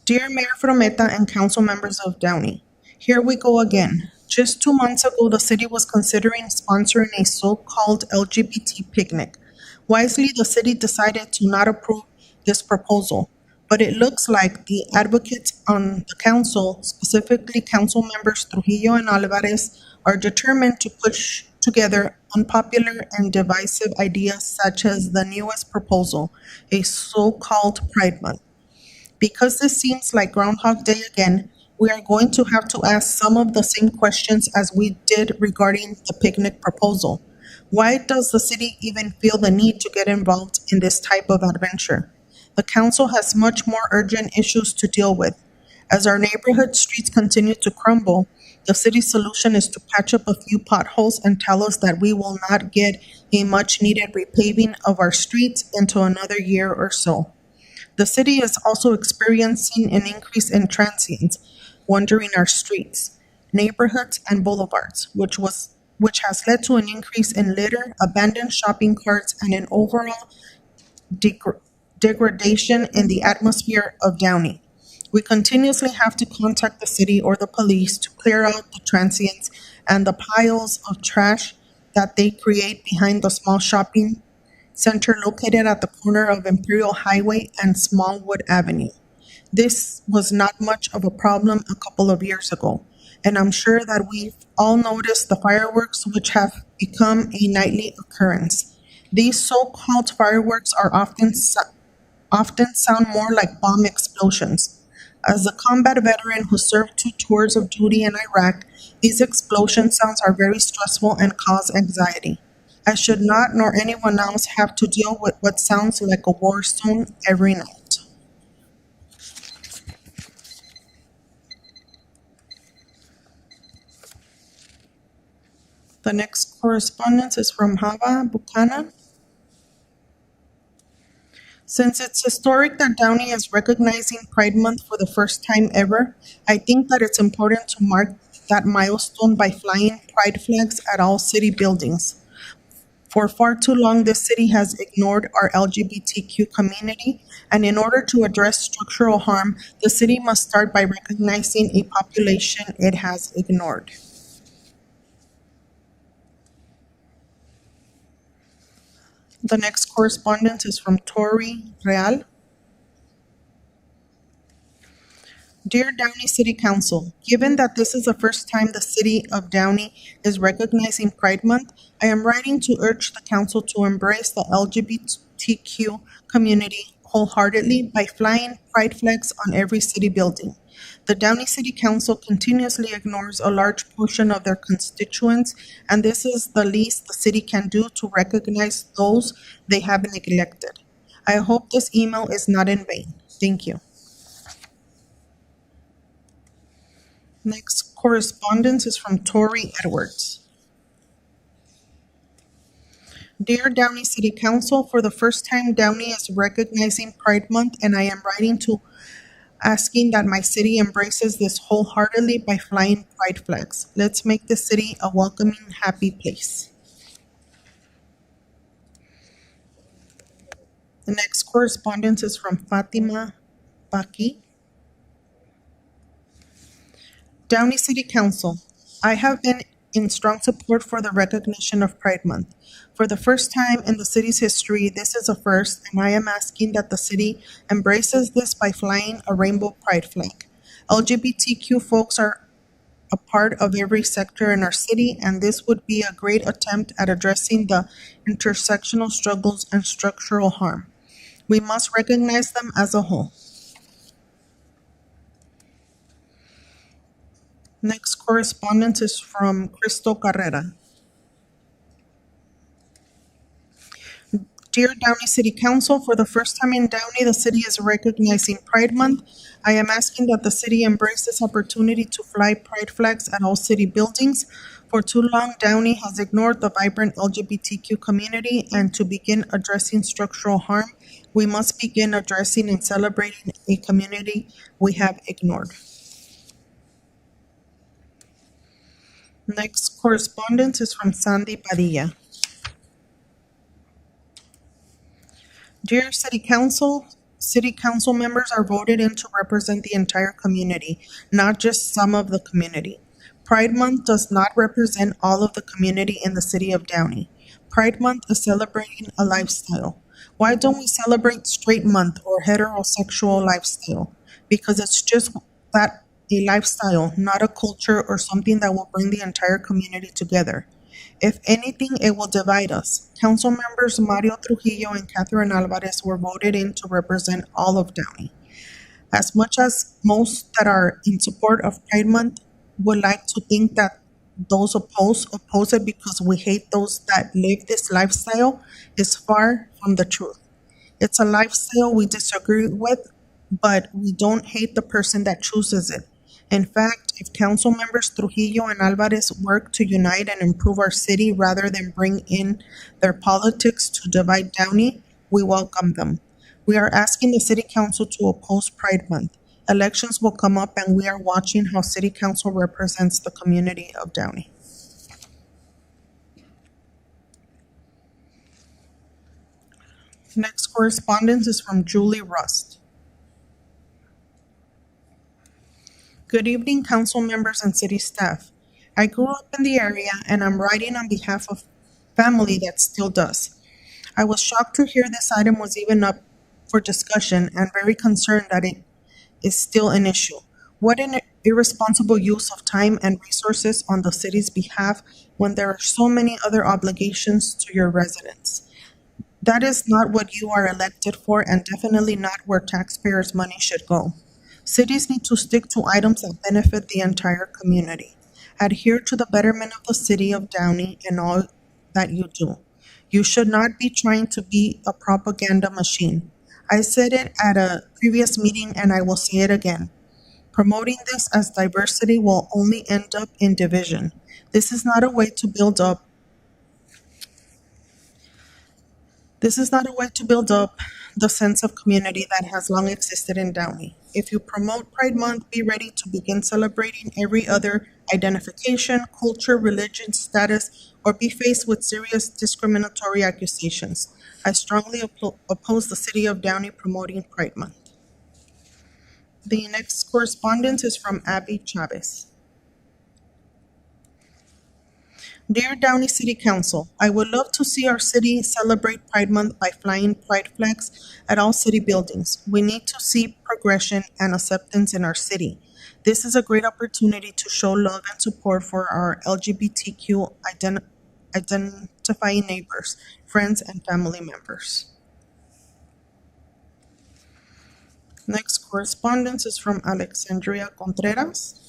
Dear Mayor Frometa and council members of Downey, here we go again. Just 2 months ago, the city was considering sponsoring a so-called LGBT picnic. Wisely, the city decided to not approve this proposal, but it looks like the advocates on the council, specifically council members Trujillo and Alvarez, are determined to push together unpopular and divisive ideas such as the newest proposal, a so-called Pride Month. Because this seems like Groundhog Day again, we are going to have to ask some of the same questions as we did regarding the picnic proposal. Why does the city even feel the need to get involved in this type of adventure? The council has much more urgent issues to deal with. As our neighborhood streets continue to crumble, the city's solution is to patch up a few potholes and tell us that we will not get a much-needed repaving of our streets into another year or so. The city is also experiencing an increase in transients wandering our streets, neighborhoods, and boulevards, which has led to an increase in litter, abandoned shopping carts, and an overall degradation in the atmosphere of Downey. We continuously have to contact the city or the police to clear out the transients and the piles of trash that they create behind the small shopping center located at the corner of Imperial Highway and Smallwood Avenue. This was not much of a problem a couple of years ago, and I'm sure that we've all noticed the fireworks, which have become a nightly occurrence. These so-called fireworks are often sound more like bomb explosions. As a combat veteran who served 2 tours of duty in Iraq, these explosion sounds are very stressful and cause anxiety. I should not, nor anyone else, have to deal with what sounds like a war zone every night. The next correspondence is from Hava Buchanan. Since it's historic that Downey is recognizing Pride Month for the first time ever, I think that it's important to mark that milestone by flying pride flags at all city buildings. For far too long, this city has ignored our LGBTQ community, and in order to address structural harm, the city must start by recognizing a population it has ignored. The next correspondence is from Tori Real. Dear Downey City Council, given that this is the first time the city of Downey is recognizing Pride Month, I am writing to urge the council to embrace the LGBTQ community wholeheartedly by flying pride flags on every city building. The Downey City Council continuously ignores a large portion of their constituents, and this is the least the city can do to recognize those they have neglected. I hope this email is not in vain. Thank you. Next correspondence is from Tori Edwards. Dear Downey City Council, for the first time, Downey is recognizing Pride Month, and I am writing to asking that my city embraces this wholeheartedly by flying pride flags. Let's make the city a welcoming, happy place. The next correspondence is from Fatima Baki. Downey City Council, I have been in strong support for the recognition of Pride Month. For the first time in the city's history, this is a first, and I am asking that the city embraces this by flying a rainbow pride flag. LGBTQ folks are a part of every sector in our city, and this would be a great attempt at addressing the intersectional struggles and structural harm. We must recognize them as a whole. Next correspondence is from Crystal Carrera. Dear Downey City Council, for the first time in Downey, the city is recognizing Pride Month. I am asking that the city embrace this opportunity to fly pride flags at all city buildings. For too long, Downey has ignored the vibrant LGBTQ community, and to begin addressing structural harm, we must begin addressing and celebrating a community we have ignored. Next correspondence is from Sandy Padilla. Dear City Council members are voted in to represent the entire community, not just some of the community. Pride Month does not represent all of the community in the city of Downey. Pride Month is celebrating a lifestyle. Why don't we celebrate Straight Month or heterosexual lifestyle? Because it's just that, a lifestyle, not a culture or something that will bring the entire community together. If anything, it will divide us. Council members Mario Trujillo and Catherine Alvarez were voted in to represent all of Downey. As much as most that are in support of Pride Month would like to think that those oppose it because we hate those that live this lifestyle, is far from the truth. It's a lifestyle we disagree with, but we don't hate the person that chooses it. In fact, if council members Trujillo and Alvarez work to unite and improve our city rather than bring in their politics to divide Downey, we welcome them. We are asking the city council to oppose Pride Month. Elections will come up and we are watching how city council represents the community of Downey. Next correspondence is from Julie Rust. Good evening, council members and city staff. I grew up in the area and I'm writing on behalf of family that still does. I was shocked to hear this item was even up for discussion and very concerned that it is still an issue. What an irresponsible use of time and resources on the city's behalf when there are so many other obligations to your residents. That is not what you are elected for and definitely not where taxpayers' money should go. Cities need to stick to items that benefit the entire community. Adhere to the betterment of the city of Downey in all that you do. You should not be trying to be a propaganda machine. I said it at a previous meeting and I will say it again. Promoting this as diversity will only end up in division. This is not a way to build up the sense of community that has long existed in Downey. If you promote Pride Month, be ready to begin celebrating every other identification, culture, religion, status, or be faced with serious discriminatory accusations. I strongly oppose the city of Downey promoting Pride Month. The next correspondence is from Abby Chavez. Dear Downey City Council, I would love to see our city celebrate Pride Month by flying pride flags at all city buildings. We need to see progression and acceptance in our city. This is a great opportunity to show love and support for our LGBTQ identifying neighbors, friends, and family members. Next correspondence is from Alexandria Contreras.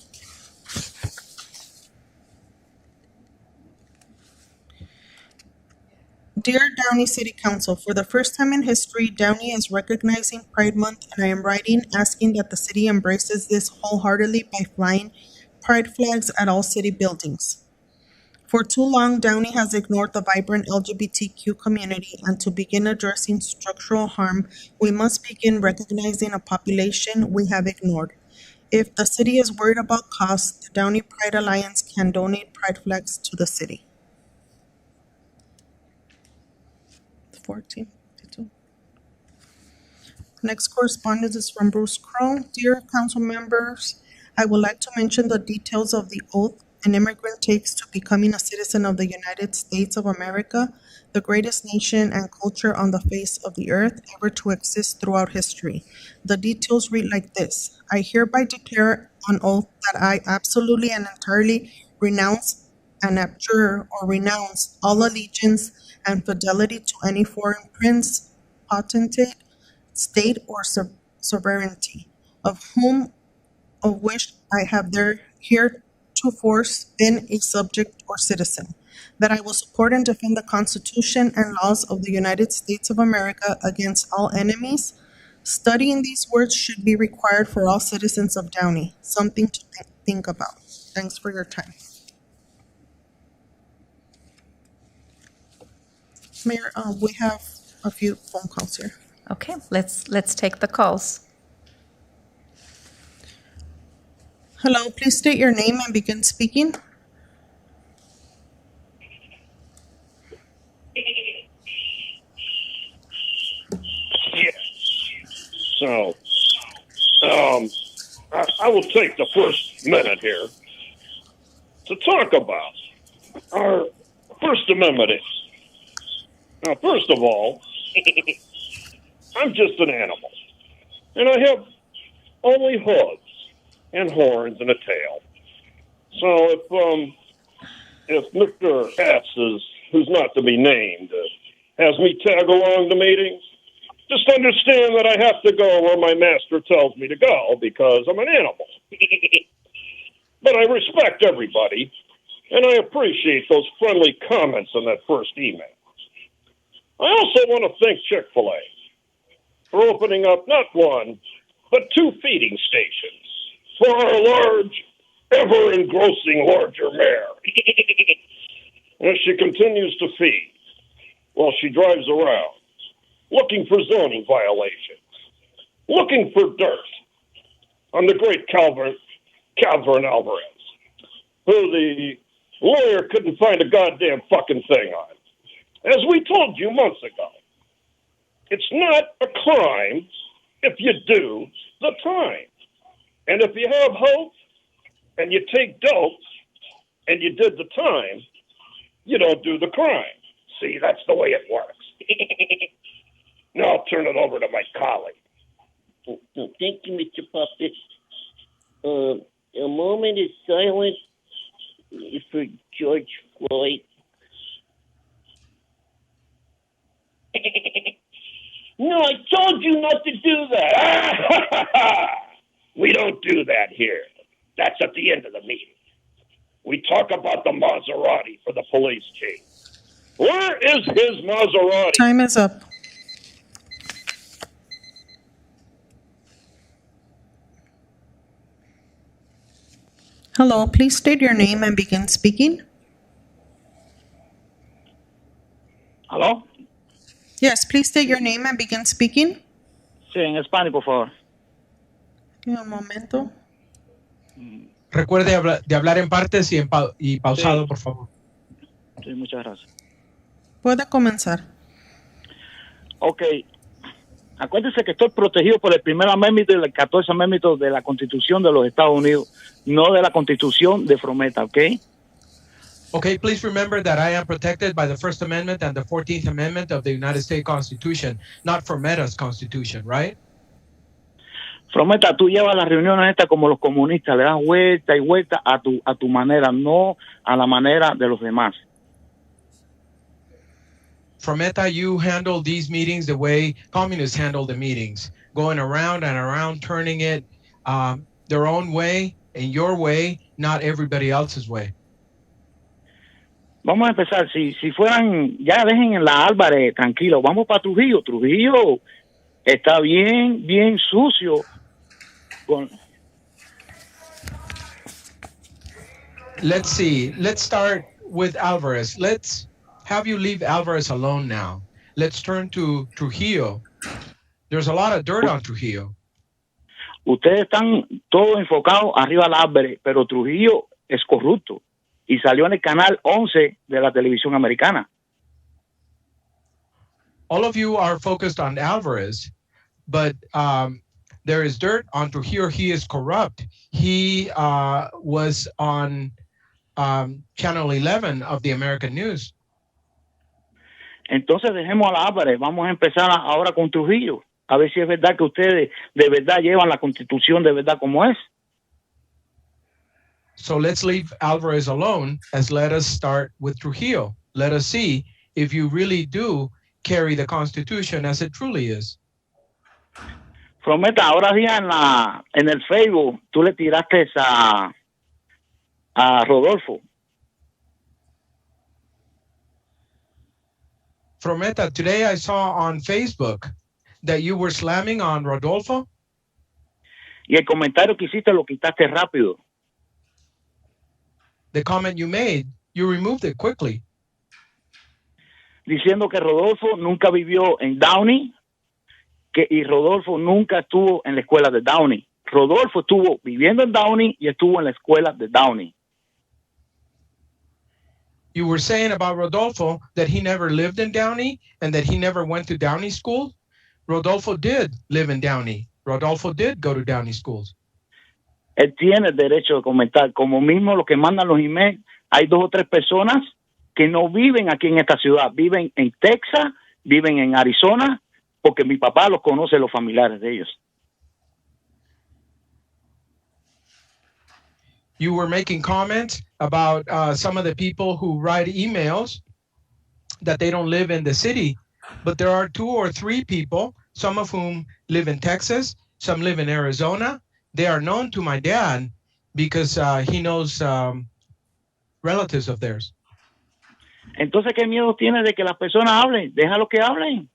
Dear Downey City Council, for the first time in history, Downey is recognizing Pride Month, and I am writing asking that the city embraces this wholeheartedly by flying pride flags at all city buildings. For too long, Downey has ignored the vibrant LGBTQ community, and to begin addressing structural harm, we must begin recognizing a population we have ignored. If the city is worried about costs, the Downey Pride Alliance can donate pride flags to the city. 1452. Next correspondence is from Bruce Crow. Dear council members, I would like to mention the details of the oath an immigrant takes to becoming a citizen of the United States of America, the greatest nation and culture on the face of the earth ever to exist throughout history. The details read like this. I hereby declare on oath that I absolutely and entirely renounce and abjure or renounce all allegiance and fidelity to any foreign prince, potentate, state, or sovereignty, of which I have here to force in a subject or citizen, that I will support and defend the Constitution and laws of the United States of America against all enemies. Studying these words should be required for all citizens of Downey. Something to think about. Thanks for your time. Mayor, we have a few phone calls here. Okay, let's take the calls. Hello, please state your name and begin speaking. So, I will take the first minute here to talk about our First Amendment. Now, first of all, I'm just an animal, and I have only hooves and horns and a tail. So if Mr. S who's not to be named, has me tag along to meetings, just understand that I have to go where my master tells me to go because I'm an animal. But I respect everybody, and I appreciate those friendly comments in that first email. I also want to thank Chick-fil-A for opening up not one, but 2 feeding stations for our large, ever-engrossing larger mare. As she continues to feed while she drives around, looking for zoning violations, looking for dirt on the great Calvin Alvarez, who the lawyer couldn't find a goddamn fucking thing on. As we told you months ago, it's not a crime if you do the time. And if you have hope and you take dope and you did the time, you don't do the crime. See, that's the way it works. Now I'll turn it over to my colleague. Thank you, Mr. Puppet. A moment of silence for George Floyd. No, I told you not to do that. We don't do that here. That's at the end of the meeting. We talk about the Maserati for the police chief. Where is his Maserati? Time is up. Hello, please state your name and begin speaking. ¿Aló? Yes, please state your name and begin speaking. Sí, en español, por favor. Un momento. Recuerde de hablar en partes y pausado, por favor. Sí, muchas gracias. Puede comenzar. Ok. Acuérdese que estoy protegido por el primer amendment y el 14 amendment de la Constitución de los Estados Unidos, no de la Constitución de Frometa, ¿ok? Okay, please remember that I am protected by the First Amendment and the 14th Amendment of the United States Constitution, not Frometa's Constitution, right? Frometa, tú llevas las reuniones estas como los comunistas, le das vuelta y vuelta a tu manera, no a la manera de los demás. Frometa, you handle these meetings the way communists handle the meetings, going around and around, turning it their own way, in your way, not everybody else's way. Vamos a empezar, si fueran, ya dejen en la Álvarez, tranquilo, vamos para Trujillo. Trujillo está bien sucio. Let's see, let's start with Alvarez. Let's have you leave Alvarez alone now. Let's turn to Trujillo. There's a lot of dirt on Trujillo. Ustedes están todos enfocados arriba al Álvarez, pero Trujillo es corrupto. Y salió en el canal 11 de la televisión americana. All of you are focused on Alvarez, but there is dirt on Trujillo. He is corrupt. He was on Channel 11 of the American News. Entonces dejemos a la Álvarez. Vamos a empezar ahora con Trujillo. A ver si es verdad que ustedes de verdad llevan la Constitución de verdad como es. So let's leave Alvarez alone as let us start with Trujillo. Let us see if you really do carry the Constitution as it truly is. Prometa, ahora día en el Facebook tú le tiraste a Rodolfo. Frometa, today I saw on Facebook that you were slamming on Rodolfo. Y el comentario que hiciste lo quitaste rápido. The comment you made, you removed it quickly. Diciendo que Rodolfo nunca vivió en Downey y Rodolfo nunca estuvo en la escuela de Downey. Rodolfo estuvo viviendo en Downey y estuvo en la escuela de Downey. You were saying about Rodolfo that he never lived in Downey and that he never went to Downey school. Rodolfo did live in Downey. Rodolfo did go to Downey schools. Él tiene el derecho de comentar. Como mismo los que mandan los emails, hay 2 o 3 personas que no viven aquí en esta ciudad. Viven en Texas, viven en Arizona, porque mi papá los conoce, los familiares de ellos. You were making comments about some of the people who write emails that they don't live in the city, but there are 2 or 3 people, some of whom live in Texas, some live in Arizona. They are known to my dad because he knows relatives of theirs. Entonces, ¿qué miedo tiene de que las personas hablen? Déjalo que hablen,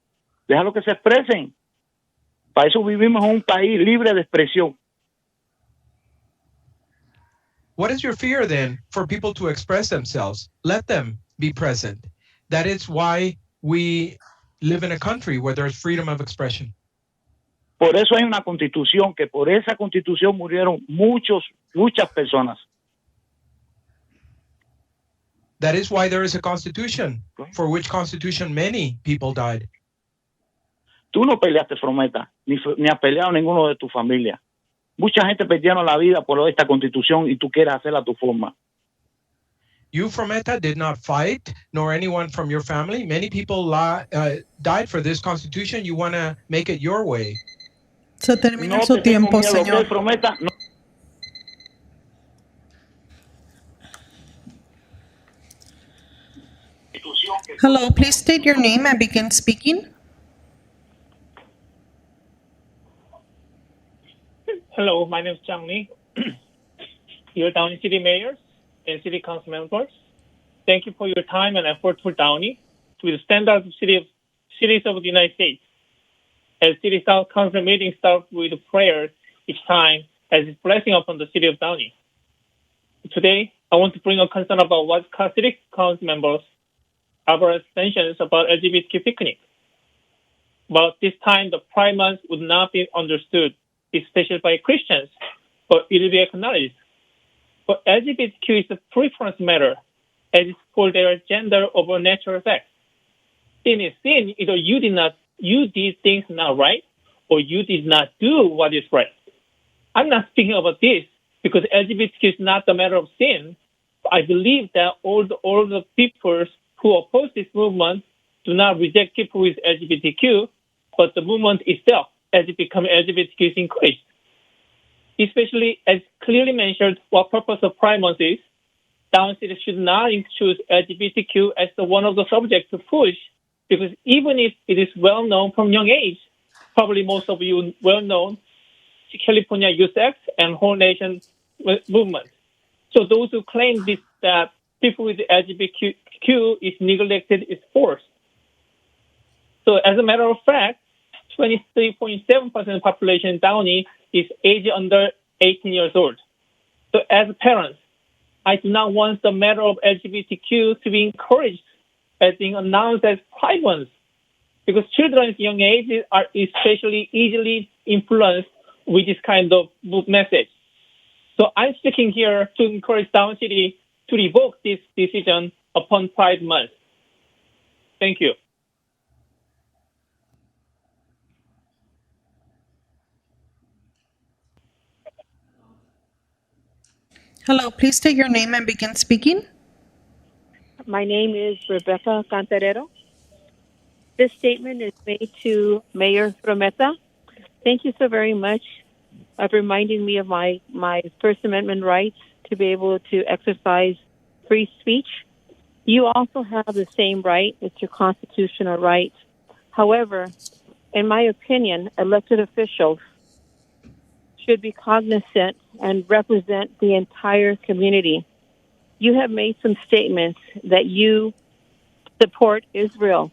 déjalo que se expresen. Para eso vivimos en un país libre de expresión. What is your fear then for people to express themselves? Let them be present. That is why we live in a country where there's freedom of expression. Por eso hay una constitución, que por esa constitución murieron muchas personas. That is why there is a constitution, for which constitution many people died. Tú no peleaste, Frometa, ni has peleado ninguno de tu familia. Mucha gente perdieron la vida por esta constitución y tú quieres hacerla a tu forma. You, Frometa, did not fight, nor anyone from your family. Many people died for this constitution. You want to make it your way. Se termina No su te tengo tiempo, miedo, señor. ¿ok, Frometa? No. Hello, please state your name and begin speaking. Hello, my name is Downey. Your Downey City mayors and city council members, thank you for your time and effort for Downey to the standards of cities of the United States. As City Council meetings start with prayers each time as its blessing upon the city of Downey. Today, I want to bring a concern about what city council members our extensions about LGBTQ picnic. But this time, the Pride Month would not be understood, especially by Christians, but it will be acknowledged. But LGBTQ is a preference matter, as it's for their gender over natural sex. Sin is sin, either you did things not right, or you did not do what is right. I'm not speaking about this because LGBTQ is not a matter of sin. I believe that all the people who oppose this movement do not reject people with LGBTQ, but the movement itself, as it becomes LGBTQ, is encouraged. Especially as clearly mentioned what purpose of Pride Month is, Downey City should not choose LGBTQ as one of the subjects to push, because even if it is well known from young age, probably most of you well known, California Youth Act and whole nation movement. So those who claim this, that people with LGBTQ is neglected is forced. So as a matter of fact, 23.7% of the population in Downey is age under 18 years old. So as parents, I do not want the matter of LGBTQ to be encouraged as being announced as Pride Month, because children at young ages are especially easily influenced with this kind of message. So I'm speaking here to encourage Downey City to revoke this decision upon Pride Month. Thank you. Hello, please state your name and begin speaking. My name is Rebecca Cantarero. This statement is made to Mayor Frometa. Thank you so very much of reminding me of my First Amendment rights to be able to exercise free speech. You also have the same right. It's your constitutional right. However, in my opinion, elected officials should be cognizant and represent the entire community. you have made some statements that you support Israel,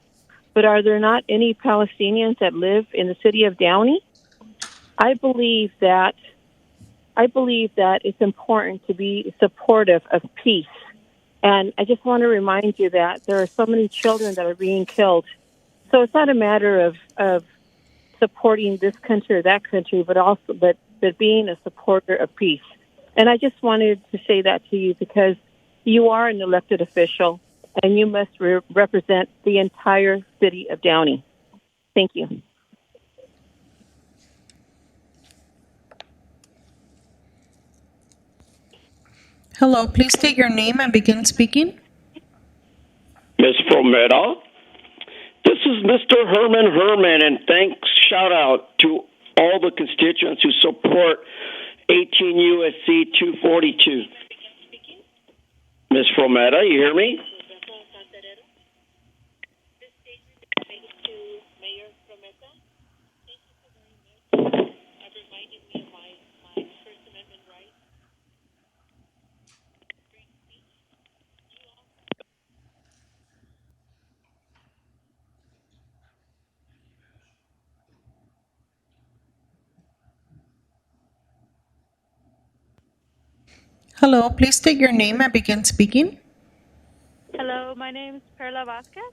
but are there not any Palestinians that live in the city of Downey? I believe that it's important to be supportive of peace. And I just want to remind you that there are so many children that are being killed. So it's not a matter of supporting this country or that country, but being a supporter of peace. And I just wanted to say that to you because you are an elected official and you must represent the entire city of Downey. Thank you. Hello, please state your name and begin speaking. Ms. Frometa, this is Mr. Herman, and thanks, shout out to all the constituents who support 18 U.S.C. 242. Ms. Frometa, you hear me? Hello, please state your name and begin speaking. Hello, my name is Perla Vasquez.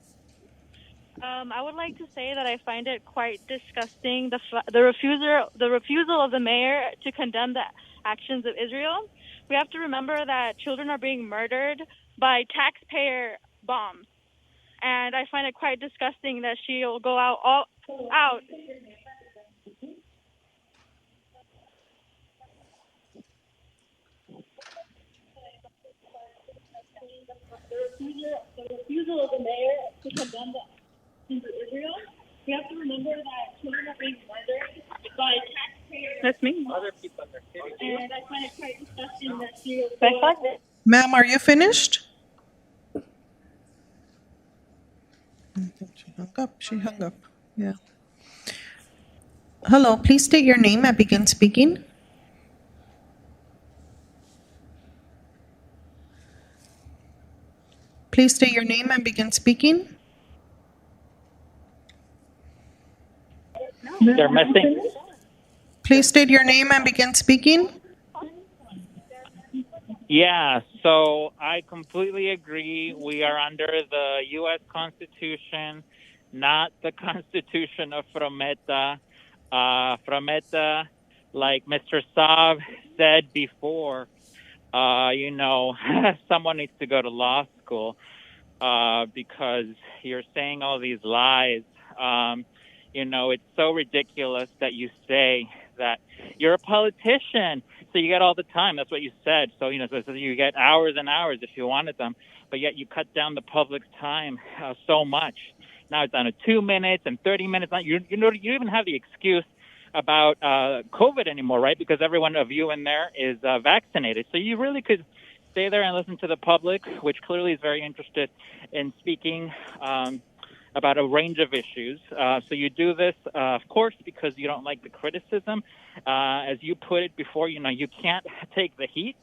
I would like to say that I find it quite disgusting the refusal of the mayor to condemn the actions of Israel. We have to remember that children are being murdered by taxpayer bombs, and I find it quite disgusting that she'll go out. The refusal of the mayor to condemn the actions of Israel. We have to remember that children are being murdered by taxpayers. That's me. Other people in their city. And I find it quite disgusting that she. Ma'am, are you finished? I think she hung up. She hung up. Yeah. Hello, please state your name and begin speaking. Please state your name and begin speaking. They're missing. Please state your name and begin speaking. Yeah, so I completely agree. We are under the U.S. Constitution, not the Constitution of Frometa. Frometa, like Mr. Saab said before, someone needs to go to law school because you're saying all these lies. It's so ridiculous that you say that you're a politician, so you get all the time. That's what you said. So, so you get hours and hours if you wanted them, but yet you cut down the public's time so much. Now it's down to 2 minutes and 30 minutes. You even have the excuse about COVID anymore, right? Because every one of you in there is vaccinated. So you really could stay there and listen to the public, which clearly is very interested in speaking about a range of issues. So you do this, of course, because you don't like the criticism. As you put it before, you can't take the heat.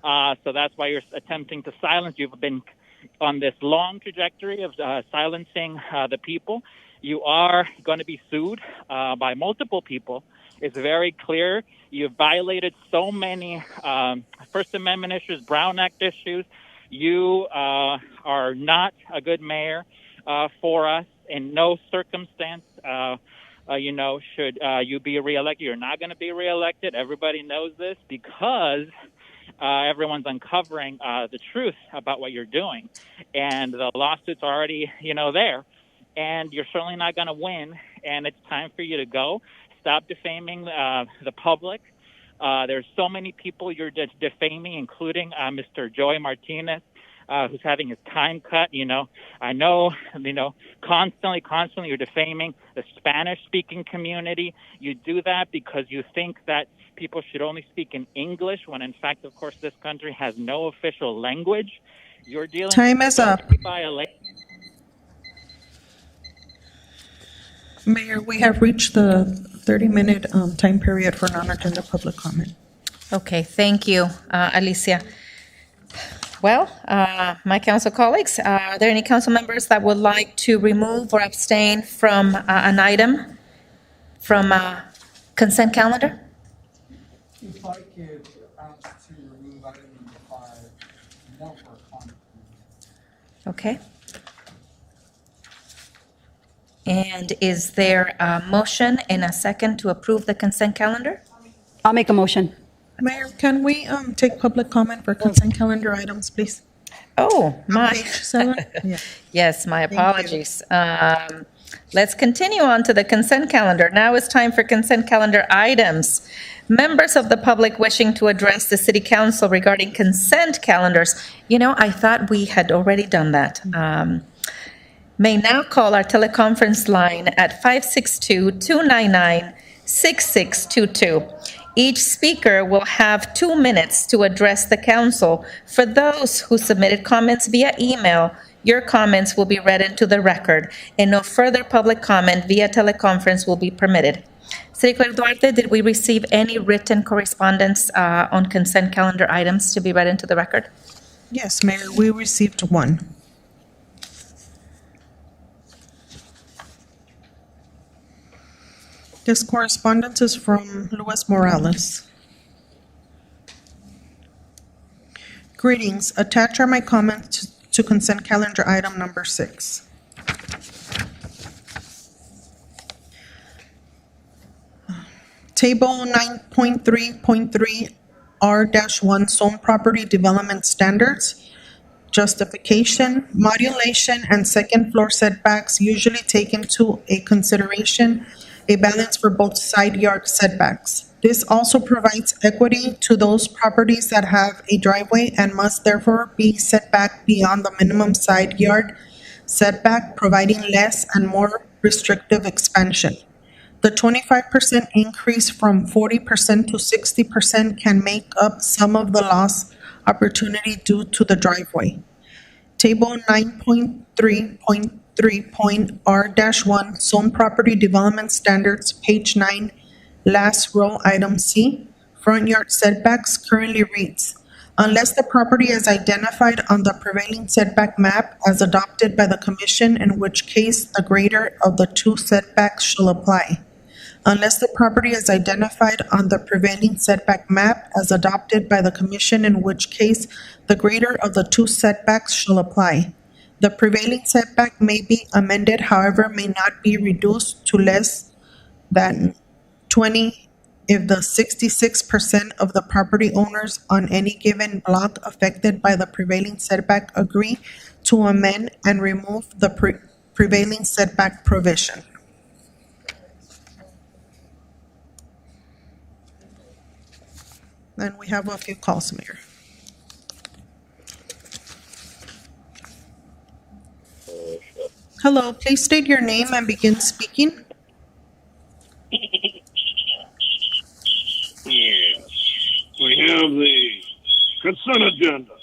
So that's why you're attempting to silence. You've been on this long trajectory of silencing the people. You are going to be sued by multiple people. It's very clear. You've violated so many First Amendment issues, Brown Act issues. You are not a good mayor for us. In no circumstance, should you be reelected. You're not going to be reelected. Everybody knows this because everyone's uncovering the truth about what you're doing. And the lawsuit's already, there. And you're certainly not going to win. And it's time for you to go. Stop defaming the public. There's so many people you're defaming, including Mr. Joey Martinez, who's having his time cut. I know, constantly you're defaming the Spanish-speaking community. You do that because you think that people should only speak in English, when in fact, of course, this country has no official language. You're dealing Time with is up. Mayor, we have reached the 30-minute time period for non-agenda public comment. Okay, thank you, Alicia. Well, my council colleagues, are there any council members that would like to remove or abstain from an item from consent calendar? If I could ask to remove item number 5, more for a comment. Okay. And is there a motion and a second to approve the consent calendar? I'll make a motion. Mayor, can we take public comment for consent calendar items, please? Oh, my. Page 7? Yeah. Yes, my Thank you. apologies. Let's continue on to the consent calendar. Now it's time for consent calendar items. Members of the public wishing to address the city council regarding consent calendars. You know, I thought we had already done that. May now call our teleconference line at 562-299-6622. Each speaker will have 2 minutes to address the council. For those who submitted comments via email, your comments will be read into the record, and no further public comment via teleconference will be permitted. City Clerk Duarte, did we receive any written correspondence on consent calendar items to be read into the record? Yes, Mayor, we received one. This correspondence is from Luis Morales. Greetings. Attached are my comments to consent calendar item number 6. Table 9.3.3 R-1 Zone Property Development Standards. Justification, modulation, and second floor setbacks usually take into a consideration a balance for both side yard setbacks. This also provides equity to those properties that have a driveway and must therefore be set back beyond the minimum side yard setback, providing less and more restrictive expansion. The 25% increase from 40% to 60% can make up some of the lost opportunity due to the driveway. Table 9.3.3.R-1 Zone Property Development Standards, page 9, last row, item C, front yard setbacks currently reads, unless the property is identified on the prevailing setback map as adopted by the commission, in which case the greater of the two setbacks shall apply. Unless the property is identified on the prevailing setback map as adopted by the commission, in which case the greater of the two setbacks shall apply. The prevailing setback may be amended, however, may not be reduced to less than 20 if the 66% of the property owners on any given block affected by the prevailing setback agree to amend and remove the prevailing setback provision. And we have a few calls, Mayor. Hello, please state your name and begin speaking. Yes, we have the consent agenda.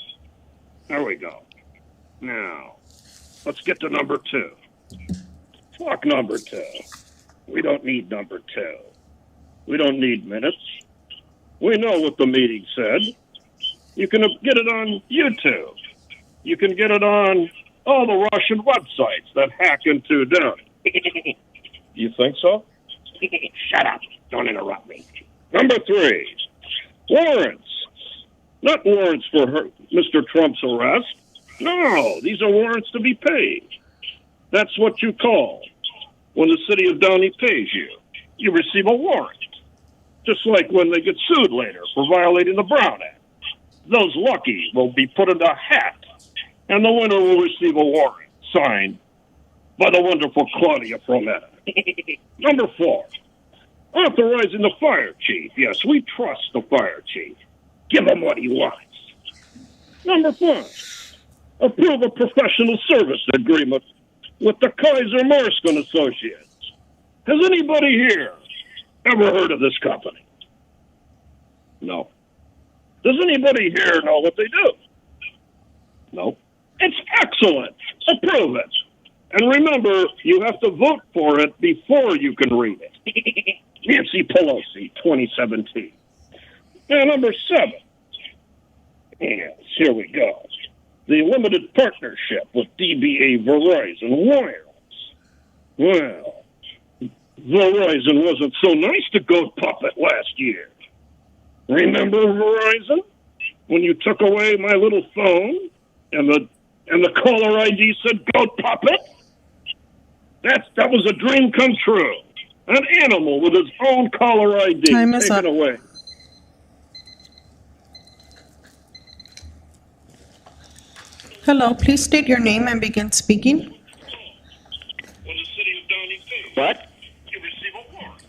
There we go. Now, let's get to number 2. Fuck number 2. We don't need number 2. We don't need minutes. We know what the meeting said. You can get it on YouTube. You can get it on all the Russian websites that hack into Downey. You think so? Shut up. Don't interrupt me. Number 3, warrants. Not warrants for Mr. Trump's arrest. No, these are warrants to be paid. That's what you call when the city of Downey pays you. You receive a warrant. Just like when they get sued later for violating the Brown Act. Those lucky will be put in a hat, and the winner will receive a warrant signed by the wonderful Claudia Prometta. Number 4, authorizing the fire chief. Yes, we trust the fire chief. Give him what he wants. Number 5, approve a professional service agreement with the Kaiser Marston Associates. Has anybody here ever heard of this company? No. Does anybody here know what they do? No. It's excellent. Approve it. And remember, you have to vote for it before you can read it. Nancy Pelosi, 2017. Now, number 7. Yes, here we go. the limited partnership with DBA Verizon Wireless. Well, Verizon wasn't so nice to Goat Puppet last year. Remember Verizon? When you took away my little phone and the caller ID said Goat Puppet? That was a dream come true. An animal with his own caller ID Time is taken up. away. Hello, please state your name and begin speaking. When the city of Downey pays, What? you receive a warrant.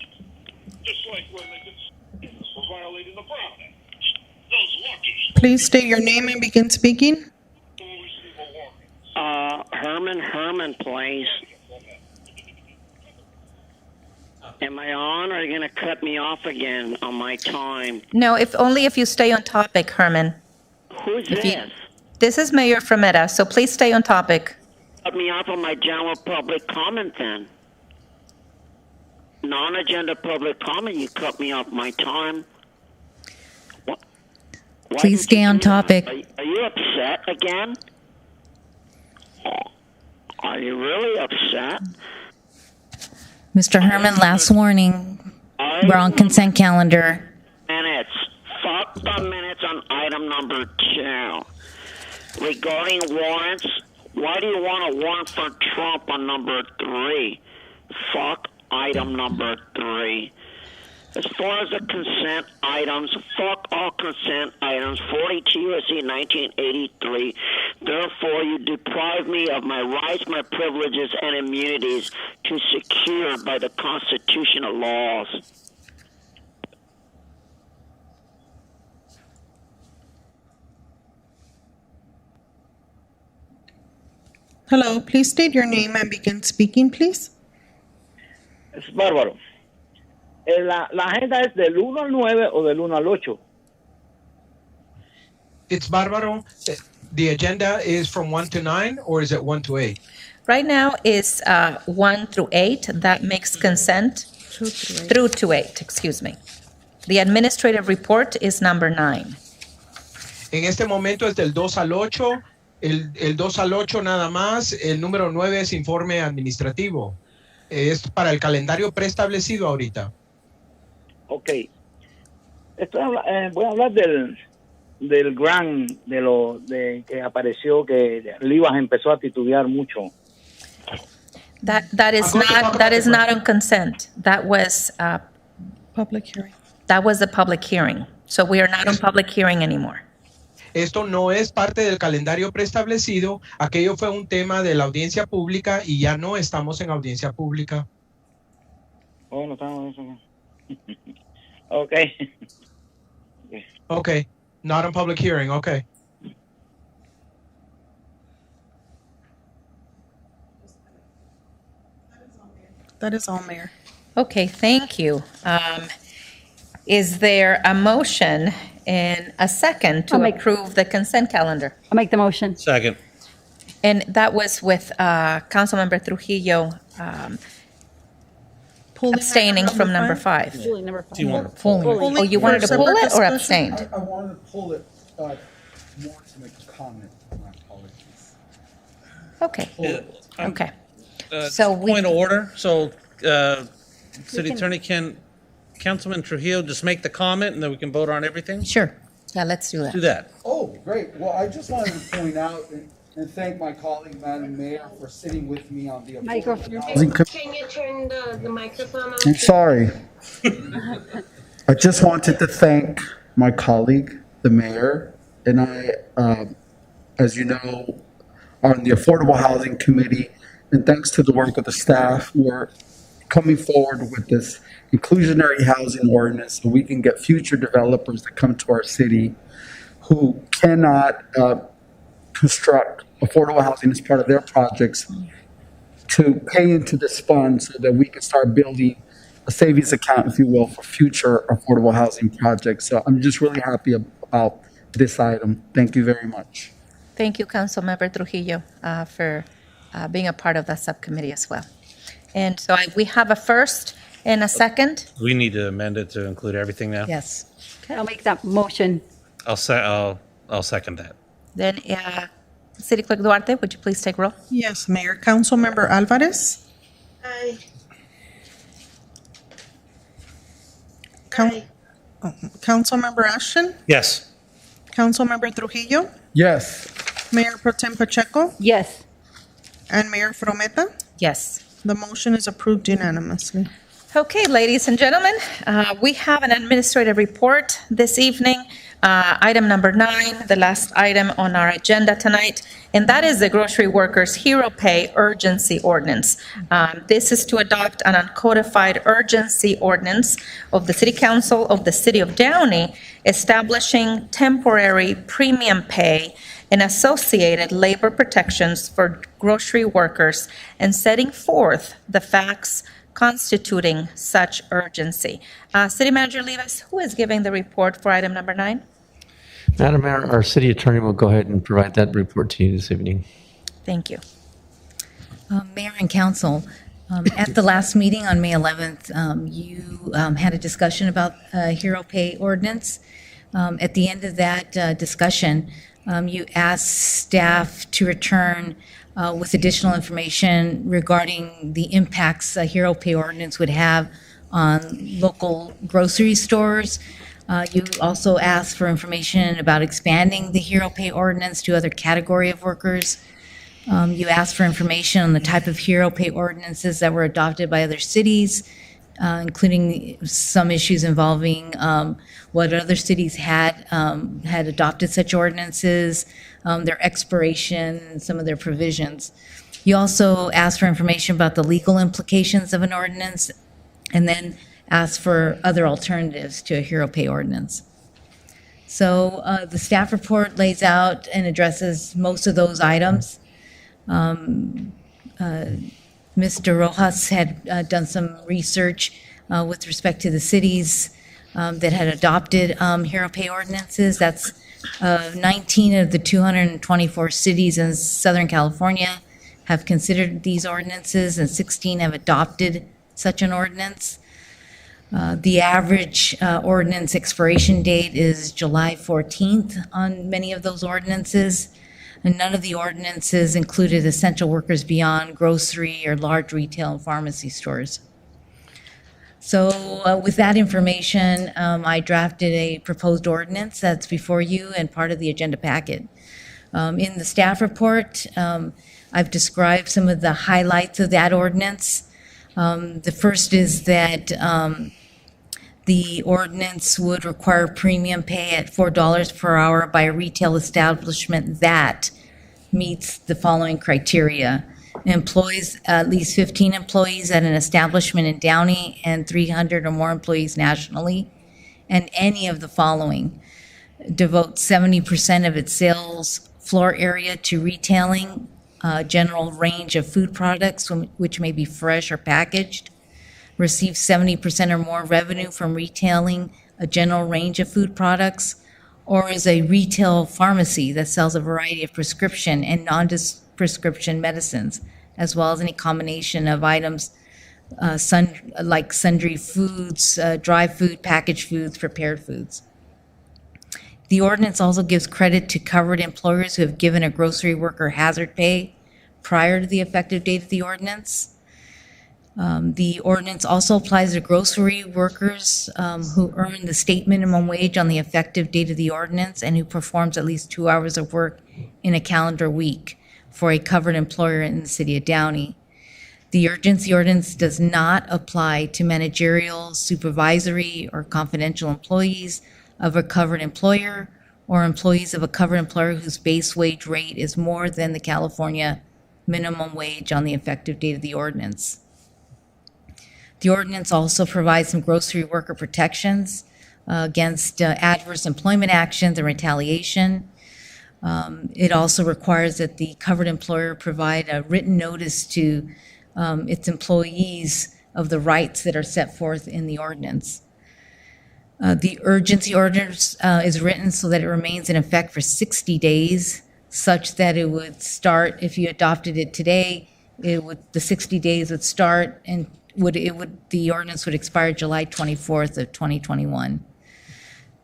Just like when they get for violating the Brown Act. Those lucky Please state your name and begin speaking. who receive a warrant. Herman, please. Am I on, or are you going to cut me off again on my time? No, only if you stay on topic, Herman. Who's If you- this? This is Mayor Frometa, so please stay on topic. Cut me off on my general public comment then. Non-agenda public comment, you cut me off my time. What? Why Please did stay you on do that? topic. Are you upset again? Are you really upset? Mr. Herman, last warning. We're on consent calendar. Minutes. Fuck the minutes on item number 2. Regarding warrants, why do you want a warrant for Trump on number 3? Fuck item number 3. As far as the consent items, fuck all consent items, 42 U.S.C. 1983. Therefore, you deprive me of my rights, my privileges, and immunities to secured by the constitutional laws. Hello, please state your name and begin speaking, please. Es bárbaro. La agenda es del 1 al 9 o del 1 al 8. It's Barbaro. The agenda is from 1 to 9, or is it 1 to 8? Right now is 1 through 8. That makes consent through to 8, excuse me. The administrative report is number 9. En este momento es del 2 al 8. El 2 al 8 nada más. El número 9 es informe administrativo. Es para el calendario preestablecido ahorita. Ok. Voy a hablar del grant, de que apareció, que Livas empezó a titubear mucho. That is not on consent. That was Public hearing. that was a public hearing. So we are not on public hearing anymore. Esto no es parte del calendario preestablecido. Aquello fue un tema de la audiencia pública y ya no estamos en audiencia pública. Oh, no estamos. Ok. Okay, not in public hearing. Okay. That is all, Mayor. Okay, thank you. Is there a motion and a second to approve the consent calendar? I'll make the motion. Second. And that was with Councilmember Trujillo abstaining from number 5. Pulling number 5. Do you want to Pulling. Oh, you wanted to pull it or abstained? I wanted to pull it more to make a comment. My apologies. Okay, Um, okay. So we- Point of order. So, City Attorney, can Councilman Trujillo just make the comment and then we can vote on everything? Sure. Yeah, let's do that. Do that. Oh, great. Well, I just wanted to point out and thank my colleague, Madam Mayor, for sitting with me on the Microphone. Housing Can you turn the microphone on? I'm sorry. I just wanted to thank my colleague, the mayor, and I, as you know, are on the Affordable Housing Committee. And thanks to the work of the staff, we're coming forward with this inclusionary housing ordinance so we can get future developers that come to our city who cannot construct affordable housing as part of their projects to pay into this fund so that we can start building a savings account, if you will, for future affordable housing projects. So I'm just really happy about this item. Thank you very much. Thank you, Councilmember Trujillo, for being a part of that subcommittee as well. And so we have a first and a second. We need to amend it to include everything now. Yes. I'll make that motion. I'll second that. Then City Clerk Duarte, would you please take roll? Yes, Mayor. Councilmember Alvarez. Aye. Coun- Councilmember Ashton. Yes. Councilmember Trujillo. Yes. Mayor Pro Tem Pacheco. Yes. And Mayor Frometa. Yes. The motion is approved unanimously. Okay, ladies and gentlemen, we have an administrative report this evening. Item number 9, the last item on our agenda tonight, and that is the Grocery Workers Hero Pay Urgency Ordinance. This is to adopt an uncodified urgency ordinance of the City Council of the City of Downey, establishing temporary premium pay and associated labor protections for grocery workers and setting forth the facts constituting such urgency. City Manager Levis, who is giving the report for item number 9? Madam Mayor, our city attorney will go ahead and provide that report to you this evening. Thank you. Mayor and council, at the last meeting on May 11th, you had a discussion about Hero Pay ordinance. At the end of that discussion, you asked staff to return with additional information regarding the impacts a Hero Pay ordinance would have on local grocery stores. You also asked for information about expanding the Hero Pay ordinance to other category of workers. You asked for information on the type of Hero Pay ordinances that were adopted by other cities, including some issues involving what other cities had adopted such ordinances, their expiration, some of their provisions. You also asked for information about the legal implications of an ordinance, and then asked for other alternatives to a Hero Pay ordinance. So the staff report lays out and addresses most of those items. Mr. Rojas had done some research with respect to the cities that had adopted Hero Pay ordinances. That's 19 of the 224 cities in Southern California have considered these ordinances, and 16 have adopted such an ordinance. The average ordinance expiration date is July 14th on many of those ordinances, and none of the ordinances included essential workers beyond grocery or large retail and pharmacy stores. So with that information, I drafted a proposed ordinance that's before you and part of the agenda packet. In the staff report, I've described some of the highlights of that ordinance. The first is that the ordinance would require premium pay at $4 per hour by a retail establishment that meets the following criteria: employs at least 15 employees at an establishment in Downey and 300 or more employees nationally, and any of the following: devotes 70% of its sales floor area to retailing, general range of food products which may be fresh or packaged, receives 70% or more revenue from retailing a general range of food products, or is a retail pharmacy that sells a variety of prescription and non-prescription medicines, as well as any combination of items like sundry foods, dry food, packaged foods, prepared foods. The ordinance also gives credit to covered employers who have given a grocery worker hazard pay prior to the effective date of the ordinance. The ordinance also applies to grocery workers who earn the state minimum wage on the effective date of the ordinance and who performs at least 2 hours of work in a calendar week for a covered employer in the city of Downey. The urgency ordinance does not apply to managerial, supervisory, or confidential employees of a covered employer or employees of a covered employer whose base wage rate is more than the California minimum wage on the effective date of the ordinance. The ordinance also provides some grocery worker protections against adverse employment actions and retaliation. It also requires that the covered employer provide a written notice to its employees of the rights that are set forth in the ordinance. The urgency ordinance is written so that it remains in effect for 60 days, such that it would start, if you adopted it today, the 60 days would start and the ordinance would expire July 24th of 2021.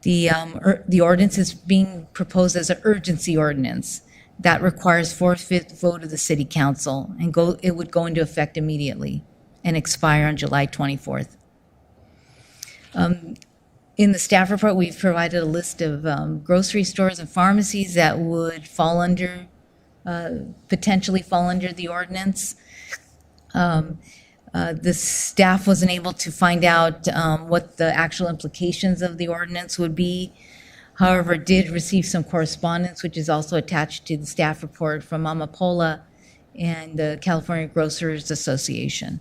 The ordinance is being proposed as an urgency ordinance, That requires 4/5 vote of the city council, and it would go into effect immediately and expire on July 24th. In the staff report, we've provided a list of grocery stores and pharmacies that would fall under, potentially fall under the ordinance. The staff wasn't able to find out what the actual implications of the ordinance would be. However, did receive some correspondence, which is also attached to the staff report from Amapola and the California Grocers Association.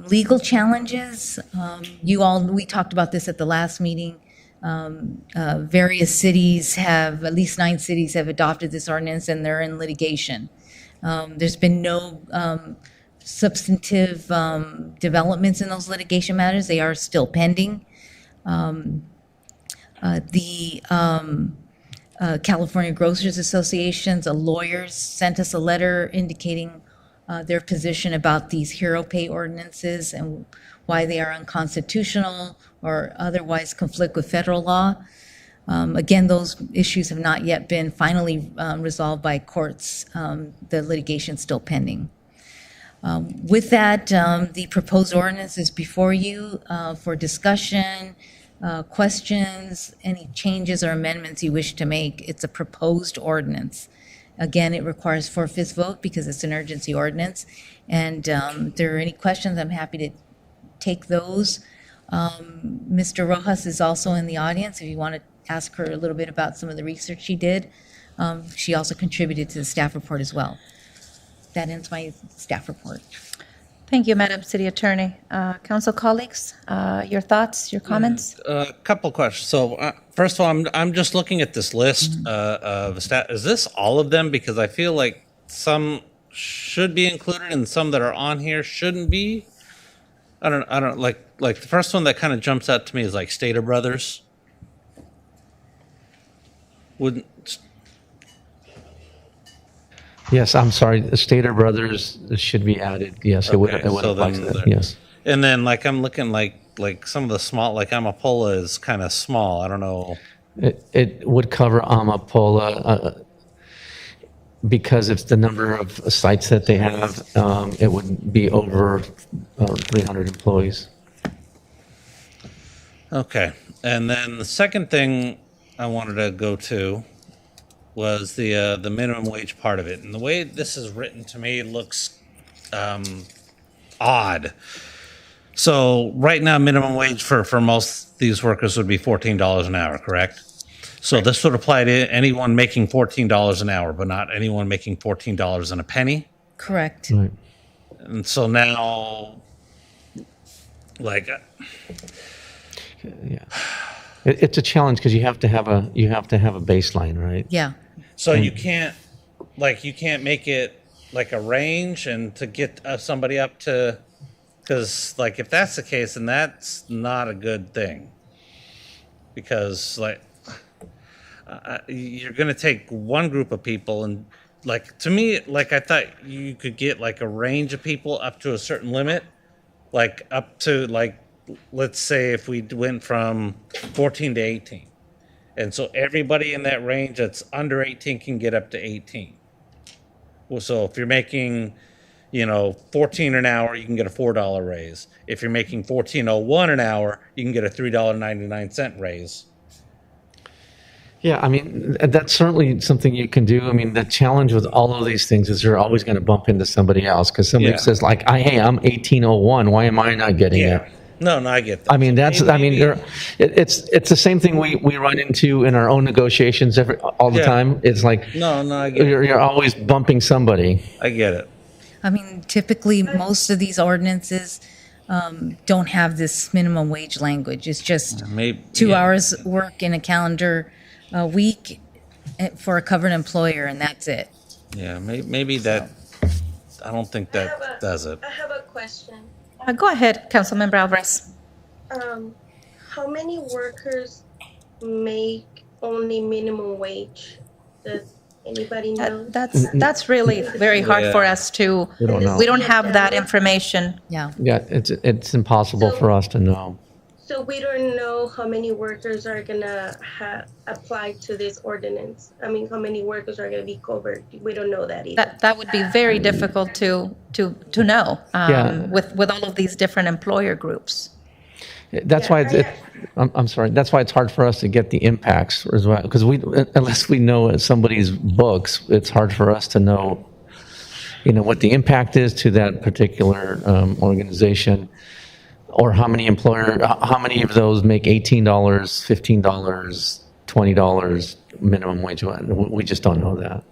Legal challenges, we talked about this at the last meeting. Various cities have, at least 9 cities have adopted this ordinance and they're in litigation. There's been no substantive developments in those litigation matters. They are still pending. The California Grocers Association's lawyers sent us a letter indicating their position about these hero pay ordinances and why they are unconstitutional or otherwise conflict with federal law. Again, those issues have not yet been finally resolved by courts. The litigation is still pending. With that, the proposed ordinance is before you for discussion, questions, any changes or amendments you wish to make. It's a proposed ordinance. Again, it requires 4/5 vote because it's an urgency ordinance. And if there are any questions, I'm happy to take those. Mr. Rojas is also in the audience if you want to ask her a little bit about some of the research she did. She also contributed to the staff report as well. That ends my staff report. Thank you, Madam City Attorney. Council colleagues, your thoughts, your comments? A couple questions. So first of all, I'm just looking at this list of stat. Is this all of them? Because I feel like some should be included and some that are on here shouldn't be. I don't like the first one that kind of jumps out to me is like Stater Brothers. Wouldn't. Yes, I'm sorry. The Stater Brothers should be added. Yes, it would so apply then to that. there- Yes. And then like I'm looking like some of the small, like Amapola is kind of small. I don't know. It would cover Amapola because it's the number of sites that they have. It would be over 300 employees. Okay. And then the second thing I wanted to go to was the minimum wage part of it. And the way this is written to me looks odd. So right now, minimum wage for most of these workers would be $14 an hour, correct? So this would apply to anyone making $14 an hour, but not anyone making $14 and a penny? Correct. Right. And so now, like... Yeah. It's a challenge because you have to have a baseline, right? Yeah. So you can't make it like a range and to get somebody up to, because like if that's the case, then that's not a good thing. Because like you're going to take one group of people and like to me, like I thought you could get like a range of people up to a certain limit, like up to like, let's say if we went from 14 to 18. And so everybody in that range that's under 18 can get up to 18. Well, so if you're making, 14 an hour, you can get a $4 raise. If you're making $14.01 an hour, you can get a $3.99 raise. Yeah, I mean, that's certainly something you can do. I mean, the challenge with all of these things is you're always going to bump into somebody else because somebody says like, hey, I'm 1801. Why am I not getting it? No, I get that. I mean, it's the same thing we run into in our own negotiations all the time. It's like, No, I get it. you're always bumping somebody. I get it. I mean, typically, most of these ordinances don't have this minimum wage language. It's just 2 hours work in a calendar week for a covered employer, and that's it. Yeah, maybe that, I don't think that does it. I have a question. Go ahead, Councilmember Alvarez. How many workers make only minimum wage? Does anybody know? That's really very hard for us to. We don't know. We don't have that information. Yeah. Yeah, it's impossible for us to know. So we don't know how many workers are gonna apply to this ordinance. I mean, how many workers are gonna be covered? We don't know that either. That would be very difficult to know Yeah. with all of these different employer groups. That's why I'm sorry. That's why it's hard for us to get the impacts as well, because unless we know somebody's books, it's hard for us to know, what the impact is to that particular organization, or how many of those make $18, $15, $20 minimum wage. We just don't know that.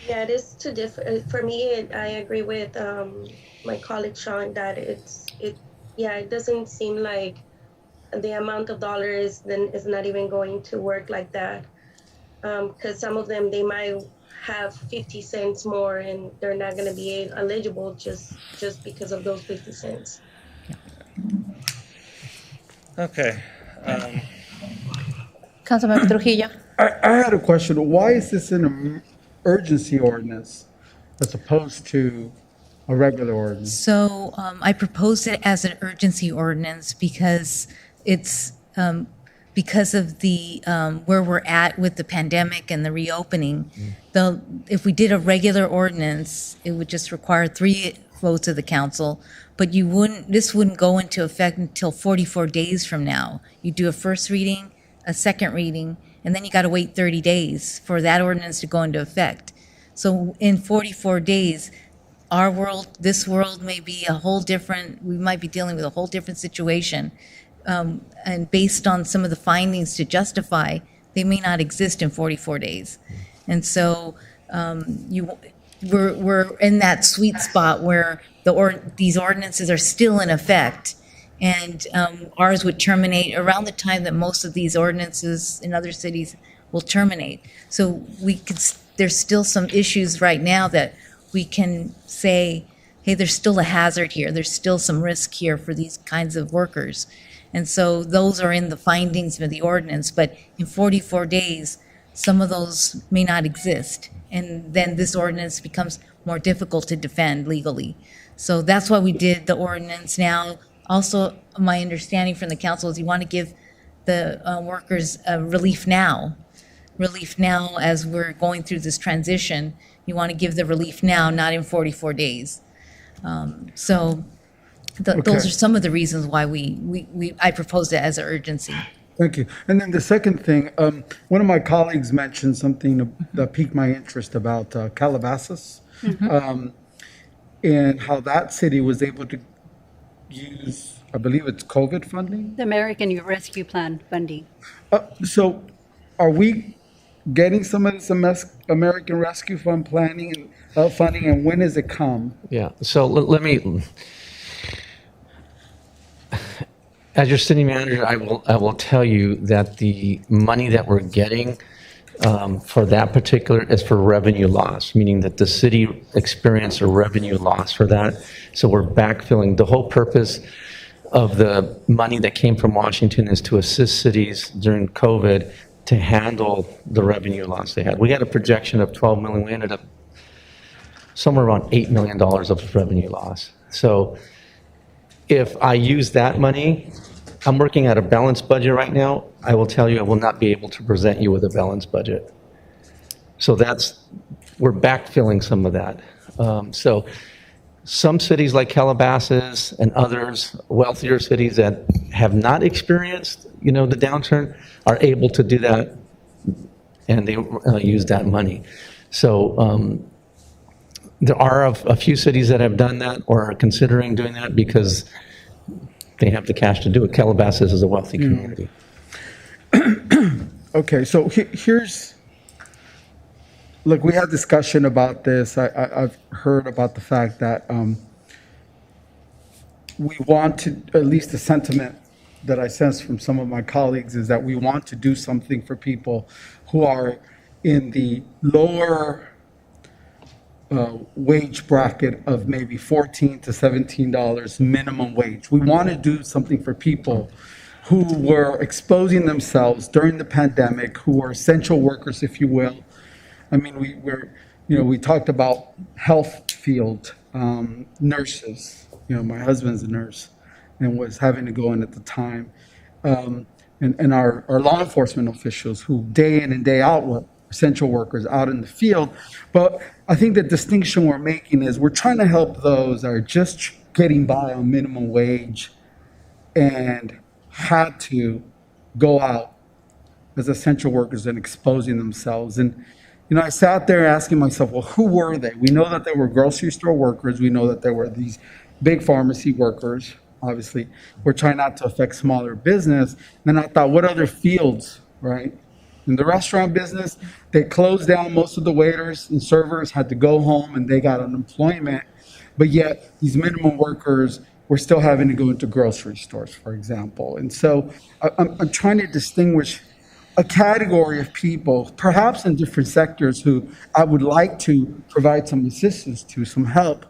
Yeah, it is too different for me. I agree with my colleague Sean that it doesn't seem like the amount of dollars then is not even going to work like that, because some of them, they might have 50 cents more and they're not going to be eligible just because of those 50 cents. Okay. Councilmember Trujillo. I had a question. Why is this an urgency ordinance as opposed to a regular ordinance? So I proposed it as an urgency ordinance because it's because of the where we're at with the pandemic and the reopening. If we did a regular ordinance, it would just require 3 votes of the council, but this wouldn't go into effect until 44 days from now. You do a first reading, a second reading, and then you got to wait 30 days for that ordinance to go into effect. So in 44 days, this world may be we might be dealing with a whole different situation. And based on some of the findings to justify, they may not exist in 44 days. And so we're in that sweet spot where these ordinances are still in effect. And ours would terminate around the time that most of these ordinances in other cities will terminate. So there's still some issues right now that we can say, hey, there's still a hazard here. There's still some risk here for these kinds of workers. And so those are in the findings of the ordinance. But in 44 days, some of those may not exist. And then this ordinance becomes more difficult to defend legally. So that's why we did the ordinance now. Also, my understanding from the council is you want to give the workers relief now. Relief now as we're going through this transition. You want to give the relief now, not in 44 days. Those are some of the reasons why I proposed it as an urgency. Thank you. And then the second thing, one of my colleagues mentioned something that piqued my interest about Calabasas, and how that city was able to use, I believe it's COVID funding? The American Rescue Plan funding. So are we getting some of this American Rescue Fund funding, and when does it come? Yeah, so let me, as your city manager, I will tell you that the money that we're getting for that particular is for revenue loss, meaning that the city experienced a revenue loss for that. So we're backfilling. The whole purpose of the money that came from Washington is to assist cities during COVID to handle the revenue loss they had. We had a projection of 12 million. We ended up somewhere around $8 million of revenue loss. So if I use that money, I'm working at a balanced budget right now. I will tell you, I will not be able to present you with a balanced budget. So we're backfilling some of that. So some cities like Calabasas and others, wealthier cities that have not experienced, the downturn, are able to do that, and they use that money. So there are a few cities that have done that or are considering doing that because they have the cash to do it. Calabasas is a wealthy community. Okay, so look, we had discussion about this. I've heard about the fact that we want to, at least the sentiment that I sense from some of my colleagues is that we want to do something for people who are in the lower wage bracket of maybe $14 to $17 minimum wage. We want to do something for people who were exposing themselves during the pandemic, who are essential workers, if you will. I mean, we talked about health field, nurses. My husband's a nurse, and was having to go in at the time. And our law enforcement officials who day in and day out were essential workers out in the field. But I think the distinction we're making is we're trying to help those that are just getting by on minimum wage and had to go out as essential workers and exposing themselves. And, I sat there asking myself, well, who were they? We know that they were grocery store workers. We know that there were these big pharmacy workers. Obviously, we're trying not to affect smaller business. And then I thought, what other fields, right? In the restaurant business, they closed down. Most of the waiters and servers had to go home and they got unemployment. But yet these minimum workers were still having to go into grocery stores, for example. And so I'm trying to distinguish a category of people, perhaps in different sectors, who I would like to provide some assistance to, some help,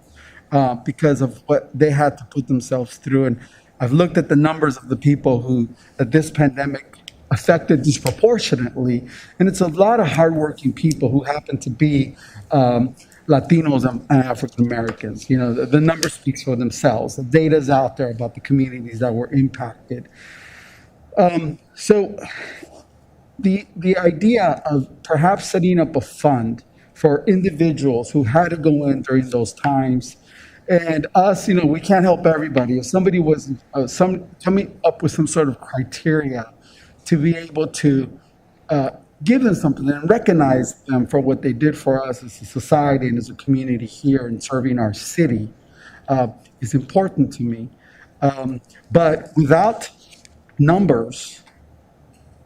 because of what they had to put themselves through. And I've looked at the numbers of the people that this pandemic affected disproportionately, and it's a lot of hardworking people who happen to be Latinos and African Americans. The number speaks for themselves. The data's out there about the communities that were impacted. So the idea of perhaps setting up a fund for individuals who had to go in during those times, and us, we can't help everybody. If somebody was coming up with some sort of criteria to be able to give them something and recognize them for what they did for us as a society and as a community here and serving our city is important to me. But without numbers,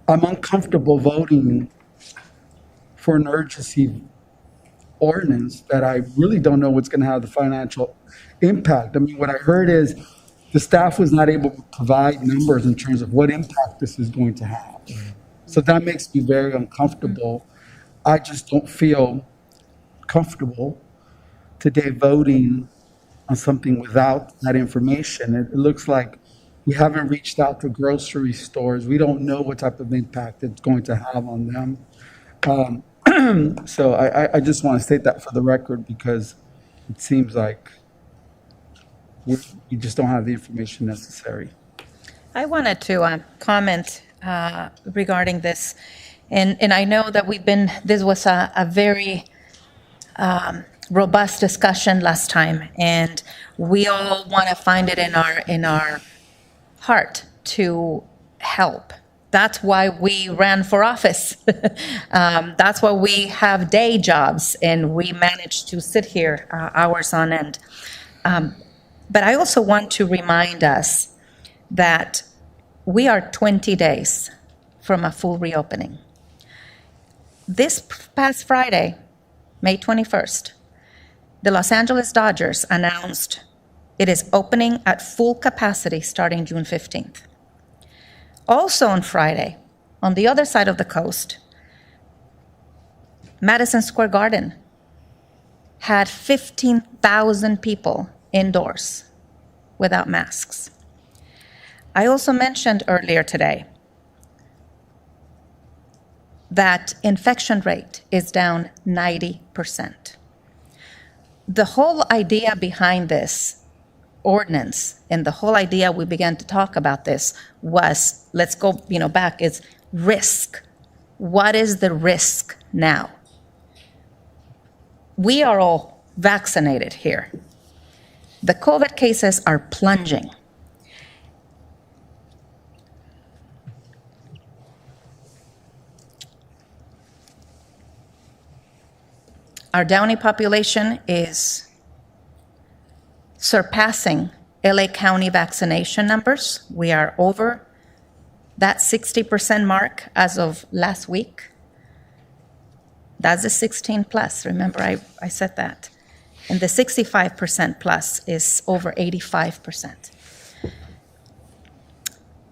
I'm uncomfortable voting for an urgency ordinance that I really don't know what's going to have the financial impact. I mean, what I heard is the staff was not able to provide numbers in terms of what impact this is going to have. So that makes me very uncomfortable. I just don't feel comfortable today voting on something without that information. It looks like we haven't reached out to grocery stores. We don't know what type of impact it's going to have on them. So I just want to state that for the record, because it seems like we just don't have the information necessary. I wanted to comment regarding this, and I know that this was a very robust discussion last time, and we all want to find it in our heart to help. That's why we ran for office. That's why we have day jobs, and we managed to sit here hours on end. But I also want to remind us that we are 20 days from a full reopening. This past Friday, May 21st, the Los Angeles Dodgers announced it is opening at full capacity starting June 15th. Also on Friday, on the other side of the coast, Madison Square Garden had 15,000 people indoors without masks. I also mentioned earlier today that infection rate is down 90%. The whole idea behind this ordinance and the whole idea we began to talk about this was, let's go back, is risk. What is the risk now? We are all vaccinated here. The COVID cases are plunging. Our Downey population is surpassing LA County vaccination numbers. We are over that 60% mark as of last week. That's the 16 plus. Remember, I said that. And the 65% plus is over 85%.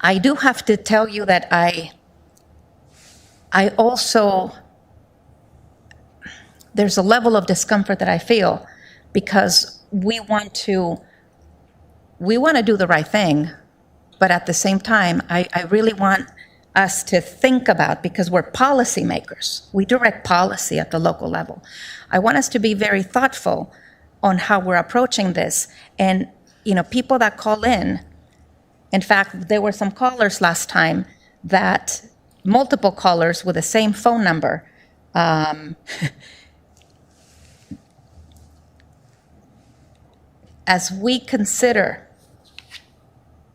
I do have to tell you that I also, there's a level of discomfort that I feel, because we want to do the right thing, but at the same time, I really want us to think about, because we're policymakers, we direct policy at the local level. I want us to be very thoughtful on how we're approaching this. And people that call in, In fact, there were some callers last time that, multiple callers with the same phone number, as we consider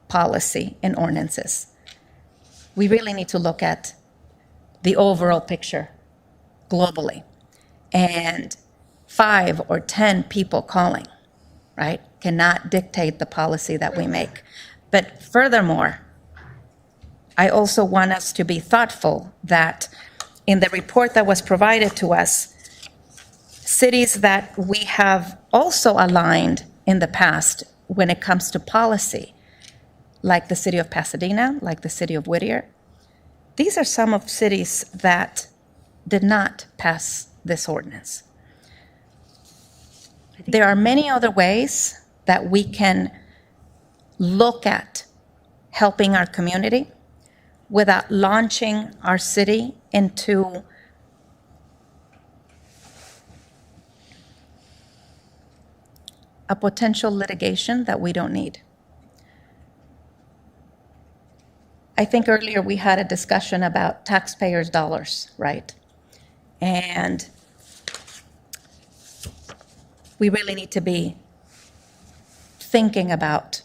policy and ordinances, we really need to look at the overall picture globally. And 5 or 10 people calling, right, cannot dictate the policy that we make. But furthermore, I also want us to be thoughtful that in the report that was provided to us, cities that we have also aligned in the past when it comes to policy, like the city of Pasadena, like the city of Whittier, these are some of cities that did not pass this ordinance. There are many other ways that we can look at helping our community without launching our city into a potential litigation that we don't need. I think earlier we had a discussion about taxpayers' dollars, right? And we really need to be thinking about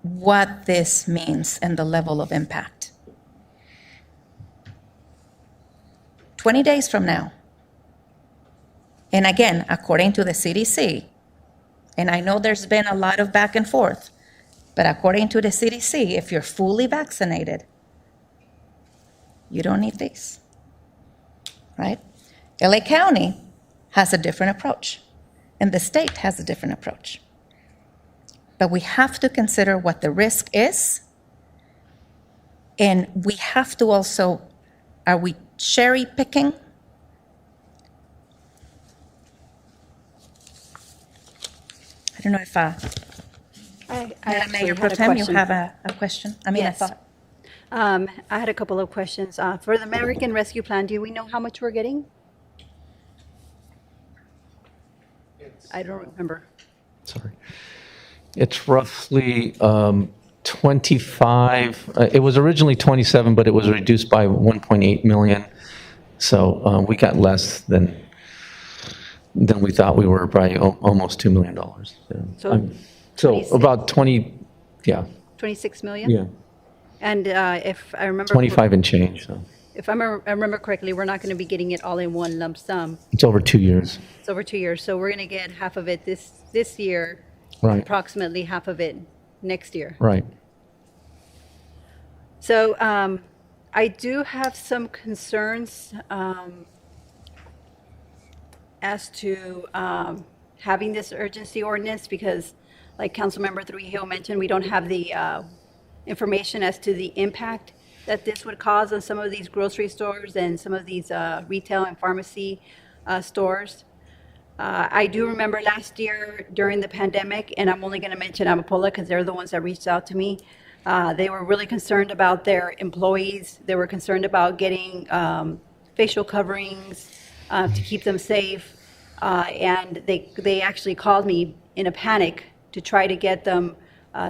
what this means and the level of impact. 20 days from now, and again, according to the CDC, and I know there's been a lot of back and forth, but according to the CDC, if you're fully vaccinated, you don't need these, right? LA County has a different approach, and the state has a different approach. But we have to consider what the risk is, and we have to also, are we cherry picking? I don't know if Madam Mayor Pro Tem, you have a question? I mean, Yes. a thought. I had a couple of questions. For the American Rescue Plan, do we know how much we're getting? I don't remember. Sorry. It's roughly 25. It was originally 27, but it was reduced by 1.8 million. So we got less than we thought we were, by almost $2 million. So about 20, yeah. 26 million? Yeah. And if I remember 25 and change. So if I remember correctly, we're not going to be getting it all in one lump sum. it's over 2 years. It's over 2 years, so we're going to get half of it this year, Right. approximately half of it next year. Right. So I do have some concerns as to having this urgency ordinance because, like Councilmember Trujillo mentioned, we don't have the information as to the impact that this would cause on some of these grocery stores and some of these retail and pharmacy stores. I do remember last year during the pandemic, and I'm only going to mention Amapola because they're the ones that reached out to me. They were really concerned about their employees. They were concerned about getting facial coverings to keep them safe. And they actually called me in a panic to try to get them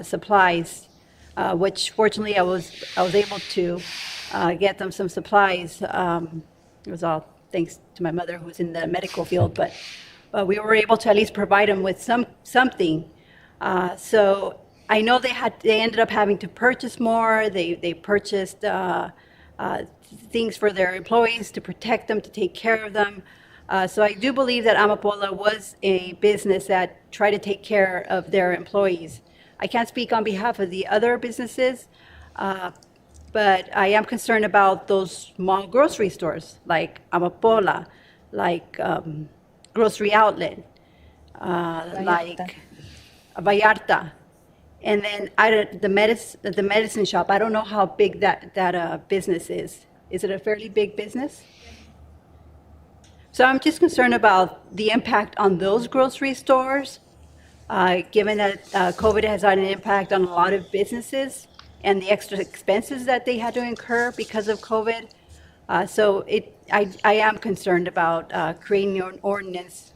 supplies, which fortunately I was able to get them some supplies. It was all thanks to my mother who was in the medical field, but we were able to at least provide them with something. So I know they ended up having to purchase more. They purchased things for their employees to protect them, to take care of them. So I do believe that Amapola was a business that tried to take care of their employees. I can't speak on behalf of the other businesses, but I am concerned about those small grocery stores like Amapola, like Grocery Outlet, like Vallarta. And then the medicine shop, I don't know how big that business is. Is it a fairly big business? So I'm just concerned about the impact on those grocery stores, given that COVID has had an impact on a lot of businesses and the extra expenses that they had to incur because of COVID. So I am concerned about creating an ordinance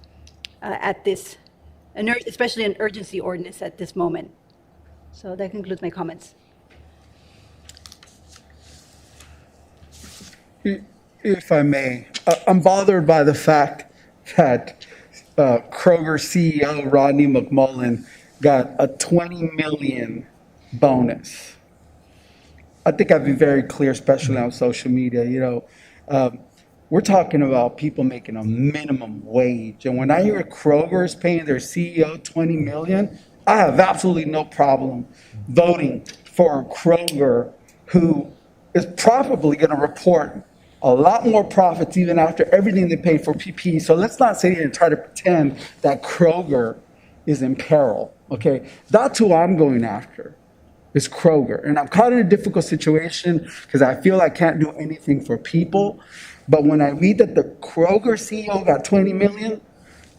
at this, especially an urgency ordinance at this moment. So that concludes my comments. If I may, I'm bothered by the fact that Kroger CEO Rodney McMullen got a $20 million bonus. I think I've been very clear, especially on social media. We're talking about people making a minimum wage, and when I hear Kroger is paying their CEO $20 million, I have absolutely no problem voting for Kroger, who is probably going to report a lot more profits even after everything they paid for PPE. So let's not sit here and try to pretend that Kroger is in peril, okay? That's who I'm going after, is Kroger. And I'm caught in a difficult situation because I feel I can't do anything for people. But when I read that the Kroger CEO got $20 million,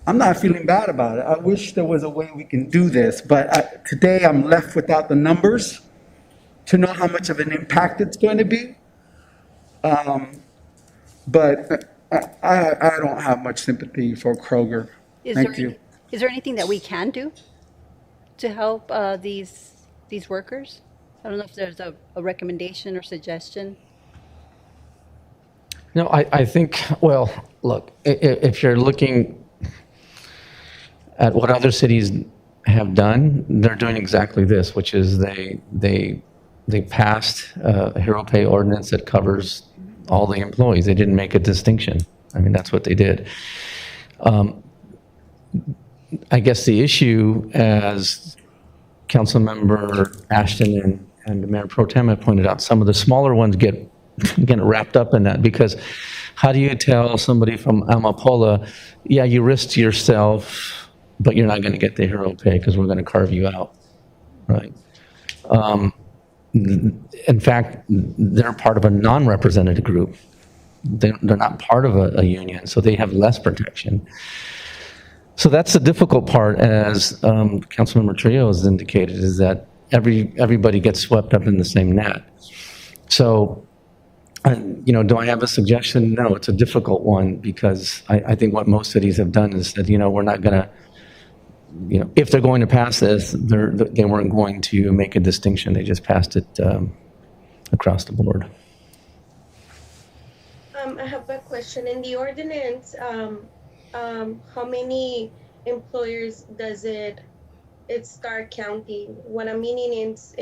I'm not feeling bad about it. I wish there was a way we can do this. But today I'm left without the numbers to know how much of an impact it's going to be. But I don't have much sympathy for Kroger. Thank you. Is there anything that we can do to help these workers? I don't know if there's a recommendation or suggestion. No, I think, well, look, if you're looking at what other cities have done, they're doing exactly this, which is they passed a hero pay ordinance that covers all the employees. They didn't make a distinction. I mean, that's what they did. I guess the issue, as Councilmember Ashton and Mayor Pro Tem have pointed out, some of the smaller ones get wrapped up in that, because how do you tell somebody from Amapola, yeah, you risked yourself, but you're not going to get the hero pay because we're going to carve you out, right? In fact, they're part of a non-represented group. They're not part of a union, so they have less protection. So that's the difficult part, as Councilmember Trillo has indicated, is that everybody gets swept up in the same net. So, do I have a suggestion? No, it's a difficult one, because I think what most cities have done is said, we're not going to, if they're going to pass this, they weren't going to make a distinction. They just passed it across the board. I have a question. In the ordinance, how many employers does it start counting? What I'm meaning is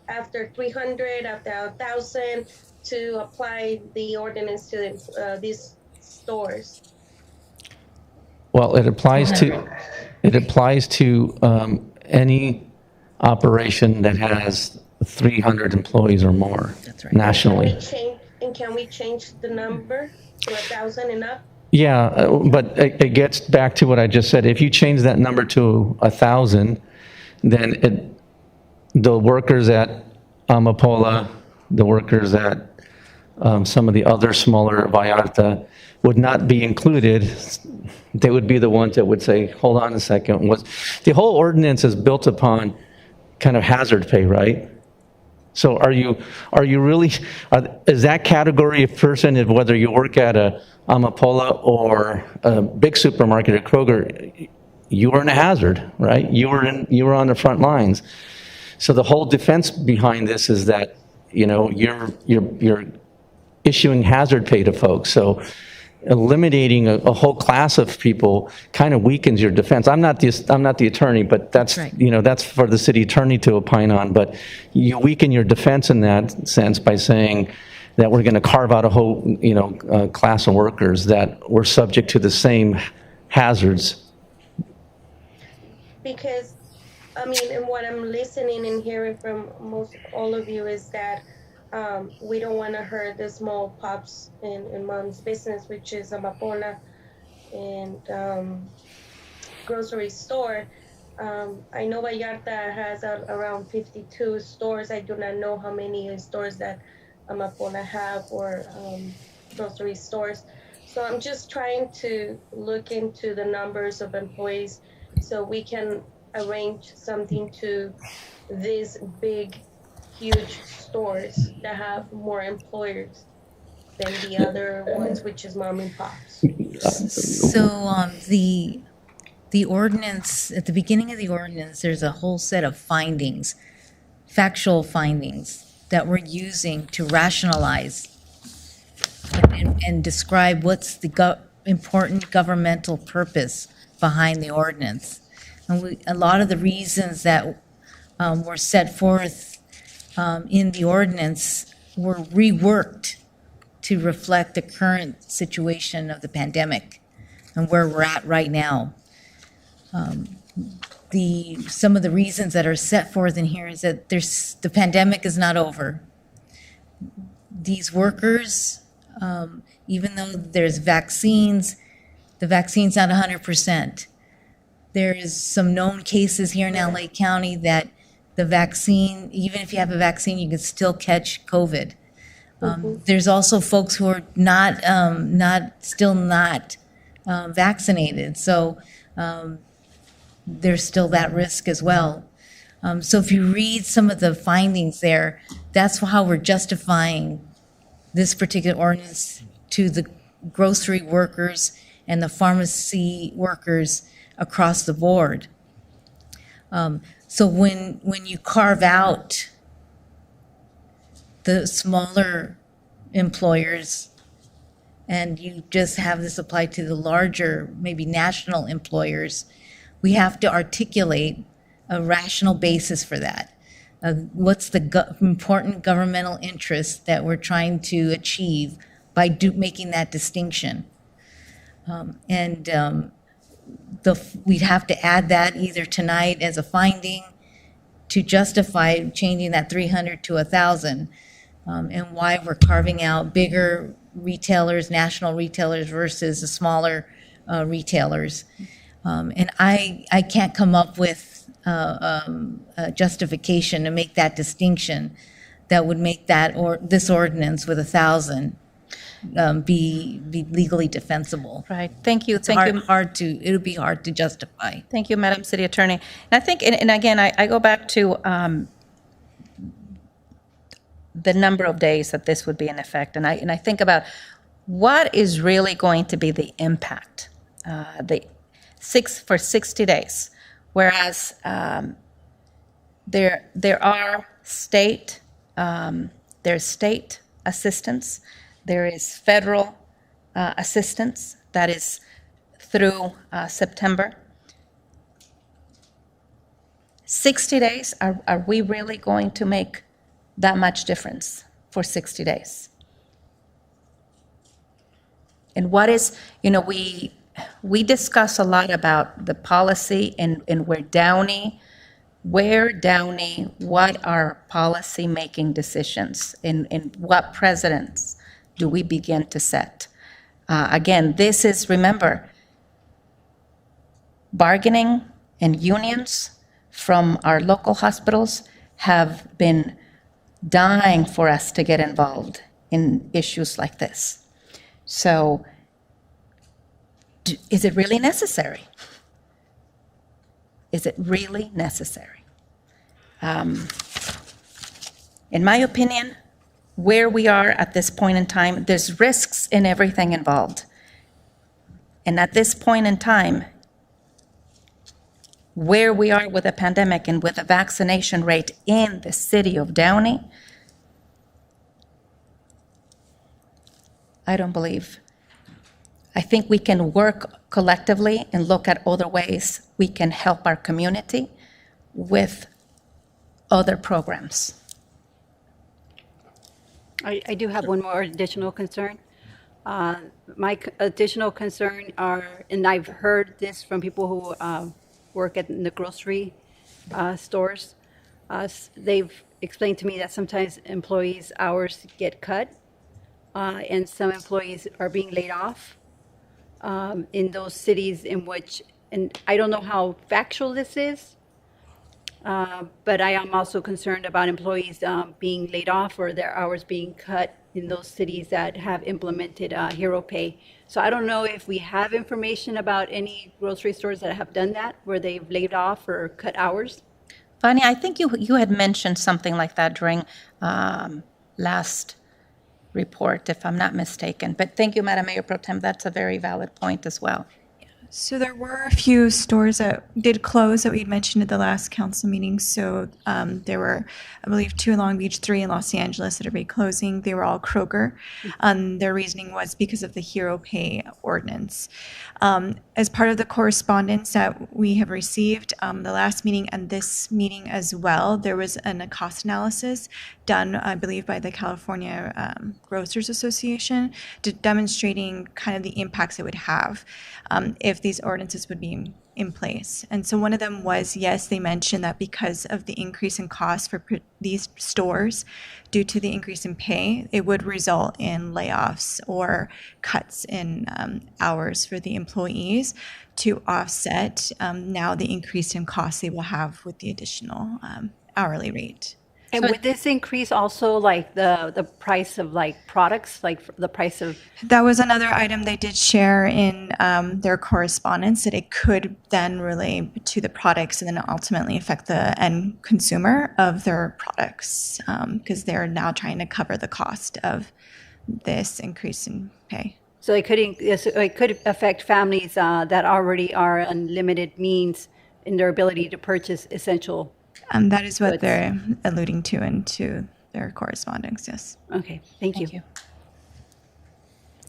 after 300, after 1,000, to apply the ordinance to these stores? Well, it applies to any operation that has 300 employees or more. That's right. Nationally. Can we change the number to 1,000 and up? Yeah, but it gets back to what I just said. If you change that number to 1,000, then the workers at Amapola, the workers at some of the other smaller Vallarta would not be included. They would be the ones that would say, hold on a second. The whole ordinance is built upon kind of hazard pay, right? So is that category of person, whether you work at a Amapola or a big supermarket at Kroger, you were in a hazard, right? You were on the front lines. So the whole defense behind this is that, you're issuing hazard pay to folks. So eliminating a whole class of people kind of weakens your defense. I'm not the attorney, but that's right. That's for the city attorney to opine on. But you weaken your defense in that sense by saying that we're going to carve out a whole class of workers that were subject to the same hazards. Because and what I'm listening and hearing from all of you is that we don't want to hurt the small pops and mom's business, which is Amapola and grocery store. I know Vallarta has around 52 stores. I do not know how many stores that Amapola have or grocery stores. So I'm just trying to look into the numbers of employees so we can arrange something to these big, huge stores that have more employers than the other ones, which is mom and pops. So the ordinance, at the beginning of the ordinance, there's a whole set of findings factual findings that we're using to rationalize and describe what's the important governmental purpose behind the ordinance. And a lot of the reasons that were set forth in the ordinance were reworked to reflect the current situation of the pandemic and where we're at right now. Some of the reasons that are set forth in here is that the pandemic is not over. These workers, even though there's vaccines, the vaccine's not 100%. There is some known cases here in LA County that the vaccine, even if you have a vaccine, you can still catch COVID. There's also folks who are still not vaccinated. So there's still that risk as well. So if you read some of the findings there, that's how we're justifying this particular ordinance to the grocery workers and the pharmacy workers across the board. So when you carve out the smaller employers and you just have this apply to the larger, maybe national employers, we have to articulate a rational basis for that. What's the important governmental interest that we're trying to achieve by making that distinction? We'd have to add that either tonight as a finding to justify changing that 300 to 1,000, and why we're carving out bigger retailers, national retailers versus the smaller retailers. And I can't come up with a justification to make that distinction that would make this ordinance with 1,000 be legally defensible. Right. Thank you. It would be hard to justify. Thank you, Madam City Attorney. And I think, and again, I go back to the number of days that this would be in effect. And I think about what is really going to be the impact for 60 days. Whereas there are there's state assistance, there is federal assistance that is through September. 60 days, are we really going to make that much difference for 60 days? And what is, we discuss a lot about the policy and where Downey, what are policy-making decisions and what precedents do we begin to set? Again, this is, remember, bargaining and unions from our local hospitals have been dying for us to get involved in issues like this. So, is it really necessary? Is it really necessary? In my opinion, where we are at this point in time, there's risks in everything involved. And at this point in time, where we are with the pandemic and with the vaccination rate in the city of Downey, I don't believe. I think we can work collectively and look at other ways we can help our community with other programs. I do have one more additional concern. My additional concern are, and I've heard this from people who work in the grocery stores. They've explained to me that sometimes employees' hours get cut, and some employees are being laid off in those cities in which, and I don't know how factual this is, but I am also concerned about employees being laid off or their hours being cut in those cities that have implemented hero pay. So I don't know if we have information about any grocery stores that have done that, where they've laid off or cut hours. Vanya, I think you had mentioned something like that during last report, if I'm not mistaken. But thank you, Madam Mayor Pro Tem. That's a very valid point as well. So there were a few stores that did close that we'd mentioned at the last council meeting. So there were, I believe, 2 in Long Beach, 3 in Los Angeles that are be closing. They were all Kroger. Their reasoning was because of the Hero Pay ordinance. As part of the correspondence that we have received, the last meeting and this meeting as well, there was a cost analysis done, I believe, by the California Grocers Association, demonstrating kind of the impacts it would have if these ordinances would be in place. And so one of them was, yes, they mentioned that because of the increase in cost for these stores due to the increase in pay, it would result in layoffs or cuts in hours for the employees to offset now the increase in costs they will have with the additional hourly rate. And would this increase also like the price of like products, like the price of? That was another item they did share in their correspondence, that it could then relate to the products and then ultimately affect the end consumer of their products, because they're now trying to cover the cost of this increase in pay. So it could affect families that already are on limited means in their ability to purchase essential. That is what they're alluding to into their correspondence, yes. Okay, thank you.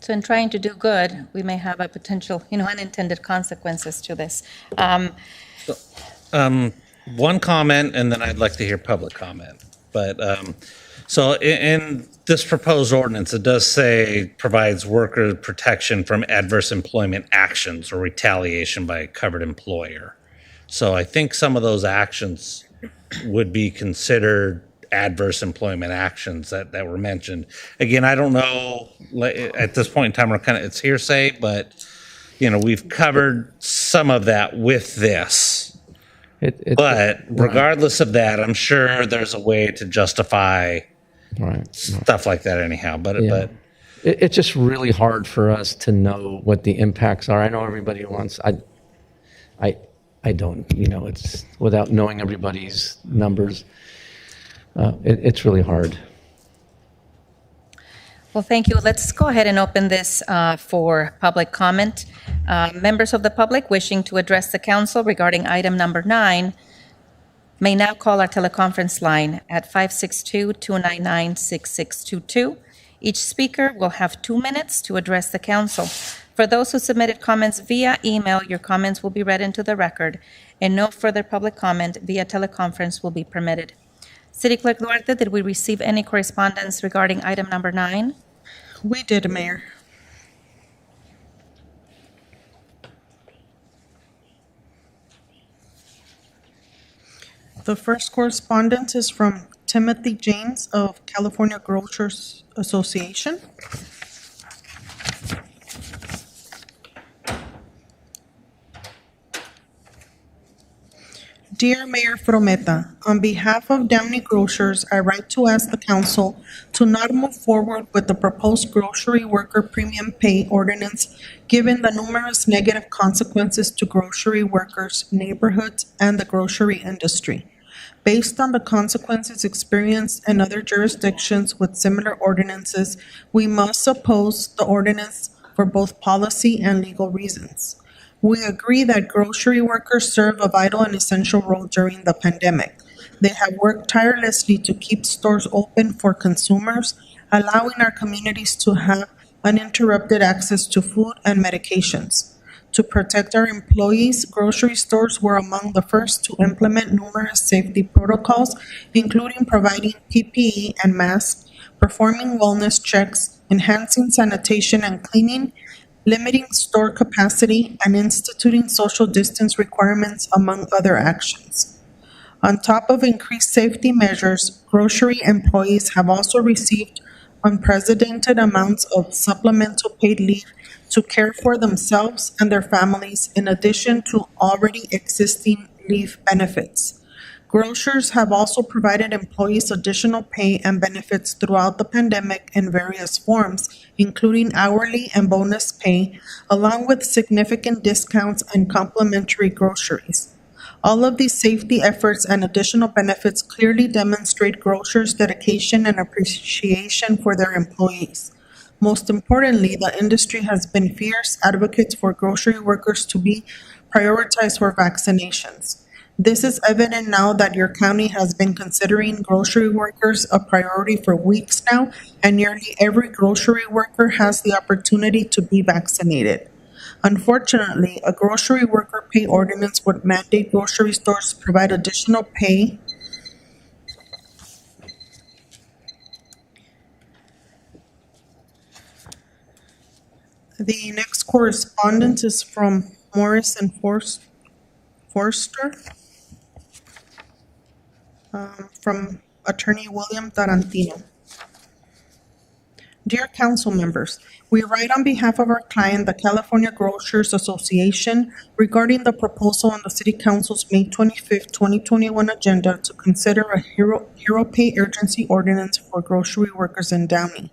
So in trying to do good, we may have a potential, unintended consequences to this. One comment, and then I'd like to hear public comment. But so in this proposed ordinance, it does say provides worker protection from adverse employment actions or retaliation by a covered employer. So I think some of those actions would be considered adverse employment actions that were mentioned. Again, I don't know, at this point in time, it's hearsay, but, we've covered some of that with this. But regardless of that, I'm sure there's a way to justify stuff like that anyhow. But it's just really hard for us to know what the impacts are. I know everybody wants, I don't, it's without knowing everybody's numbers. It's really hard. Well, thank you. Let's go ahead and open this for public comment. Members of the public wishing to address the council regarding item number 9 may now call our teleconference line at 562-299-6622. Each speaker will have 2 minutes to address the council. For those who submitted comments via email, your comments will be read into the record, and no further public comment via teleconference will be permitted. City Clerk Duarte, did we receive any correspondence regarding item number 9? We did, Mayor. The first correspondence is from Timothy James of California Grocers Association. Dear Mayor Frometa, on behalf of Downey Grocers, I write to ask the council to not move forward with the proposed grocery worker premium pay ordinance, given the numerous negative consequences to grocery workers, neighborhoods, and the grocery industry. Based on the consequences experienced in other jurisdictions with similar ordinances, we must oppose the ordinance for both policy and legal reasons. We agree that grocery workers serve a vital and essential role during the pandemic. They have worked tirelessly to keep stores open for consumers, allowing our communities to have uninterrupted access to food and medications. To protect our employees, grocery stores were among the first to implement numerous safety protocols, including providing PPE and masks, performing wellness checks, enhancing sanitation and cleaning, limiting store capacity, and instituting social distance requirements, among other actions. On top of increased safety measures, grocery employees have also received unprecedented amounts of supplemental paid leave to care for themselves and their families, in addition to already existing leave benefits. Grocers have also provided employees additional pay and benefits throughout the pandemic in various forms, including hourly and bonus pay, along with significant discounts and complimentary groceries. All of these safety efforts and additional benefits clearly demonstrate grocers' dedication and appreciation for their employees. Most importantly, the industry has been fierce advocates for grocery workers to be prioritized for vaccinations. This is evident now that your county has been considering grocery workers a priority for weeks now, and nearly every grocery worker has the opportunity to be vaccinated. Unfortunately, a grocery worker pay ordinance would mandate grocery stores provide additional pay. The next correspondence is from Morris and Forster, from Attorney William Tarantino. Dear council members, we write on behalf of our client, the California Grocers Association, regarding the proposal on the City Council's May 25th, 2021 agenda to consider a hero pay urgency ordinance for grocery workers in Downey.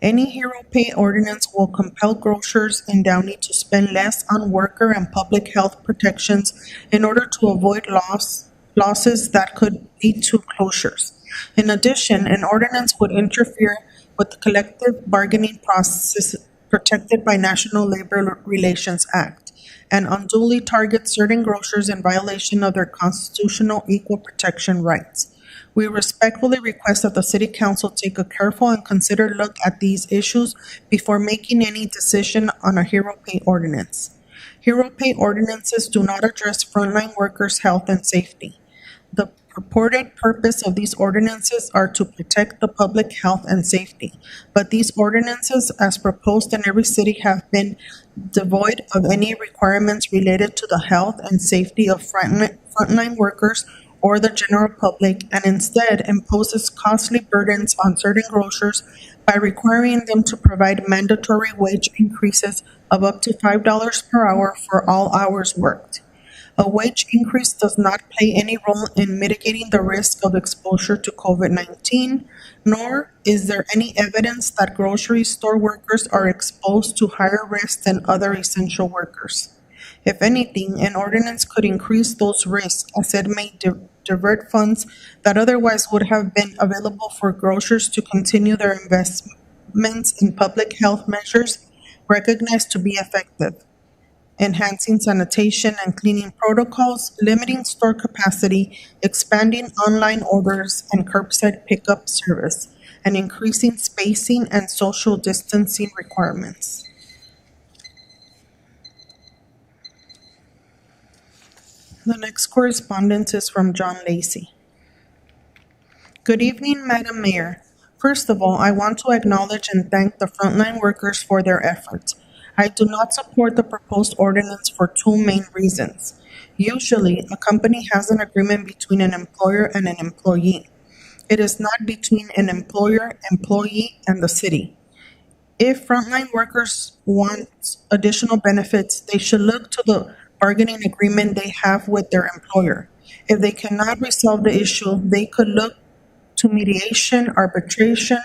Any hero pay ordinance will compel grocers in Downey to spend less on worker and public health protections in order to avoid losses that could lead to closures. In addition, an ordinance would interfere with the collective bargaining process protected by National Labor Relations Act and unduly target certain grocers in violation of their constitutional equal protection rights. We respectfully request that the City Council take a careful and considered look at these issues before making any decision on a hero pay ordinance. Hero pay ordinances do not address frontline workers' health and safety. The purported purpose of these ordinances are to protect the public health and safety, but these ordinances, as proposed in every city, have been devoid of any requirements related to the health and safety of frontline workers or the general public, and instead imposes costly burdens on certain grocers by requiring them to provide mandatory wage increases of up to $5 per hour for all hours worked. A wage increase does not play any role in mitigating the risk of exposure to COVID-19, nor is there any evidence that grocery store workers are exposed to higher risks than other essential workers. If anything, an ordinance could increase those risks as it may divert funds that otherwise would have been available for grocers to continue their investments in public health measures recognized to be effective, enhancing sanitation and cleaning protocols, limiting store capacity, expanding online orders and curbside pickup service, and increasing spacing and social distancing requirements. The next correspondence is from John Lacey. Good evening, Madam Mayor. First of all, I want to acknowledge and thank the frontline workers for their efforts. I do not support the proposed ordinance for two main reasons. Usually, a company has an agreement between an employer and an employee. It is not between an employer, employee, and the city. If frontline workers want additional benefits, they should look to the bargaining agreement they have with their employer. If they cannot resolve the issue, they could look to mediation, arbitration,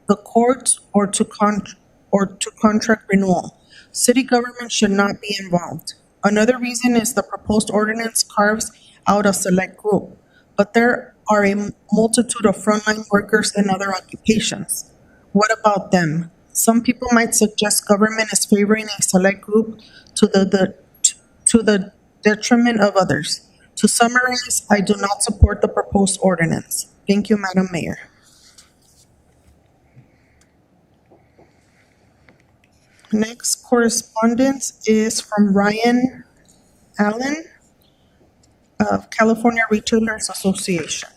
the courts, or to contract renewal. City government should not be involved. Another reason is the proposed ordinance carves out a select group, but there are a multitude of frontline workers in other occupations. What about them? Some people might suggest government is favoring a select group to the detriment of others. To summarize, I do not support the proposed ordinance. Thank you, Madam Mayor. Next correspondence is from Ryan Allen of California Retailers Association.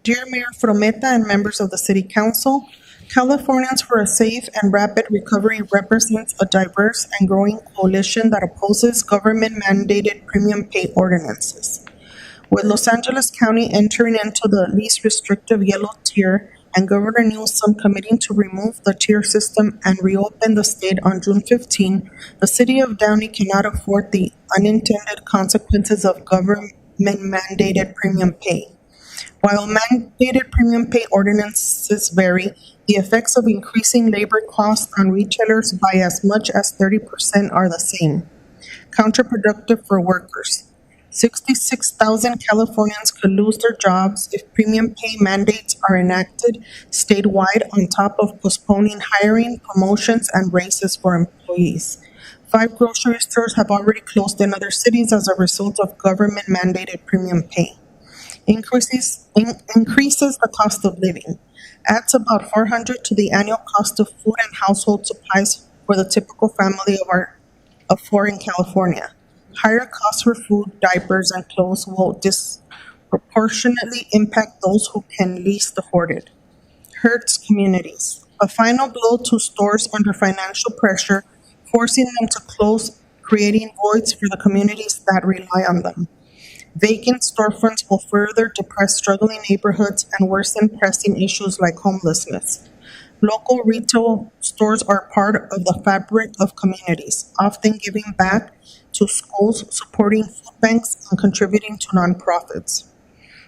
Dear Mayor Frometa and members of the City Council, Californians for a Safe and Rapid Recovery represents a diverse and growing coalition that opposes government-mandated premium pay ordinances. With Los Angeles County entering into the least restrictive yellow tier and Governor Newsom committing to remove the tier system and reopen the state on June 15, the City of Downey cannot afford the unintended consequences of government-mandated premium pay. While mandated premium pay ordinances vary, the effects of increasing labor costs on retailers by as much as 30% are the same, counterproductive for workers. 66,000 Californians could lose their jobs if premium pay mandates are enacted statewide, on top of postponing hiring, promotions, and raises for employees. 5 grocery stores have already closed in other cities as a result of government mandated premium pay. Increases the cost of living, adds about $400 to the annual cost of food and household supplies for the typical family of 4 in California. Higher costs for food, diapers, and clothes will disproportionately impact those who can least afford it. Hurts communities. A final blow to stores under financial pressure, forcing them to close, creating voids for the communities that rely on them. Vacant storefronts will further depress struggling neighborhoods and worsen pressing issues like homelessness. Local retail stores are part of the fabric of communities, often giving back to schools, supporting food banks, and contributing to nonprofits.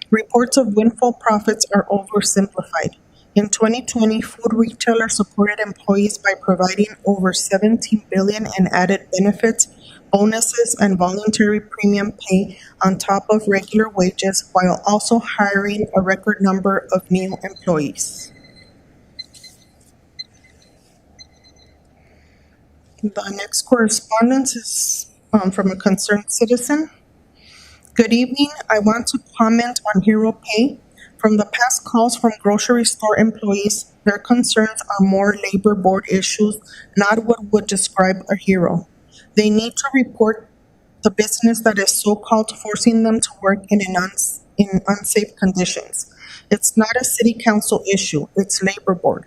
Reports of windfall profits are oversimplified. In 2020, food retailers supported employees by providing over $17 billion in added benefits, bonuses, and voluntary premium pay on top of regular wages, while also hiring a record number of new employees. The next correspondence is from a concerned citizen. Good evening. I want to comment on hero pay. From the past calls from grocery store employees, their concerns are more labor board issues, not what would describe a hero. They need to report the business that is so-called forcing them to work in unsafe conditions. It's not a city council issue, it's labor board.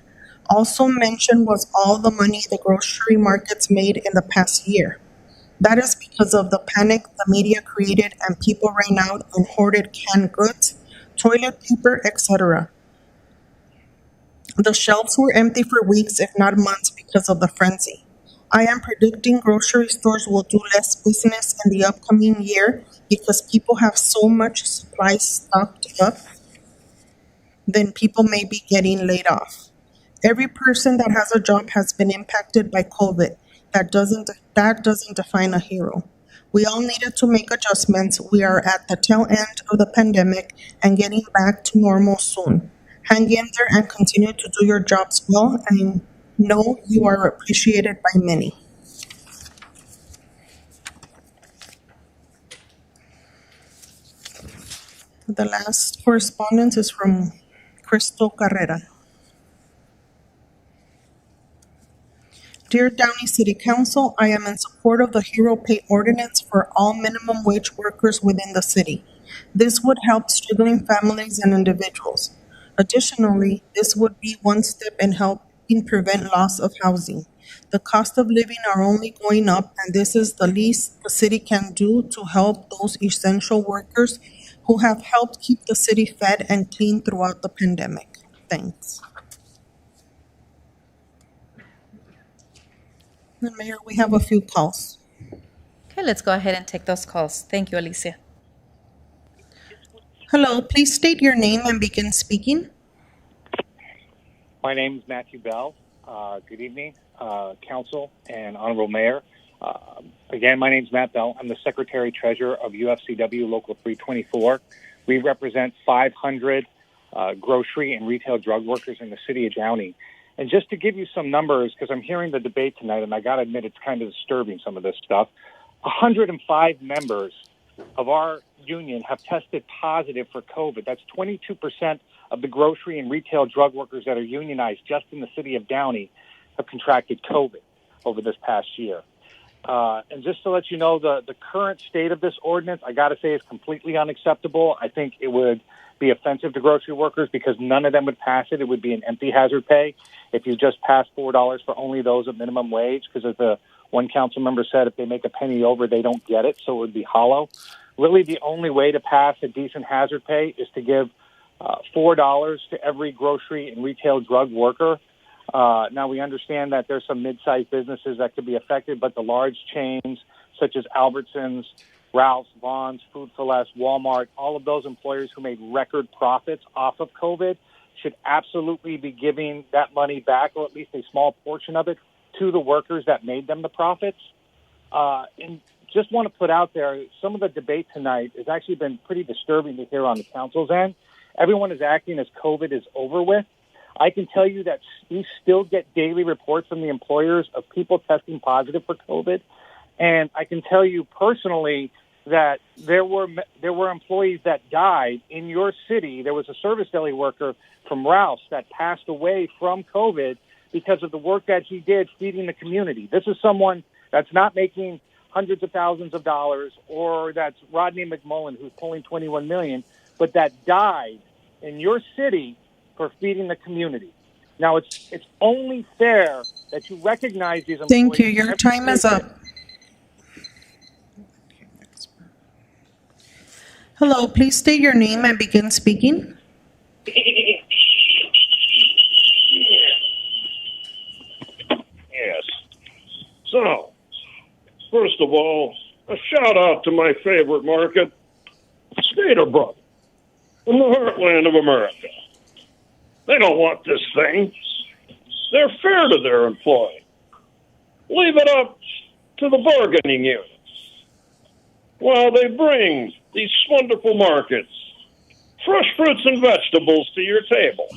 Also mentioned was all the money the grocery markets made in the past year. That is because of the panic the media created and people ran out and hoarded canned goods, toilet paper, etc. The shelves were empty for weeks, if not months, because of the frenzy. I am predicting grocery stores will do less business in the upcoming year because people have so much supplies stocked up, then people may be getting laid off. Every person that has a job has been impacted by COVID. That doesn't define a hero. We all needed to make adjustments. We are at the tail end of the pandemic and getting back to normal soon. Hang in there and continue to do your jobs well, and know you are appreciated by many. The last correspondence is from Crystal Carrera. Dear Downey City Council, I am in support of the Hero Pay Ordinance for all minimum wage workers within the city. This would help struggling families and individuals. Additionally, this would be one step in helping prevent loss of housing. The cost of living are only going up, and this is the least the city can do to help those essential workers who have helped keep the city fed and clean throughout the pandemic. Thanks. And Mayor, we have a few calls. Okay, let's go ahead and take those calls. Thank you, Alicia. Hello, please state your name and begin speaking. My name is Matthew Bell. Good evening, Council and Honorable Mayor. Again, my name is Matt Bell. I'm the Secretary Treasurer of UFCW Local 324. We represent 500 grocery and retail drug workers in the city of Downey. And just to give you some numbers, because I'm hearing the debate tonight, and I got to admit it's kind of disturbing, some of this stuff. 105 members of our union have tested positive for COVID. That's 22% of the grocery and retail drug workers that are unionized just in the city of Downey have contracted COVID over this past year. And just to let you know, the current state of this ordinance, I got to say, is completely unacceptable. I think it would be offensive to grocery workers because none of them would pass it. It would be an empty hazard pay if you just pass $4 for only those at minimum wage, because as the one council member said, if they make a penny over, they don't get it, so it would be hollow. Really, the only way to pass a decent hazard pay is to give $4 to every grocery and retail drug worker. Now, we understand that there's some mid-sized businesses that could be affected, but the large chains such as Albertsons, Ralph's, Vons, Food for Less, Walmart, all of those employers who made record profits off of COVID should absolutely be giving that money back, or at least a small portion of it, to the workers that made them the profits. And just want to put out there, some of the debate tonight has actually been pretty disturbing to hear on the council's end. Everyone is acting as COVID is over with. I can tell you that we still get daily reports from the employers of people testing positive for COVID. And I can tell you personally that there were employees that died in your city. There was a service deli worker from Rouse that passed away from COVID because of the work that he did feeding the community. This is someone that's not making hundreds of thousands of dollars, or that's Rodney McMullen, who's pulling $21 million, but that died in your city for feeding the community. Now, it's only fair that you recognize these employees. Thank you. Your time is up. Hello, please state your name and begin speaking. Yes. So, first of all, a shout out to my favorite market, Stater Brothers, in the heartland of America. They don't want this thing. They're fair to their employee. Leave it up to the bargaining units while they bring these wonderful markets fresh fruits and vegetables to your table,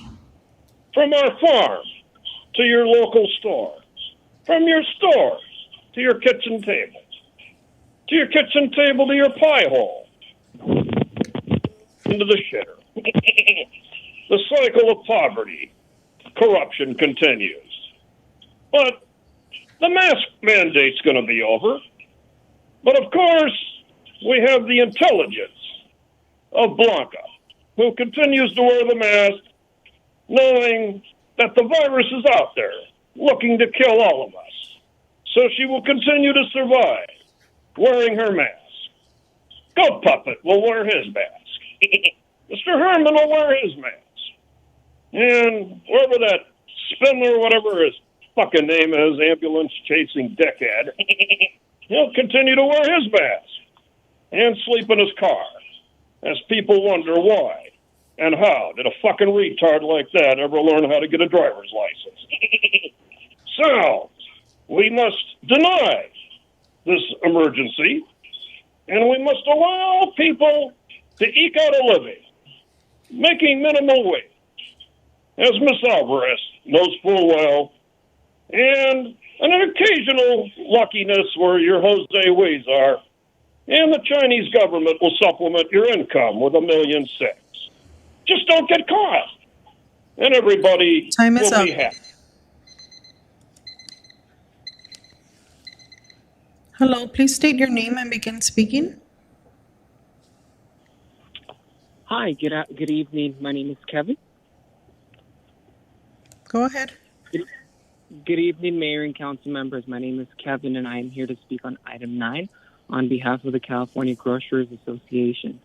from our farm to your local store, from your store to your kitchen table, to your kitchen table to your pie hole, into the shitter. The cycle of poverty, corruption continues. But the mask mandate's going to be over. But of course, we have the intelligence of Blanca, who continues to wear the mask, knowing that the virus is out there, looking to kill all of us. So she will continue to survive, wearing her mask. Goat Puppet will wear his mask. Mr. Herman will wear his mask. And whoever that Spindler, or whatever his fucking name is, ambulance-chasing dickhead, he'll continue to wear his mask and sleep in his car, as people wonder why and how did a fucking retard like that ever learn how to get a driver's license. So, we must deny this emergency, and we must allow people to eke out a living, making minimal wage, as Miss Alvarez knows full well, and an occasional luckiness where your Jose Huizar and the Chinese government will supplement your income with $1.6 million. Just don't get caught, and everybody Time is will up. be happy. Hello, please state your name and begin speaking. Hi, good evening. My name is Kevin. Go ahead. Good evening, Mayor and Council members. My name is Kevin, and I am here to speak on item 9 on behalf of the California Grocers Association.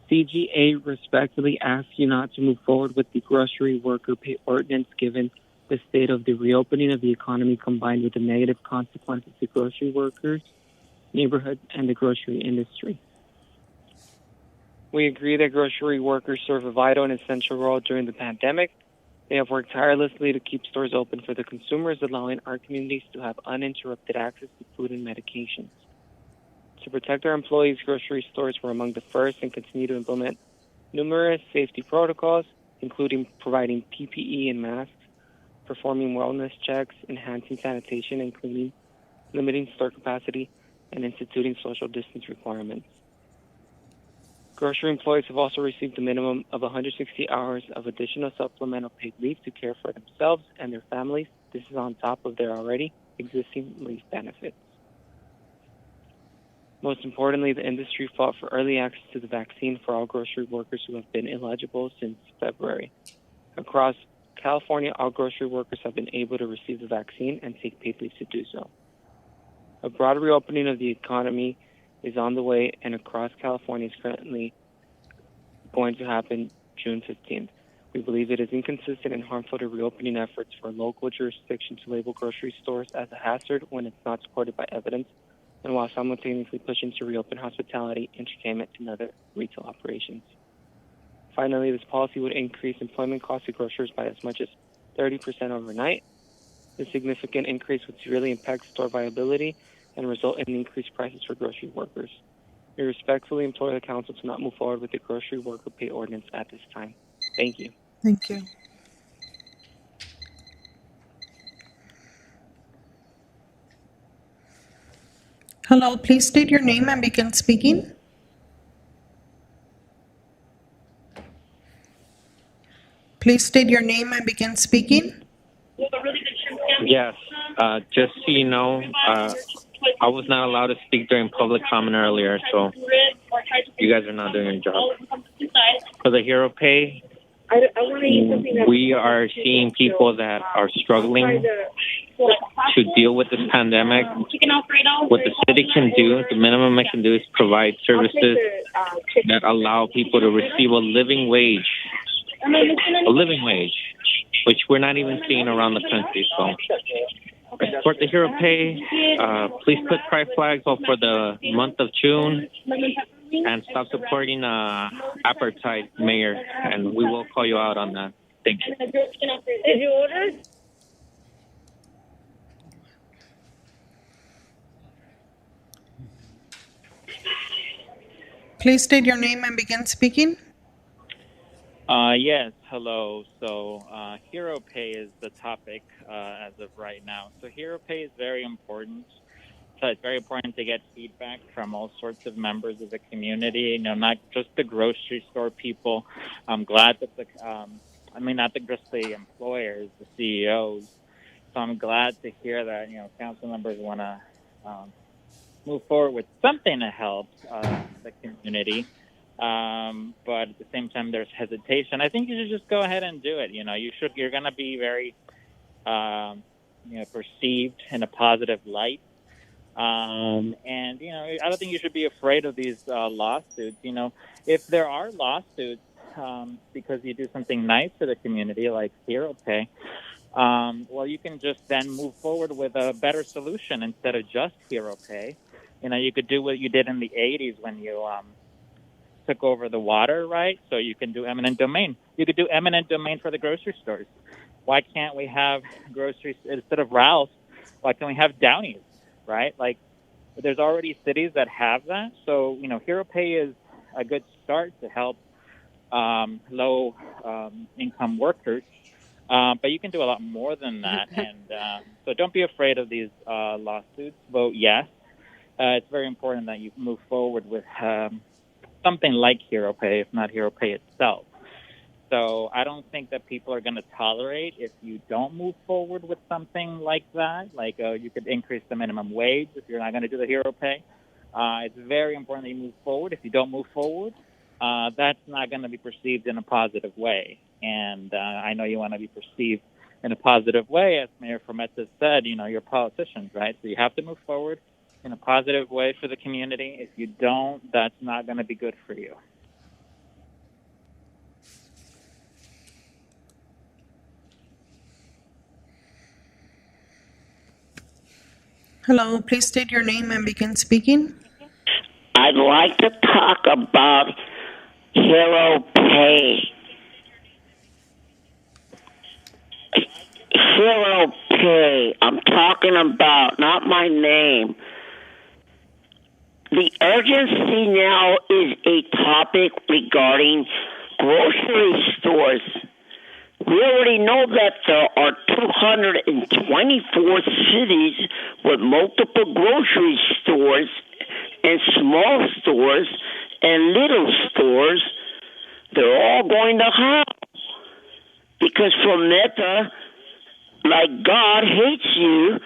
CGA respectfully asks you not to move forward with the grocery worker pay ordinance given the state of the reopening of the economy combined with the negative consequences to grocery workers, neighborhood, and the grocery industry. We agree that grocery workers serve a vital and essential role during the pandemic. They have worked tirelessly to keep stores open for the consumers, allowing our communities to have uninterrupted access to food and medications. To protect our employees, grocery stores were among the first and continue to implement numerous safety protocols, including providing PPE and masks, performing wellness checks, enhancing sanitation and cleaning, limiting store capacity, and instituting social distance requirements. Grocery employees have also received a minimum of 160 hours of additional supplemental paid leave to care for themselves and their families. This is on top of their already existing leave benefits. Most importantly, the industry fought for early access to the vaccine for all grocery workers who have been eligible since February. Across California, all grocery workers have been able to receive the vaccine and take paid leave to do so. A broad reopening of the economy is on the way, and across California is currently going to happen June 15th. We believe it is inconsistent and harmful to reopening efforts for local jurisdictions to label grocery stores as a hazard when it's not supported by evidence, and while simultaneously pushing to reopen hospitality, entertainment, and other retail operations. Finally, this policy would increase employment costs to grocers by as much as 30% overnight. This significant increase would severely impact store viability, and result in increased prices for grocery workers. We respectfully implore the council to not move forward with the grocery worker pay ordinance at this time. Thank you. Thank you. Hello, please state your name and begin speaking. Please state your name and begin speaking. Yes, just so you know, I was not allowed to speak during public comment earlier, so you guys are not doing your job. For the hero pay, we are seeing people that are struggling to deal with this pandemic. What the city can do, the minimum it can do, is provide services that allow people to receive a living wage, which we're not even seeing around the country. So support the hero pay. Please put pride flags up for the month of June, and stop supporting apartheid, Mayor, and we will call you out on that. Thank you. Did you order? Please state your name and begin speaking. Yes, hello. So hero pay is the topic as of right now. So hero pay is very important. So it's very important to get feedback from all sorts of members of the community, not just the grocery store people. I'm glad that not just the employers, the CEOs. So I'm glad to hear that, council members want to move forward with something to help the community. But at the same time, there's hesitation. I think you should just go ahead and do it. You're going to be very, perceived in a positive light. And I don't think you should be afraid of these lawsuits. If there are lawsuits because you do something nice for the community, like hero pay, well, you can just then move forward with a better solution instead of just hero pay. You could do what you did in the 80s when you took over the water, right? So you can do eminent domain. You could do eminent domain for the grocery stores. Why can't we have groceries instead of Ralph's? Why can't we have Downey's, right? Like, there's already cities that have that. So, hero pay is a good start to help low income workers. But you can do a lot more than that. And so don't be afraid of these lawsuits. Vote yes. It's very important that you move forward with something like hero pay, if not hero pay itself. So I don't think that people are going to tolerate if you don't move forward with something like that. Like you could increase the minimum wage if you're not going to do the hero pay. It's very important that you move forward. If you don't move forward, that's not going to be perceived in a positive way. And I know you want to be perceived in a positive way. As Mayor Frometa said, you're politicians, right? So you have to move forward in a positive way for the community. If you don't, that's not going to be good for you. Hello, please state your name and begin speaking. I'd like to talk about hero pay. Hero pay. I'm talking about, not my name. The urgency now is a topic regarding grocery stores. We already know that there are 224 cities with multiple grocery stores and small stores and little stores. They're all going to hell because Frometa, like God, hates you.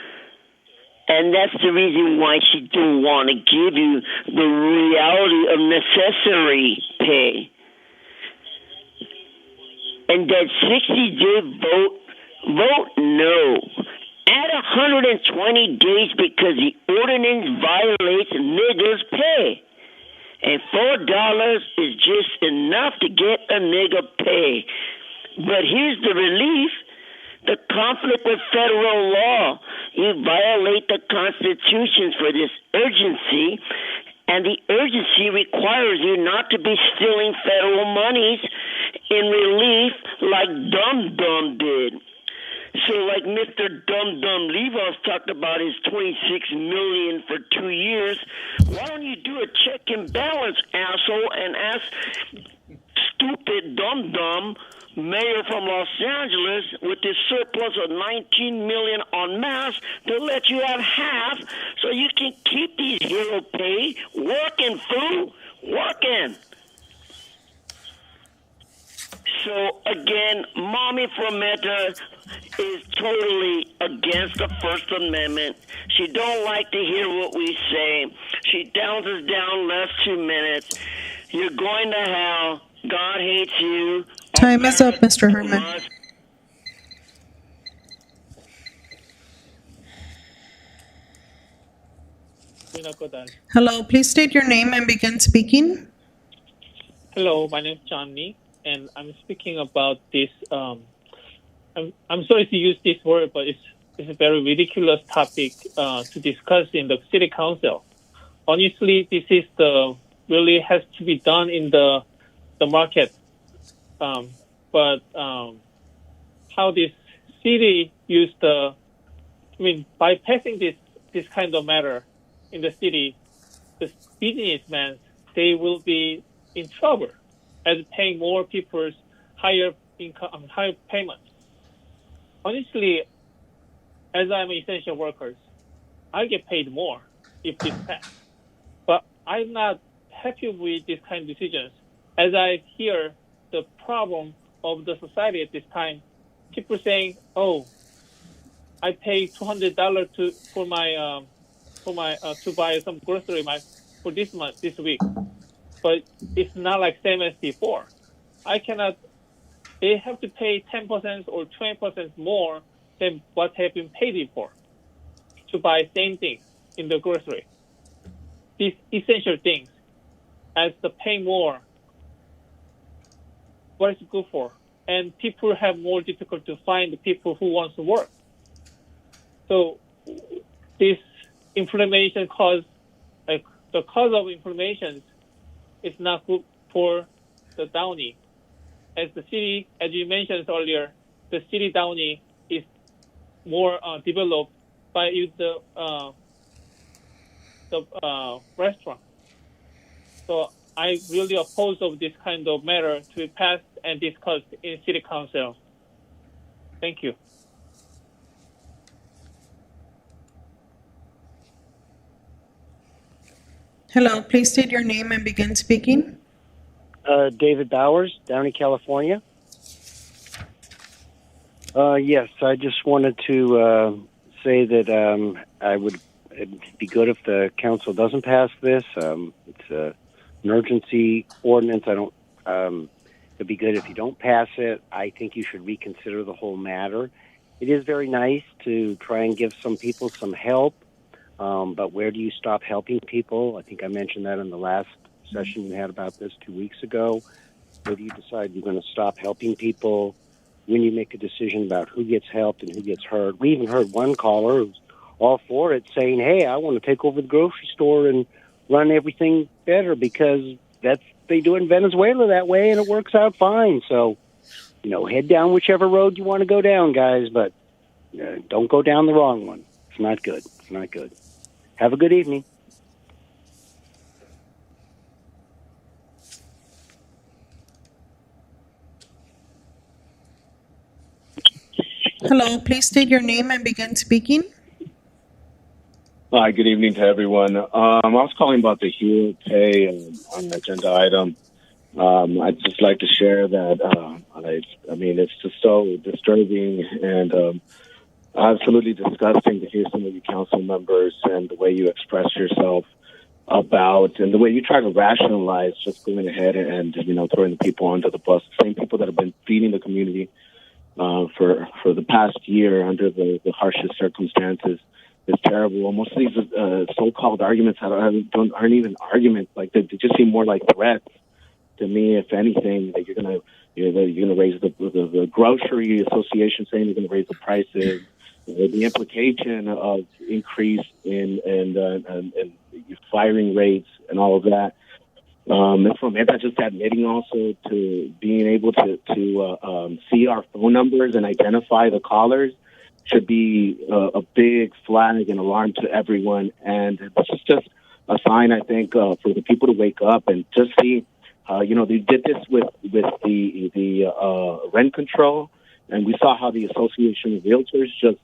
And that's the reason why she don't want to give you the reality of necessary pay. And that 60-day vote no. Add 120 days because the ordinance violates niggers' pay. And $4 is just enough to get a nigger pay. But here's the relief. The conflict with federal law. You violate the Constitution for this urgency, and the urgency requires you not to be stealing federal monies in relief like Dum Dum did. So, like Mr. Dum Dum Levos talked about his $26 million for 2 years, why don't you do a check and balance, asshole, and ask stupid Dum Dum mayor from Los Angeles with this surplus of $19 million en masse to let you have half so you can keep these hero pay working, fool, working. So again, Mommy Frometa is totally against the First Amendment. She don't like to hear what we say. She downs us down last 2 minutes. You're going to hell. God hates you. Time is up, Mr. Herman. Hello, please state your name and begin speaking. Hello, my name is Johnny, and I'm speaking about this. I'm sorry to use this word, but it's a very ridiculous topic to discuss in the city council. Honestly, this is really has to be done in the market. But how this city used by passing this kind of matter in the city, the businessmen, they will be in trouble as paying more people's higher income, higher payments. Honestly, as I'm an essential worker, I get paid more if this passed. But I'm not happy with this kind of decisions. As I hear the problem of the society at this time, people saying, "Oh, I pay $200 to buy some grocery for this month, this week," but it's not like same as before. I cannot. They have to pay 10% or 20% more than what have been paid before to buy same things in the grocery. These essential things, as the pay more, what is it good for? And people have more difficult to find the people who want to work. So this inflammation cause, like the cause of inflammation, is not good for the Downey. As the city, as you mentioned earlier, the city Downey is more developed by the restaurant. So I really oppose of this kind of matter to be passed and discussed in city council. Thank you. Hello, please state your name and begin speaking. David Bowers, Downey, California. Yes, I just wanted to say that it'd be good if the council doesn't pass this. It's an emergency ordinance. It'd be good if you don't pass it. I think you should reconsider the whole matter. It is very nice to try and give some people some help, but where do you stop helping people? I think I mentioned that in the last session we had about this 2 weeks ago. Where do you decide you're going to stop helping people? When you make a decision about who gets helped and who gets hurt. We even heard one caller who's all for it saying, "Hey, I want to take over the grocery store and run everything better because they do in Venezuela that way and it works out fine." So, head down whichever road you want to go down, guys, but don't go down the wrong one. It's not good. It's not good. Have a good evening. Hello, please state your name and begin speaking. Hi, good evening to everyone. I was calling about the hero pay on the agenda item. I'd just like to share that, it's just so disturbing and absolutely disgusting to hear some of you council members and the way you express yourself about and the way you try to rationalize just going ahead and throwing the people under the bus, the same people that have been feeding the community for the past year under the harshest circumstances. It's terrible. Most of these so-called arguments aren't even arguments. Like they just seem more like threats to me. If anything, that you're gonna raise the grocery association saying you're gonna raise the prices. The implication of increase in firing rates and all of that. From that, just admitting also to being able to see our phone numbers and identify the callers. should be a big flag and alarm to everyone. And this is just a sign, I think, for the people to wake up and just see. They did this with the rent control, and we saw how the Association of Realtors just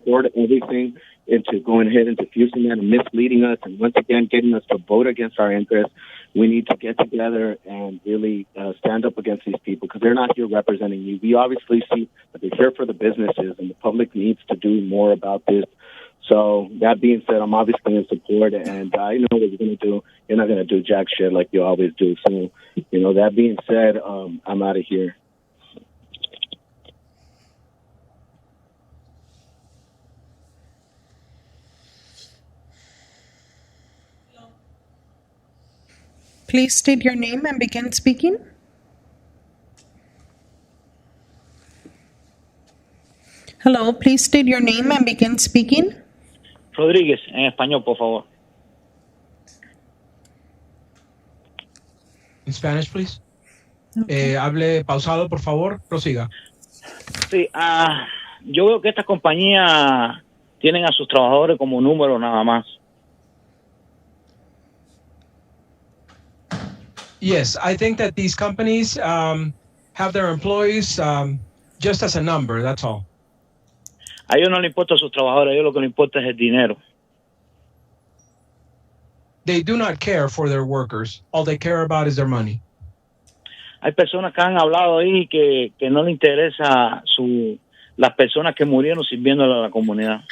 poured everything into going ahead and diffusing that and misleading us, and once again getting us to vote against our interests. We need to get together and really stand up against these people because they're not here representing you. We obviously see that they're here for the businesses, and the public needs to do more about this. So that being said, I'm obviously in support, and I know what you're going to do. You're not going to do jack shit like you always do. So, that being said, I'm out of here. Please state your name and begin speaking. Hello, please state your name and begin speaking. Rodríguez, en español, por favor. In Spanish, please. Hable pausado, por favor. Prosiga. Sí, yo veo que estas compañías tienen a sus trabajadores como números nada más. Yes, I think that these companies have their employees just as a number, that's all. A ellos no les importa a sus trabajadores, a ellos lo que les importa es el dinero. They do not care for their workers. All they care about is their money. Hay personas que han hablado ahí que no les interesa las personas que murieron sirviéndole a la comunidad.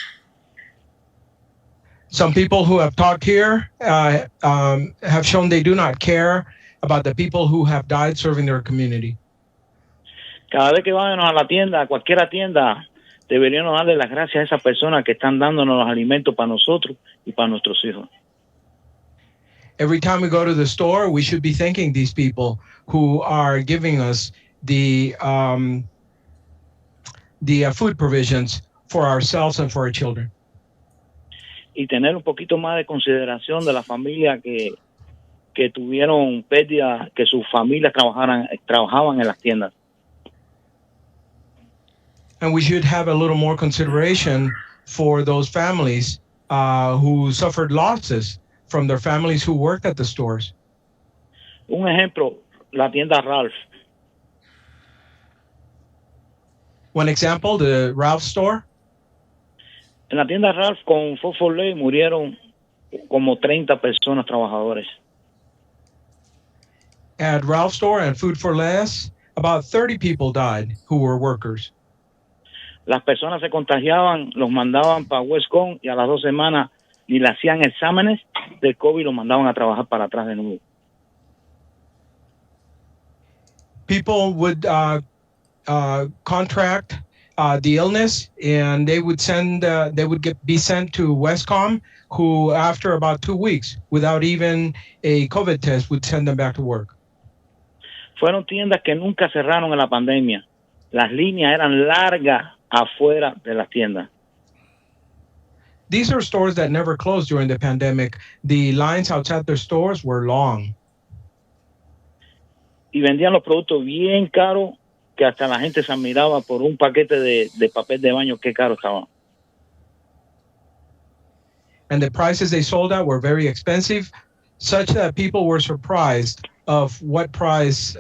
Some people who have talked here have shown they do not care about the people who have died serving their community. Cada vez que vayamos a la tienda, a cualquier tienda, deberíamos darle las gracias a esas personas que están dándonos los alimentos para nosotros y para nuestros hijos. Every time we go to the store, we should be thanking these people who are giving us the food provisions for ourselves and for our children. Y tener un poquito más de consideración de la familia que tuvieron pérdida, que sus familias trabajaban en las tiendas. And we should have a little more consideration for those families who suffered losses from their families who worked at the stores. Un ejemplo, la tienda Ralph. One example, the Ralph store. En la tienda Ralph con Fosforley murieron como 30 personas trabajadores. At Ralph store and Food for Less, about 30 people died who were workers. Las personas se contagiaban, los mandaban para Westcon y a las 2 semanas ni le hacían exámenes del COVID y los mandaban a trabajar para atrás de nuevo. People would contract the illness, and they would be sent to Westcom, who after about 2 weeks, without even a COVID test, would send them back to work. Fueron tiendas que nunca cerraron en la pandemia. Las líneas eran largas afuera de las tiendas. These are stores that never closed during the pandemic. The lines outside their stores were long. Y vendían los productos bien caros que hasta la gente se admiraba por un paquete de papel de baño, qué caro estaba. And the prices they sold at were very expensive, such that people were surprised of what price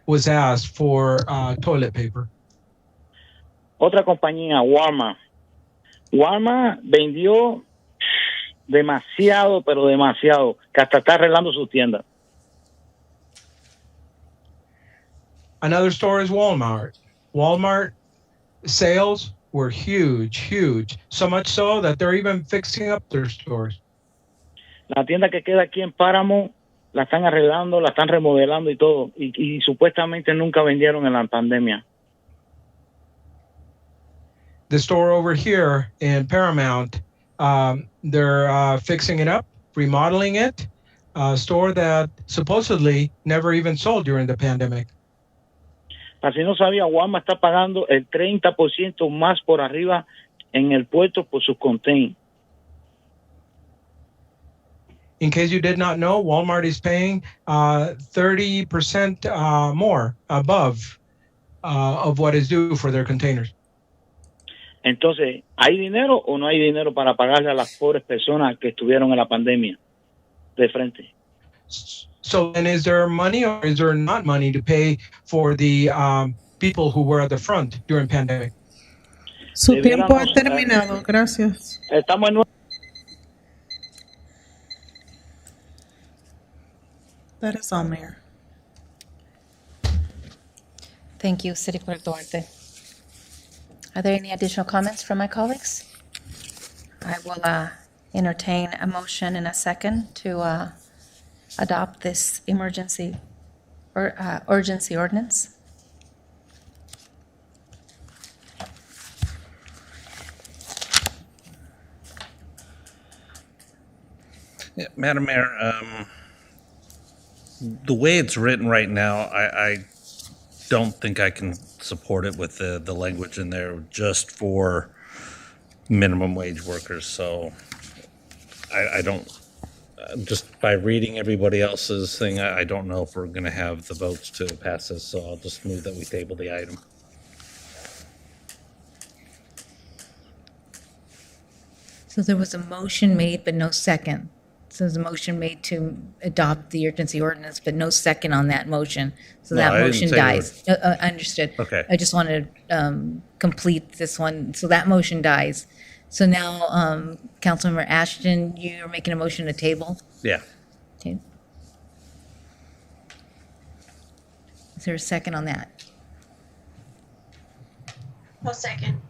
was asked for toilet paper. Otra compañía, Walmart. Walmart vendió demasiado, pero demasiado, que hasta está arreglando sus tiendas. Another store is Walmart. Walmart sales were huge, so much so that they're even fixing up their stores. La tienda que queda aquí en Páramo la están arreglando, la están remodelando y todo, y supuestamente nunca vendieron en la pandemia. The store over here in Paramount, they're fixing it up, remodeling it, a store that supposedly never even sold during the pandemic. Para si no sabía, Walmart está pagando el 30% más por arriba en el puerto por sus containers. In case you did not know, Walmart is paying 30% more above of what is due for their containers. Entonces, ¿hay dinero o no hay dinero para pagarle a las pobres personas que estuvieron en la pandemia de frente? So then is there money or is there not money to pay for the people who were at the front during pandemic? Su tiempo ha terminado. Gracias. Estamos en That is all, Mayor. Thank you, City Clerk Duarte. Are there any additional comments from my colleagues? I will entertain a motion in a second to adopt this emergency or urgency ordinance. Yeah, Madam Mayor, the way it's written right now, I don't think I can support it with the language in there just for minimum wage workers. So I don't, just by reading everybody else's thing, I don't know if we're going to have the votes to pass this. So I'll just move that we table the item. So there was a motion made, but no second. So there's a motion made to adopt the urgency ordinance, but no second on that motion. So No, that I didn't motion say dies. I understood. Okay. I just wanted to complete this one. So that motion dies. So now, Councilmember Ashton, you're making a motion to table? Yeah. Okay. Is there a second on that? I'll second.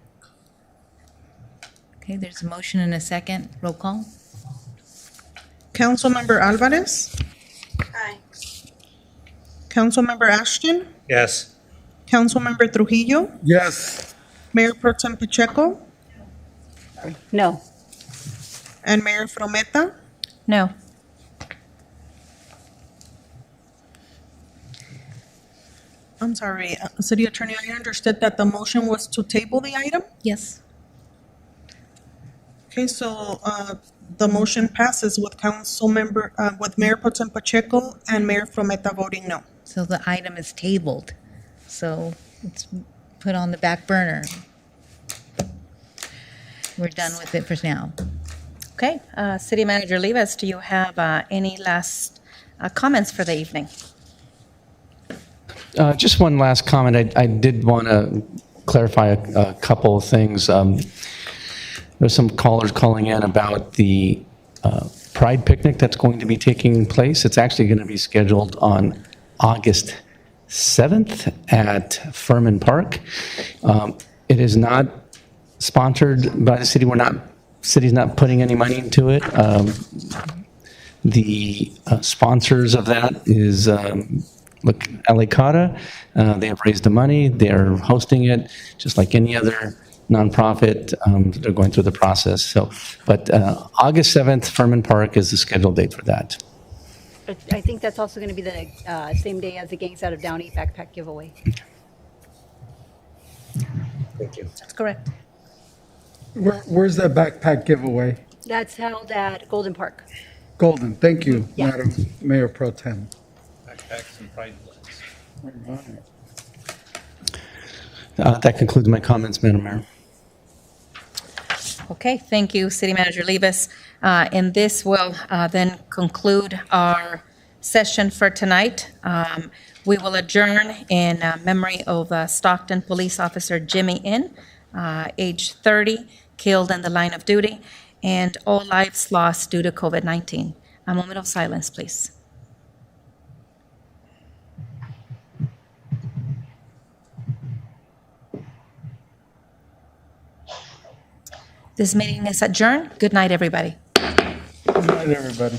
Okay, there's a motion and a second. Roll call? Councilmember Alvarez? Aye. Councilmember Ashton? Yes. Councilmember Trujillo? Yes. Mayor Pro Tem Pacheco? No. And Mayor Frometa? No. I'm sorry, City Attorney, I understood that the motion was to table the item? Yes. Okay, so the motion passes with with Mayor Pro Tem Pacheco and Mayor Frometa voting no. So the item is tabled. So it's put on the back burner. We're done with it for now. Okay, City Manager Rivas, do you have any last comments for the evening? Just one last comment. I did want to clarify a couple of things. There's some callers calling in about the Pride picnic that's going to be taking place. It's actually going to be scheduled on August 7th at Furman Park. It is not sponsored by the city. City's not putting any money into it. The sponsors of that is LA Cata. They have raised the money. They're hosting it just like any other nonprofit. They're going through the process. But August 7th, Furman Park is the scheduled date for that. I think that's also going to be the same day as the Gangs Out of Downey backpack giveaway. Thank you. That's correct. Where's that backpack giveaway? That's held at Golden Park. Golden, thank you, Yeah. Madam Mayor Pro Tem. Backpacks and pride flags. All right. That concludes my comments, Madam Mayor. Okay, thank you, City Manager Rivas. And this will then conclude our session for tonight. We will adjourn in memory of Stockton Police Officer Jimmy Inn, age 30, killed in the line of duty, and all lives lost due to COVID-19. A moment of silence, please. This meeting is adjourned. Good night, everybody. Good night, everybody.